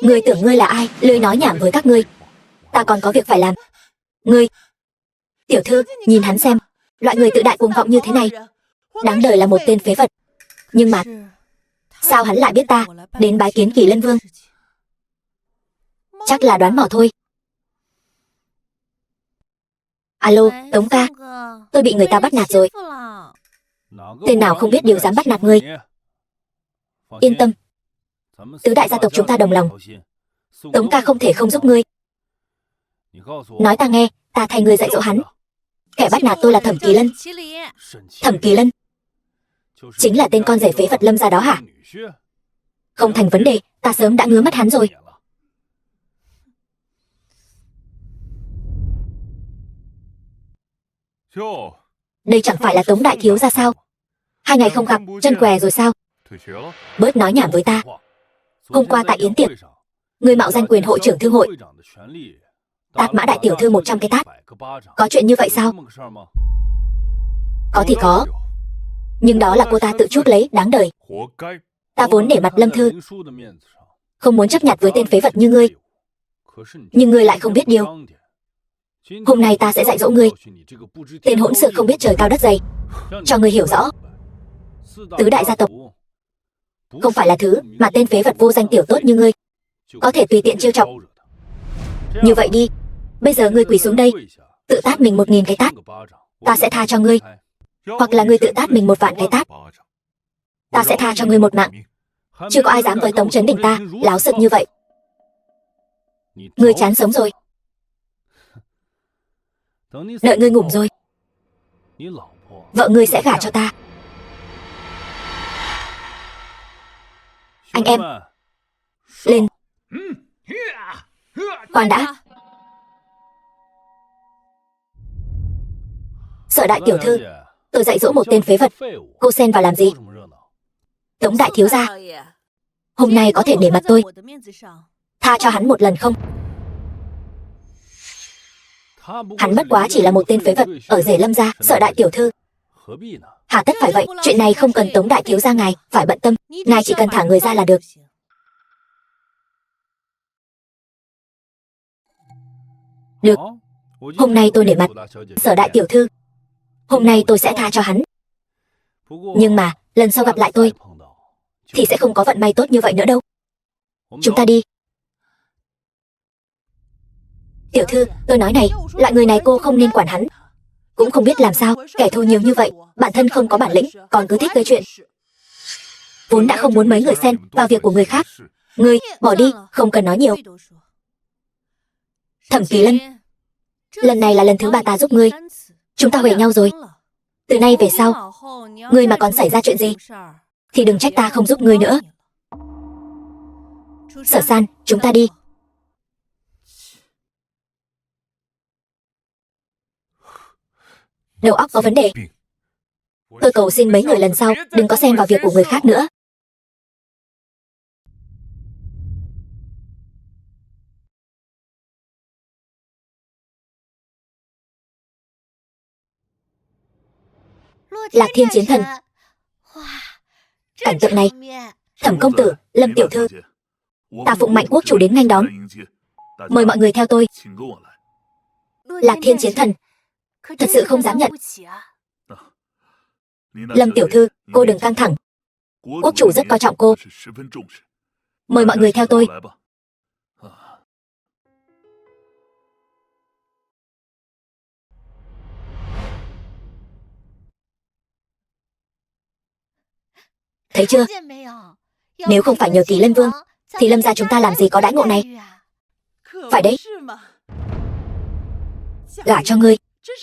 Ngươi tưởng ngươi là ai? Lười nói nhảm với các ngươi. Ta còn có việc phải làm. Ngươi, tiểu thư, nhìn hắn xem, loại người tự đại cuồng vọng như thế này, đáng đời là một tên phế vật. Nhưng mà sao hắn lại biết ta đến bái kiến Kỳ Lân Vương? Chắc là đoán mò thôi. Alo, Tống ca, tôi bị người ta bắt nạt rồi. Tên nào không biết điều dám bắt nạt ngươi. Yên tâm, tứ đại gia tộc chúng ta đồng lòng, Tống ca không thể không giúp ngươi. Nói ta nghe, ta thay ngươi dạy dỗ hắn. Kẻ bắt nạt tôi là Thẩm Kỳ Lân. Thẩm Kỳ Lân chính là tên con rể phế vật Lâm gia đó hả? Không thành vấn đề, ta sớm đã ngứa mắt hắn rồi. Đây chẳng phải là Tống đại thiếu gia sao? 2 ngày không gặp, chân què rồi sao? Bớt nói nhảm với ta. Hôm qua tại yến tiệc, ngươi mạo danh quyền hội trưởng thương hội, tát Mã đại tiểu thư 100 cái tát. Có chuyện như vậy sao? Có thì có, nhưng đó là cô ta tự chuốc lấy, đáng đời. Ta vốn để mặt Lâm thư, không muốn chấp nhặt với tên phế vật như ngươi. Nhưng ngươi lại không biết điều. Hôm nay ta sẽ dạy dỗ ngươi, tên hỗn xược không biết trời cao đất dày, cho ngươi hiểu rõ. Tứ đại gia tộc không phải là thứ mà tên phế vật vô danh tiểu tốt như ngươi có thể tùy tiện trêu chọc. Như vậy đi, bây giờ ngươi quỳ xuống đây, tự tát mình 1000 cái tát, ta sẽ tha cho ngươi. Hoặc là ngươi tự tát mình 1 vạn cái tát, ta sẽ tha cho ngươi 1 mạng. Chưa có ai dám với Tống Chấn Đình ta láo xực như vậy. Ngươi chán sống rồi. Đợi ngươi ngủm rồi, vợ ngươi sẽ gả cho ta. Anh em, lên. Khoan đã. Sở đại tiểu thư, tôi dạy dỗ một tên phế vật, cô xen vào làm gì? Tống đại thiếu gia, hôm nay có thể nể mặt tôi, tha cho hắn một lần không? Hắn bất quá chỉ là một tên phế vật ở rể Lâm gia. Sở đại tiểu thư, hà tất phải vậy? Chuyện này không cần Tống đại thiếu gia ngài phải bận tâm, ngài chỉ cần thả người ra là được. Được, hôm nay tôi nể mặt Sở đại tiểu thư, hôm nay tôi sẽ tha cho hắn. Nhưng mà lần sau gặp lại tôi thì sẽ không có vận may tốt như vậy nữa đâu. Chúng ta đi. Tiểu thư, tôi nói này, loại người này cô không nên quản hắn. Cũng không biết làm sao, kẻ thù nhiều như vậy, bản thân không có bản lĩnh, còn cứ thích gây chuyện. Vốn đã không muốn mấy người xen vào việc của người khác. Ngươi, bỏ đi, không cần nói nhiều. Thẩm Kỳ Lân, lần này là lần thứ 3 ta giúp ngươi. Chúng ta huề nhau rồi. Từ nay về sau, ngươi mà còn xảy ra chuyện gì thì đừng trách ta không giúp ngươi nữa. Sở San, chúng ta đi. Đầu óc có vấn đề. Tôi cầu xin mấy người lần sau đừng có xen vào việc của người khác nữa. Lạc Thiên Chiến Thần. Cảnh tượng này, Thẩm công tử, Lâm tiểu thư, ta phụng mệnh quốc chủ đến nghênh đón. Mời mọi người theo tôi. Lạc Thiên Chiến Thần, thật sự không dám nhận. Lâm tiểu thư, cô đừng căng thẳng, quốc chủ rất coi trọng cô. Mời mọi người theo tôi. Thấy chưa, nếu không phải nhờ Kỳ Lân Vương thì Lâm gia chúng ta làm gì có đãi ngộ này. Phải đấy, gả cho ngươi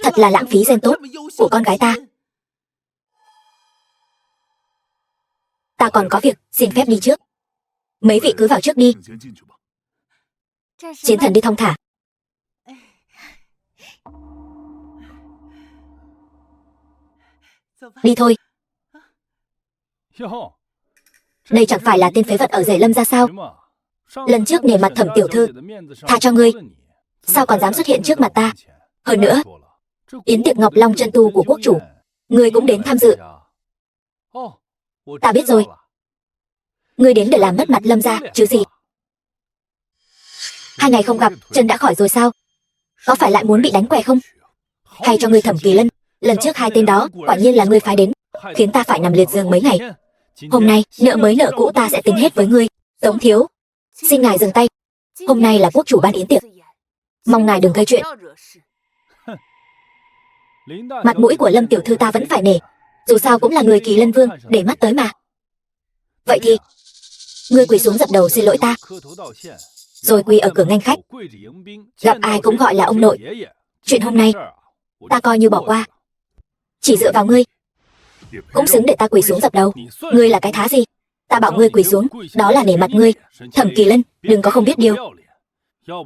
thật là lãng phí gen tốt của con gái ta. Ta còn có việc, xin phép đi trước. Mấy vị cứ vào trước đi. Chiến thần đi thong thả. Đi thôi. Đây chẳng phải là tên phế vật ở rể Lâm gia sao? Lần trước nể mặt Thẩm tiểu thư, tha cho ngươi, sao còn dám xuất hiện trước mặt ta? Hơn nữa, yến tiệc Ngọc Long chân tu của quốc chủ, ngươi cũng đến tham dự. Ta biết rồi, ngươi đến để làm mất mặt Lâm gia chứ gì. 2 ngày không gặp, chân đã khỏi rồi sao? Có phải lại muốn bị đánh què không? Hay cho ngươi Thẩm Kỳ Lân, lần trước 2 tên đó quả nhiên là ngươi phái đến, khiến ta phải nằm liệt giường mấy ngày. Hôm nay, nợ mới nợ cũ ta sẽ tính hết với ngươi. Tống thiếu, xin ngài dừng tay. Hôm nay là quốc chủ ban yến tiệc, mong ngài đừng gây chuyện. Mặt mũi của Lâm tiểu thư ta vẫn phải nể, dù sao cũng là người Kỳ Lân Vương để mắt tới mà. Vậy thì ngươi quỳ xuống dập đầu xin lỗi ta, rồi quỳ ở cửa nghênh khách. Gặp ai cũng gọi là ông nội, Chuyện hôm nay ta coi như bỏ qua. Chỉ dựa vào ngươi cũng xứng để ta quỳ xuống dập đầu. Ngươi là cái thá gì? Ta bảo ngươi quỳ xuống, đó là nể mặt ngươi. Thẩm Kỳ Lân, đừng có không biết điều.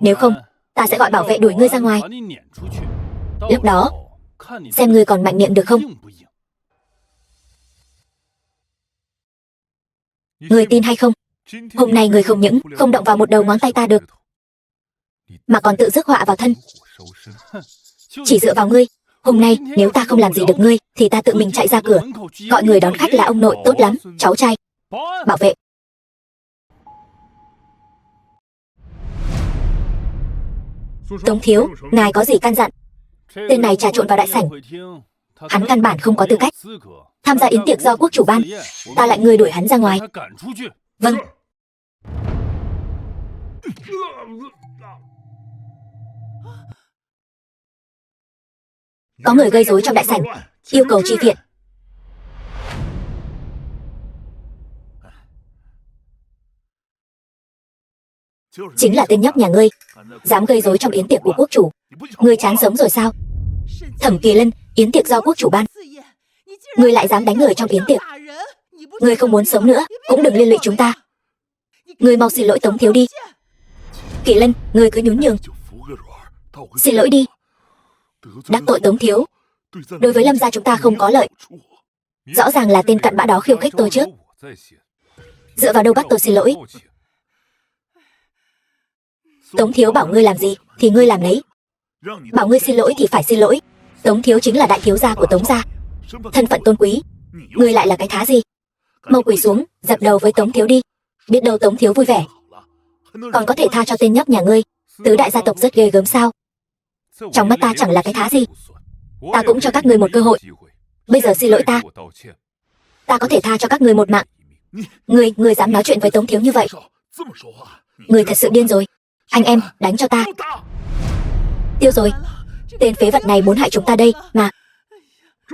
Nếu không, ta sẽ gọi bảo vệ đuổi ngươi ra ngoài. Lúc đó, xem ngươi còn mạnh miệng được không? Ngươi tin hay không? Hôm nay ngươi không những không động vào một đầu ngón tay ta được, mà còn tự rước họa vào thân. Chỉ dựa vào ngươi, hôm nay nếu ta không làm gì được ngươi, thì ta tự mình chạy ra cửa, gọi người đón khách là ông nội tốt lắm, cháu trai. Bảo vệ. Tống thiếu, ngài có gì căn dặn? Tên này trà trộn vào đại sảnh, hắn căn bản không có tư cách tham gia yến tiệc do quốc chủ ban. Ta lại ngươi đuổi hắn ra ngoài. Vâng. Có người gây rối trong đại sảnh, yêu cầu chi viện. Chính là tên nhóc nhà ngươi, dám gây rối trong yến tiệc của quốc chủ. Ngươi chán sống rồi sao? Thẩm Kỳ Lân, yến tiệc do quốc chủ ban, ngươi lại dám đánh người trong yến tiệc. Ngươi không muốn sống nữa, cũng đừng liên lụy chúng ta. Ngươi mau xin lỗi Tống thiếu đi. Kỳ Lân, ngươi cứ nhún nhường. Xin lỗi đi. Đắc tội Tống thiếu, đối với Lâm gia chúng ta không có lợi. Rõ ràng là tên cặn bã đó khiêu khích tôi trước. Dựa vào đâu bắt tôi xin lỗi? Tống thiếu bảo ngươi làm gì thì ngươi làm nấy. Bảo ngươi xin lỗi thì phải xin lỗi. Tống thiếu chính là đại thiếu gia của Tống gia, thân phận tôn quý. Ngươi lại là cái thá gì? Mau quỳ xuống, dập đầu với Tống thiếu đi. Biết đâu Tống thiếu vui vẻ, còn có thể tha cho tên nhóc nhà ngươi. Tứ đại gia tộc rất ghê gớm sao? Trong mắt ta chẳng là cái thá gì. Ta cũng cho các ngươi một cơ hội. Bây giờ xin lỗi ta, ta có thể tha cho các ngươi một mạng. Ngươi dám nói chuyện với Tống thiếu như vậy? Ngươi thật sự điên rồi. Anh em, đánh cho ta. Tiêu rồi, tên phế vật này muốn hại chúng ta đây mà.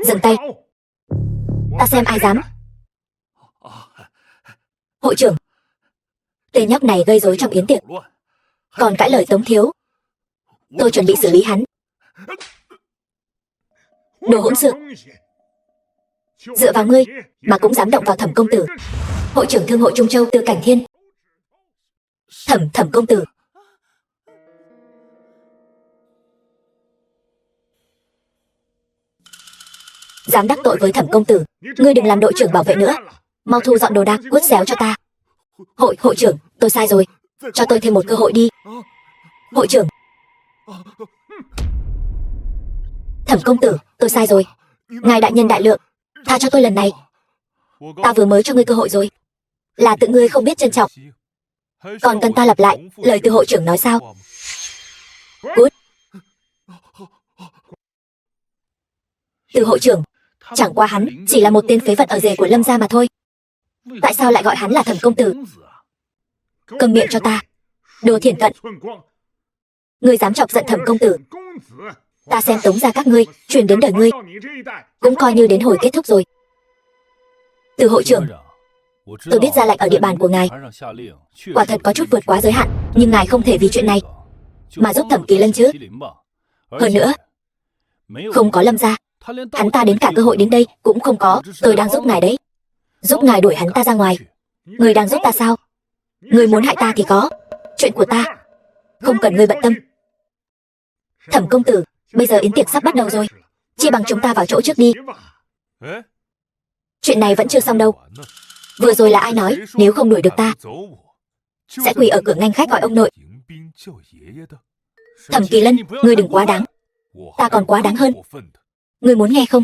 Dừng tay. Ta xem ai dám. Hội trưởng, tên nhóc này gây rối trong yến tiệc, còn cãi lời Tống thiếu. Tôi chuẩn bị xử lý hắn. Đồ hỗn xược. Dựa vào ngươi mà cũng dám động vào Thẩm công tử. Hội trưởng thương hội Trung Châu Tư Cảnh Thiên. Thẩm công tử. Dám đắc tội với Thẩm công tử, ngươi đừng làm đội trưởng bảo vệ nữa. Mau thu dọn đồ đạc, quất xéo cho ta. Hội trưởng, tôi sai rồi, cho tôi thêm một cơ hội đi. Hội trưởng. Thẩm công tử, tôi sai rồi. Ngài đại nhân đại lượng, tha cho tôi lần này. Ta vừa mới cho ngươi cơ hội rồi, là tự ngươi không biết trân trọng. Còn cần ta lặp lại lời từ hội trưởng nói sao? Cút. Từ hội trưởng, chẳng qua hắn chỉ là một tên phế vật ở rể của Lâm gia mà thôi. Tại sao lại gọi hắn là Thẩm công tử? Câm miệng cho ta, đồ thiển cận. Ngươi dám chọc giận Thẩm công tử, ta xem Tống gia các ngươi truyền đến đời ngươi cũng coi như đến hồi kết thúc rồi. Từ hội trưởng, tôi biết ra lệnh ở địa bàn của ngài quả thật có chút vượt quá giới hạn, nhưng ngài không thể vì chuyện này mà giúp Thẩm Kỳ Lân chứ. Hơn nữa, không có Lâm gia, hắn ta đến cả cơ hội đến đây cũng không có. Tôi đang giúp ngài đấy, giúp ngài đuổi hắn ta ra ngoài. Ngươi đang giúp ta sao? Ngươi muốn hại ta thì có, chuyện của ta không cần ngươi bận tâm. Thẩm công tử, bây giờ yến tiệc sắp bắt đầu rồi, chi bằng chúng ta vào chỗ trước đi. Chuyện này vẫn chưa xong đâu. Vừa rồi là ai nói nếu không đuổi được ta sẽ quỳ ở cửa nghênh khách gọi ông nội? Thẩm Kỳ Lân, ngươi đừng quá đáng, ta còn quá đáng hơn. Ngươi muốn nghe không?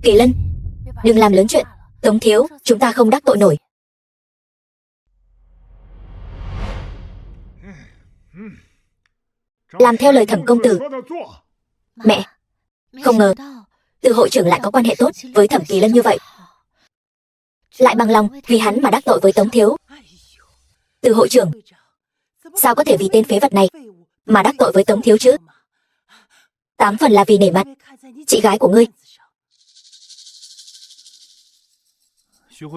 Kỳ Lân, đừng làm lớn chuyện. Tống thiếu, chúng ta không đắc tội nổi. Làm theo lời Thẩm công tử. Mẹ, không ngờ Từ hội trưởng lại có quan hệ tốt với Thẩm Kỳ Lân như vậy, lại bằng lòng vì hắn mà đắc tội với Tống thiếu. Từ hội trưởng, sao có thể vì tên phế vật này mà đắc tội với Tống thiếu chứ? 8 phần là vì nể mặt chị gái của ngươi.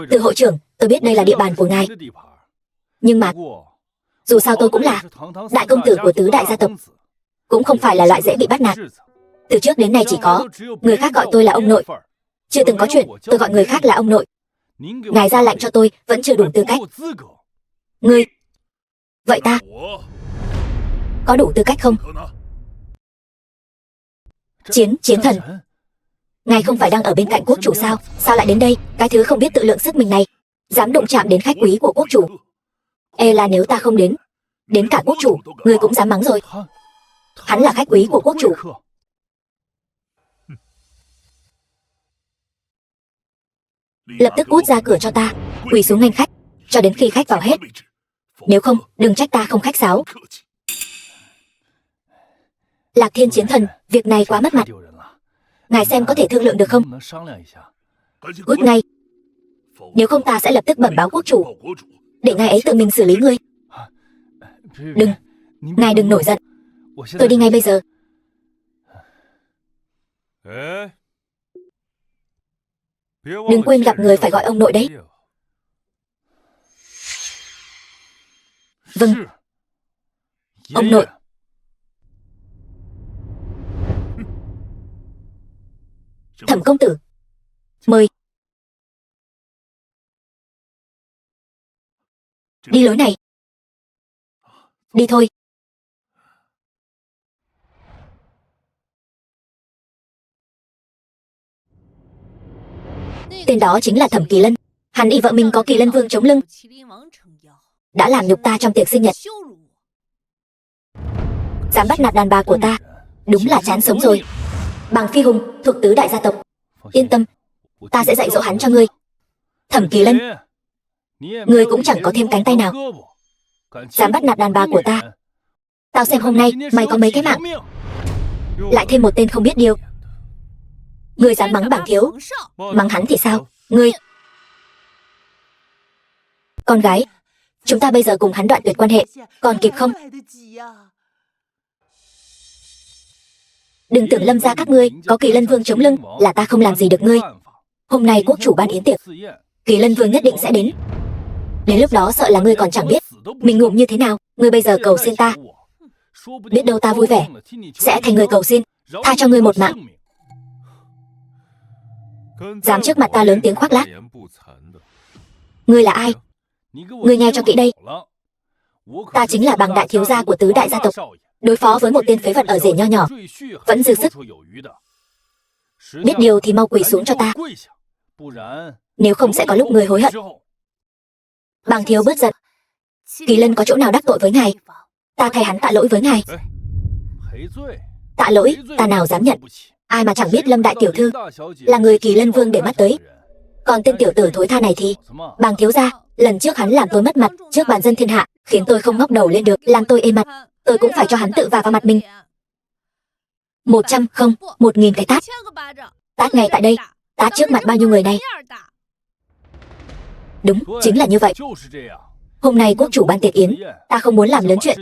Từ hội trưởng, tôi biết đây là địa bàn của ngài, nhưng mà dù sao tôi cũng là đại công tử của tứ đại gia tộc. cũng không phải là loại dễ bị bắt nạt. Từ trước đến nay chỉ có người khác gọi tôi là ông nội, chưa từng có chuyện tôi gọi người khác là ông nội. Ngài ra lệnh cho tôi vẫn chưa đủ tư cách. Ngươi, vậy ta có đủ tư cách không? Chiến thần, ngài không phải đang ở bên cạnh quốc chủ sao? Sao lại đến đây? Cái thứ không biết tự lượng sức mình này, dám đụng chạm đến khách quý của quốc chủ. Là nếu ta không đến cả quốc chủ, ngươi cũng dám mắng rồi. Hắn là khách quý của quốc chủ. Lập tức cút ra cửa cho ta, quỳ xuống nghênh khách, cho đến khi khách vào hết. Nếu không, đừng trách ta không khách sáo. Lạc Thiên chiến thần, việc này quá mất mặt. Ngài xem có thể thương lượng được không? Cút ngay. Nếu không ta sẽ lập tức bẩm báo quốc chủ, để ngài ấy tự mình xử lý ngươi. Đừng, ngài đừng nổi giận. Tôi đi ngay bây giờ. Đừng quên gặp người phải gọi ông nội đấy. Vâng, ông nội. Thẩm công tử, mời. Đi lối này. Đi thôi. Tên đó chính là Thẩm Kỳ Lân. Hắn y vợ mình có Kỳ Lân Vương chống lưng, đã làm nhục ta trong tiệc sinh nhật. Dám bắt nạt đàn bà của ta, đúng là chán sống rồi. Bằng Phi Hùng thuộc tứ đại gia tộc. Yên tâm, ta sẽ dạy dỗ hắn cho ngươi. Thẩm Kỳ Lân, ngươi cũng chẳng có thêm cánh tay nào, dám bắt nạt đàn bà của ta. Tao xem hôm nay mày có mấy cái mạng. Lại thêm một tên không biết điều. Ngươi dám mắng bảng thiếu, mắng hắn thì sao? Ngươi, con gái, chúng ta bây giờ cùng hắn đoạn tuyệt quan hệ, còn kịp không? Đừng tưởng Lâm gia các ngươi có Kỳ Lân Vương chống lưng là ta không làm gì được ngươi. Hôm nay quốc chủ ban yến tiệc, Kỳ Lân Vương nhất định sẽ đến. Đến lúc đó sợ là ngươi còn chẳng biết mình ngụm như thế nào. Ngươi bây giờ cầu xin ta, biết đâu ta vui vẻ sẽ thành người cầu xin, tha cho ngươi một mạng. Dám trước mặt ta lớn tiếng khoác lác. Ngươi là ai? Ngươi nghe cho kỹ đây. Ta chính là Bằng đại thiếu gia của tứ đại gia tộc. Đối phó với một tên phế vật ở rể nho nhỏ vẫn dư sức. Biết điều thì mau quỳ xuống cho ta, nếu không sẽ có lúc ngươi hối hận. Bằng thiếu bớt giận. Kỳ Lân có chỗ nào đắc tội với ngài, ta thay hắn tạ lỗi với ngài. Tạ lỗi, ta nào dám nhận. Ai mà chẳng biết Lâm đại tiểu thư là người Kỳ Lân Vương để mắt tới. Còn tên tiểu tử thối tha này thì, Bằng thiếu gia, lần trước hắn làm tôi mất mặt trước bàn dân thiên hạ, khiến tôi không ngóc đầu lên được, làm tôi ê mặt. Tôi cũng phải cho hắn tự vả vào mặt mình. 100 không, 1000 cái tát. Tát ngay tại đây, tát trước mặt bao nhiêu người này. Đúng, chính là như vậy. Hôm nay quốc chủ ban tiệc yến, ta không muốn làm lớn chuyện.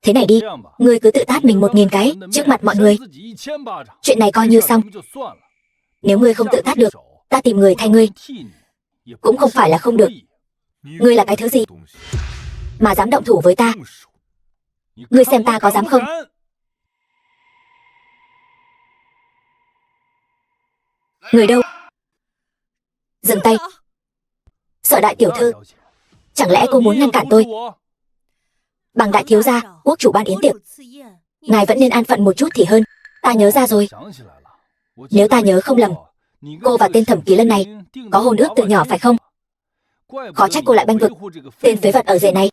Thế này đi, ngươi cứ tự tát mình 1000 cái trước mặt mọi người. Chuyện này coi như xong. Nếu ngươi không tự tát được, ta tìm người thay ngươi. Cũng không phải là không được. Ngươi là cái thứ gì mà dám động thủ với ta? Ngươi xem ta có dám không? Người đâu? Dừng tay. Sở đại tiểu thư, chẳng lẽ cô muốn ngăn cản tôi? Bằng đại thiếu gia, quốc chủ ban yến tiệc, ngài vẫn nên an phận một chút thì hơn. Ta nhớ ra rồi. Nếu ta nhớ không lầm, cô và tên Thẩm Kỳ Lân này có hôn ước từ nhỏ phải không? Khó trách cô lại bênh vực tên phế vật ở rể này.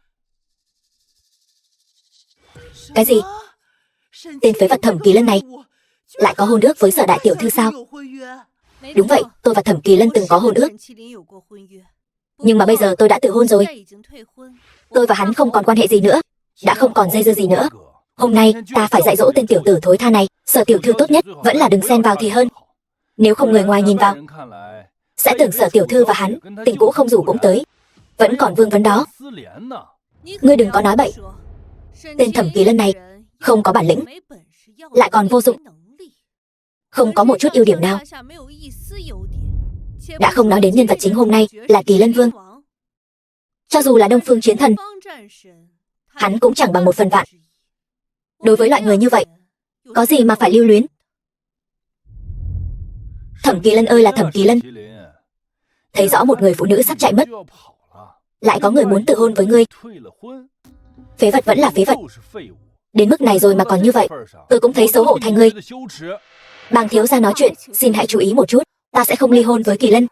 Cái gì? Tên phế vật Thẩm Kỳ Lân này lại có hôn ước với Sở đại tiểu thư sao? Đúng vậy, tôi và Thẩm Kỳ Lân từng có hôn ước. Nhưng mà bây giờ tôi đã tự hôn rồi. Tôi và hắn không còn quan hệ gì nữa, đã không còn dây dưa gì nữa. Hôm nay ta phải dạy dỗ tên tiểu tử thối tha này. Sở tiểu thư tốt nhất vẫn là đừng xen vào thì hơn. Nếu không người ngoài nhìn vào sẽ tưởng Sở tiểu thư và hắn tình cũ không rủ cũng tới, vẫn còn vương vấn đó. Ngươi đừng có nói bậy. Tên Thẩm Kỳ Lân này không có bản lĩnh, lại còn vô dụng, không có một chút ưu điểm nào. Đã không nói đến nhân vật chính hôm nay là Kỳ Lân Vương. Cho dù là Đông Phương Chiến Thần, hắn cũng chẳng bằng 1/1000. Đối với loại người như vậy, có gì mà phải lưu luyến. Thẩm Kỳ Lân ơi là Thẩm Kỳ Lân, thấy rõ một người phụ nữ sắp chạy mất, lại có người muốn tự hôn với ngươi. Phế vật vẫn là phế vật. Đến mức này rồi mà còn như vậy, tôi cũng thấy xấu hổ thay ngươi. Bàng thiếu gia nói chuyện, xin hãy chú ý một chút, ta sẽ không ly hôn với Kỳ Lân.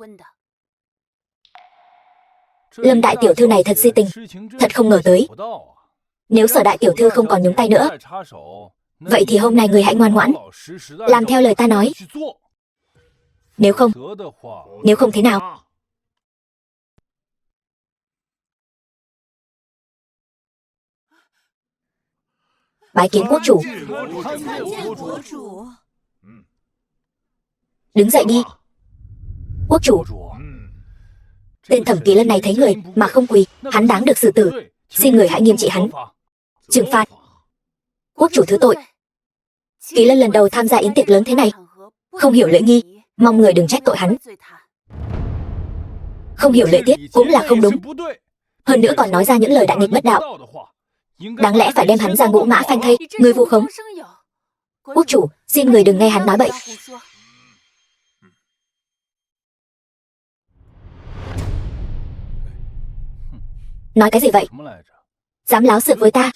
Lâm đại tiểu thư này thật si tình, thật không ngờ tới. Nếu Sở đại tiểu thư không còn nhúng tay nữa, vậy thì hôm nay người hãy ngoan ngoãn, làm theo lời ta nói. Nếu không thế nào? Bái kiến quốc chủ. Đứng dậy đi. Quốc chủ. Tên Thẩm Kỳ Lân này thấy người mà không quỳ, hắn đáng được xử tử. Xin người hãy nghiêm trị hắn, trừng phạt. Quốc chủ thứ tội. Kỳ Lân lần đầu tham gia yến tiệc lớn thế này, không hiểu lễ nghi, mong người đừng trách tội hắn. Không hiểu lễ tiết cũng là không đúng. Hơn nữa còn nói ra những lời đại nghịch bất đạo, đáng lẽ phải đem hắn ra ngũ mã phanh thây. Người vu khống. Quốc chủ, xin người đừng nghe hắn nói bậy. Nói cái gì vậy? Dám láo xược với ta?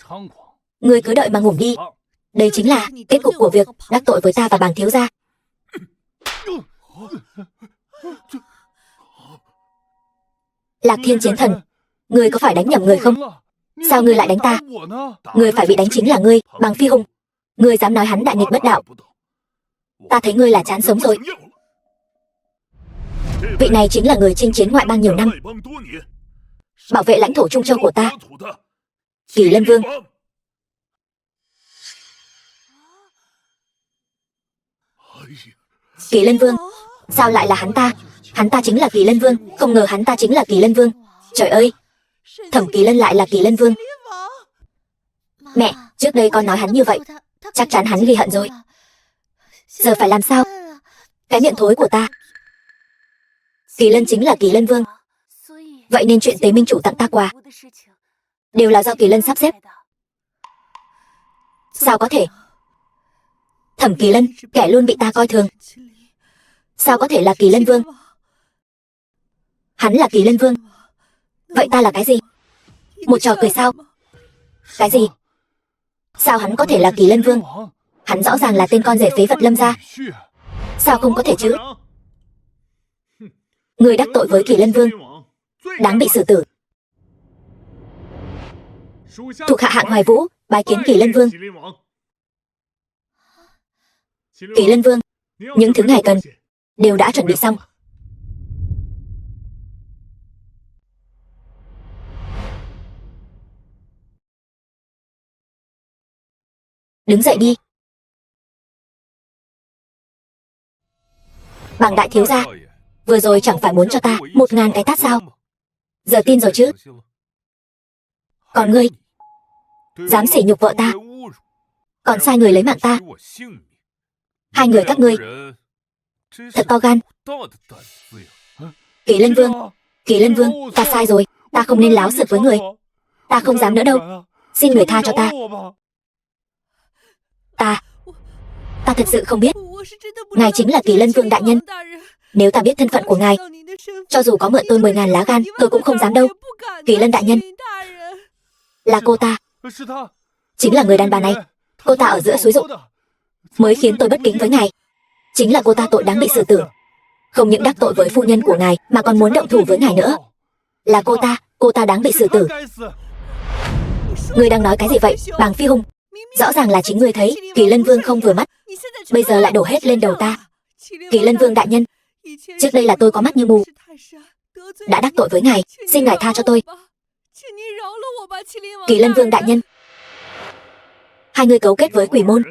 Người cứ đợi mà ngủ đi. Đây chính là kết cục của việc đắc tội với ta và Bàng thiếu gia. Lạc Thiên Chiến Thần, ngươi có phải đánh nhầm người không? Sao ngươi lại đánh ta? Ngươi phải bị đánh chính là ngươi, Bàng Phi Hùng. Ngươi dám nói hắn đại nghịch bất đạo, ta thấy ngươi là chán sống rồi. Vị này chính là người chinh chiến ngoại bang nhiều năm, bảo vệ lãnh thổ Trung Châu của ta, Kỳ Lân Vương. Kỳ Lân Vương? Sao lại là hắn ta? Hắn ta chính là Kỳ Lân Vương, không ngờ hắn ta chính là Kỳ Lân Vương. Trời ơi, Thẩm Kỳ Lân lại là Kỳ Lân Vương. Mẹ, trước đây con nói hắn như vậy, chắc chắn hắn ghi hận rồi. Giờ phải làm sao? Cái miệng thối của ta. Kỳ Lân chính là Kỳ Lân Vương, vậy nên chuyện Tế Minh chủ tặng ta quà đều là do Kỳ Lân sắp xếp. Sao có thể? Thẩm Kỳ Lân, kẻ luôn bị ta coi thường, sao có thể là Kỳ Lân Vương? Hắn là Kỳ Lân Vương, vậy ta là cái gì? Một trò cười sao? Cái gì? Sao hắn có thể là Kỳ Lân Vương? Hắn rõ ràng là tên con rể phế vật Lâm gia. Sao không có thể chứ? Người đắc tội với Kỳ Lân Vương, đáng bị xử tử. Thuộc hạ hạng Hoài Vũ bái kiến Kỳ Lân Vương. Kỳ Lân Vương, những thứ ngài cần đều đã chuẩn bị xong. Đứng dậy đi. Bàng đại thiếu gia, vừa rồi chẳng phải muốn cho ta 1000 cái tát sao? Giờ tin rồi chứ? Còn ngươi, dám sỉ nhục vợ ta, còn sai người lấy mạng ta. Hai người các ngươi thật to gan. Kỳ Lân Vương, Kỳ Lân Vương, ta sai rồi, ta không nên láo xược với người, ta không dám nữa đâu, xin người tha cho ta. Ta thật sự không biết ngài chính là Kỳ Lân Vương đại nhân. Nếu ta biết thân phận của ngài, cho dù có mượn tôi 10.000 lá gan, tôi cũng không dám đâu. Kỳ Lân đại nhân, là cô ta, chính là người đàn bà này. Cô ta ở giữa xúi giục mới khiến tôi bất kính với ngài. Chính là cô ta tội đáng bị xử tử. Không những đắc tội với phu nhân của ngài mà còn muốn động thủ với ngài nữa. Là cô ta đáng bị xử tử. Ngươi đang nói cái gì vậy, Bàng Phi Hùng? Rõ ràng là chính ngươi thấy Kỳ Lân Vương không vừa mắt, bây giờ lại đổ hết lên đầu ta. Kỳ Lân Vương đại nhân, trước đây là tôi có mắt như mù, đã đắc tội với ngài, xin ngài tha cho tôi. Kỳ Lân Vương đại nhân, hai người cấu kết với quỷ môn,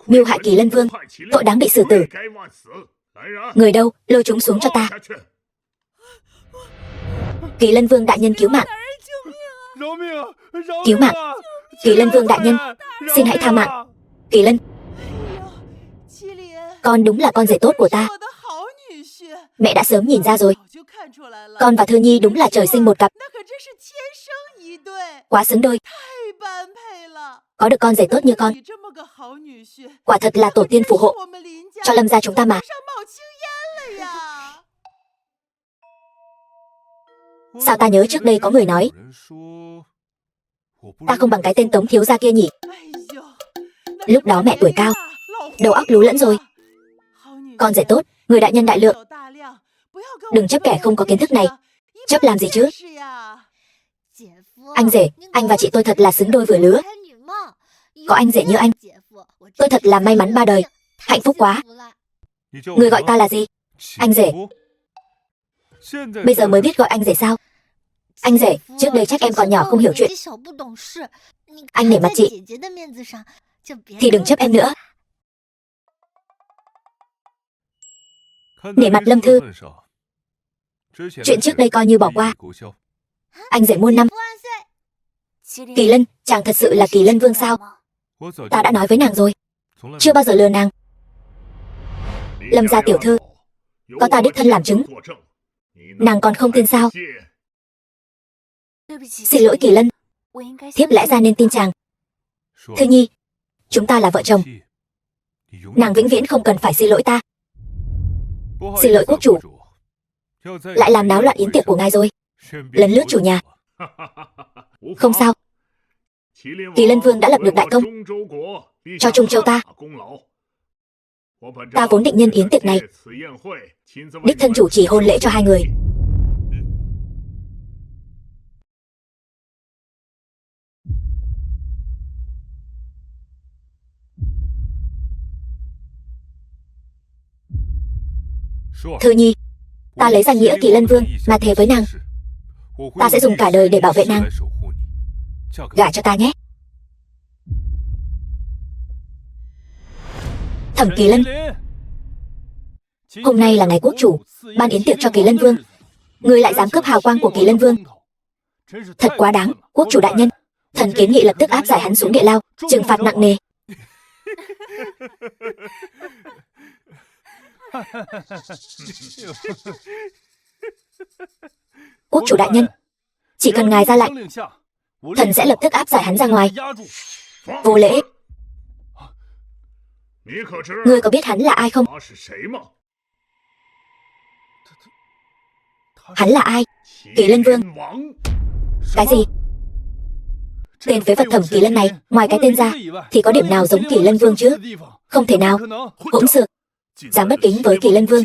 mưu hại Kỳ Lân Vương, tội đáng bị xử tử. Người đâu, lôi chúng xuống cho ta. Kỳ Lân Vương đại nhân cứu mạng, cứu mạng. Kỳ Lân Vương đại nhân, xin hãy tha mạng. Kỳ Lân, con đúng là con rể tốt của ta. Mẹ đã sớm nhìn ra rồi, con và Thư Nhi đúng là trời sinh một cặp, quá xứng đôi. Có được con rể tốt như con, quả thật là tổ tiên phù hộ cho Lâm gia chúng ta mà. Sao ta nhớ trước đây có người nói ta không bằng cái tên Tống thiếu gia kia nhỉ? Lúc đó mẹ tuổi cao, đầu óc lú lẫn rồi. Con rể tốt, người đại nhân đại lượng, đừng chấp kẻ không có kiến thức này. Chấp làm gì chứ? Anh rể, anh và chị tôi thật là xứng đôi vừa lứa. Có anh rể như anh, tôi thật là may mắn ba đời, hạnh phúc quá. Người gọi ta là gì? Anh rể. Bây giờ mới biết gọi anh rể sao? Anh rể, trước đây chắc em còn nhỏ không hiểu chuyện. Anh nể mặt chị thì đừng chấp em nữa. Nể mặt Lâm Thư, chuyện trước đây coi như bỏ qua. Anh rể muôn năm. Kỳ Lân, chàng thật sự là Kỳ Lân Vương sao? Ta đã nói với nàng rồi, chưa bao giờ lừa nàng. Lâm gia tiểu thư, có ta đích thân làm chứng, nàng còn không tin sao? Xin lỗi Kỳ Lân, thiếp lẽ ra nên tin chàng. Thư nhi, chúng ta là vợ chồng, nàng vĩnh viễn không cần phải xin lỗi ta. Xin lỗi quốc chủ, lại làm náo loạn yến tiệc của ngài rồi, lấn lướt chủ nhà. Không sao, Kỳ Lân Vương đã lập được đại công cho Trung Châu ta. Ta vốn định nhân yến tiệc này đích thân chủ trì hôn lễ cho hai người. Thư nhi, ta lấy danh nghĩa Kỳ Lân Vương mà thề với nàng, ta sẽ dùng cả đời để bảo vệ nàng. Gả cho ta nhé. Thẩm Kỳ Lân, hôm nay là ngày quốc chủ ban yến tiệc cho Kỳ Lân Vương, ngươi lại dám cướp hào quang của Kỳ Lân Vương, thật quá đáng. Quốc chủ đại nhân, thần kiến nghị lập tức áp giải hắn xuống địa lao, trừng phạt nặng nề. Quốc chủ đại nhân, chỉ cần ngài ra lệnh, thần sẽ lập tức áp giải hắn ra ngoài. Vô lễ. Ngươi có biết hắn là ai không? Hắn là ai? Kỳ Lân Vương. Cái gì? Tên phế vật Thẩm Kỳ Lân này, ngoài cái tên ra thì có điểm nào giống Kỳ Lân Vương chứ? Không thể nào. Hỗn xược, dám bất kính với Kỳ Lân Vương.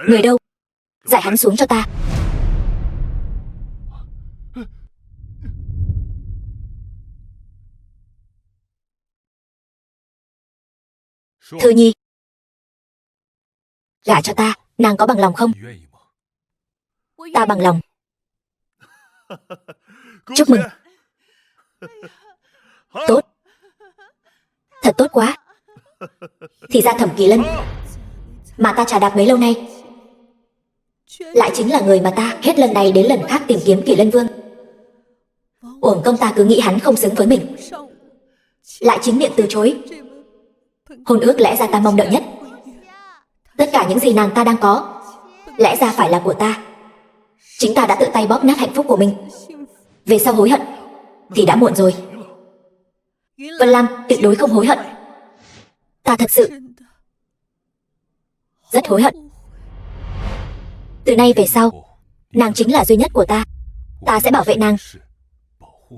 Người đâu? Giải hắn xuống cho ta. Thư nhi, gả cho ta, nàng có bằng lòng không? Ta bằng lòng. Chúc mừng. Tốt, thật tốt quá. Thì ra Thẩm Kỳ Lân mà ta trà đạp mấy lâu nay lại chính là người mà ta hết lần này đến lần khác tìm kiếm Kỳ Lân Vương. Uổng công ta cứ nghĩ hắn không xứng với mình, lại chính miệng từ chối. Hôn ước lẽ ra ta mong đợi nhất, tất cả những gì nàng ta đang có lẽ ra phải là của ta. Chính ta đã tự tay bóp nát hạnh phúc của mình, về sau hối hận thì đã muộn rồi. Vân Lam tuyệt đối không hối hận. Ta thật sự rất hối hận. Từ nay về sau, nàng chính là duy nhất của ta. Ta sẽ bảo vệ nàng,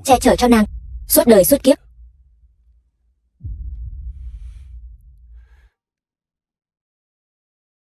che chở cho nàng suốt đời suốt kiếp.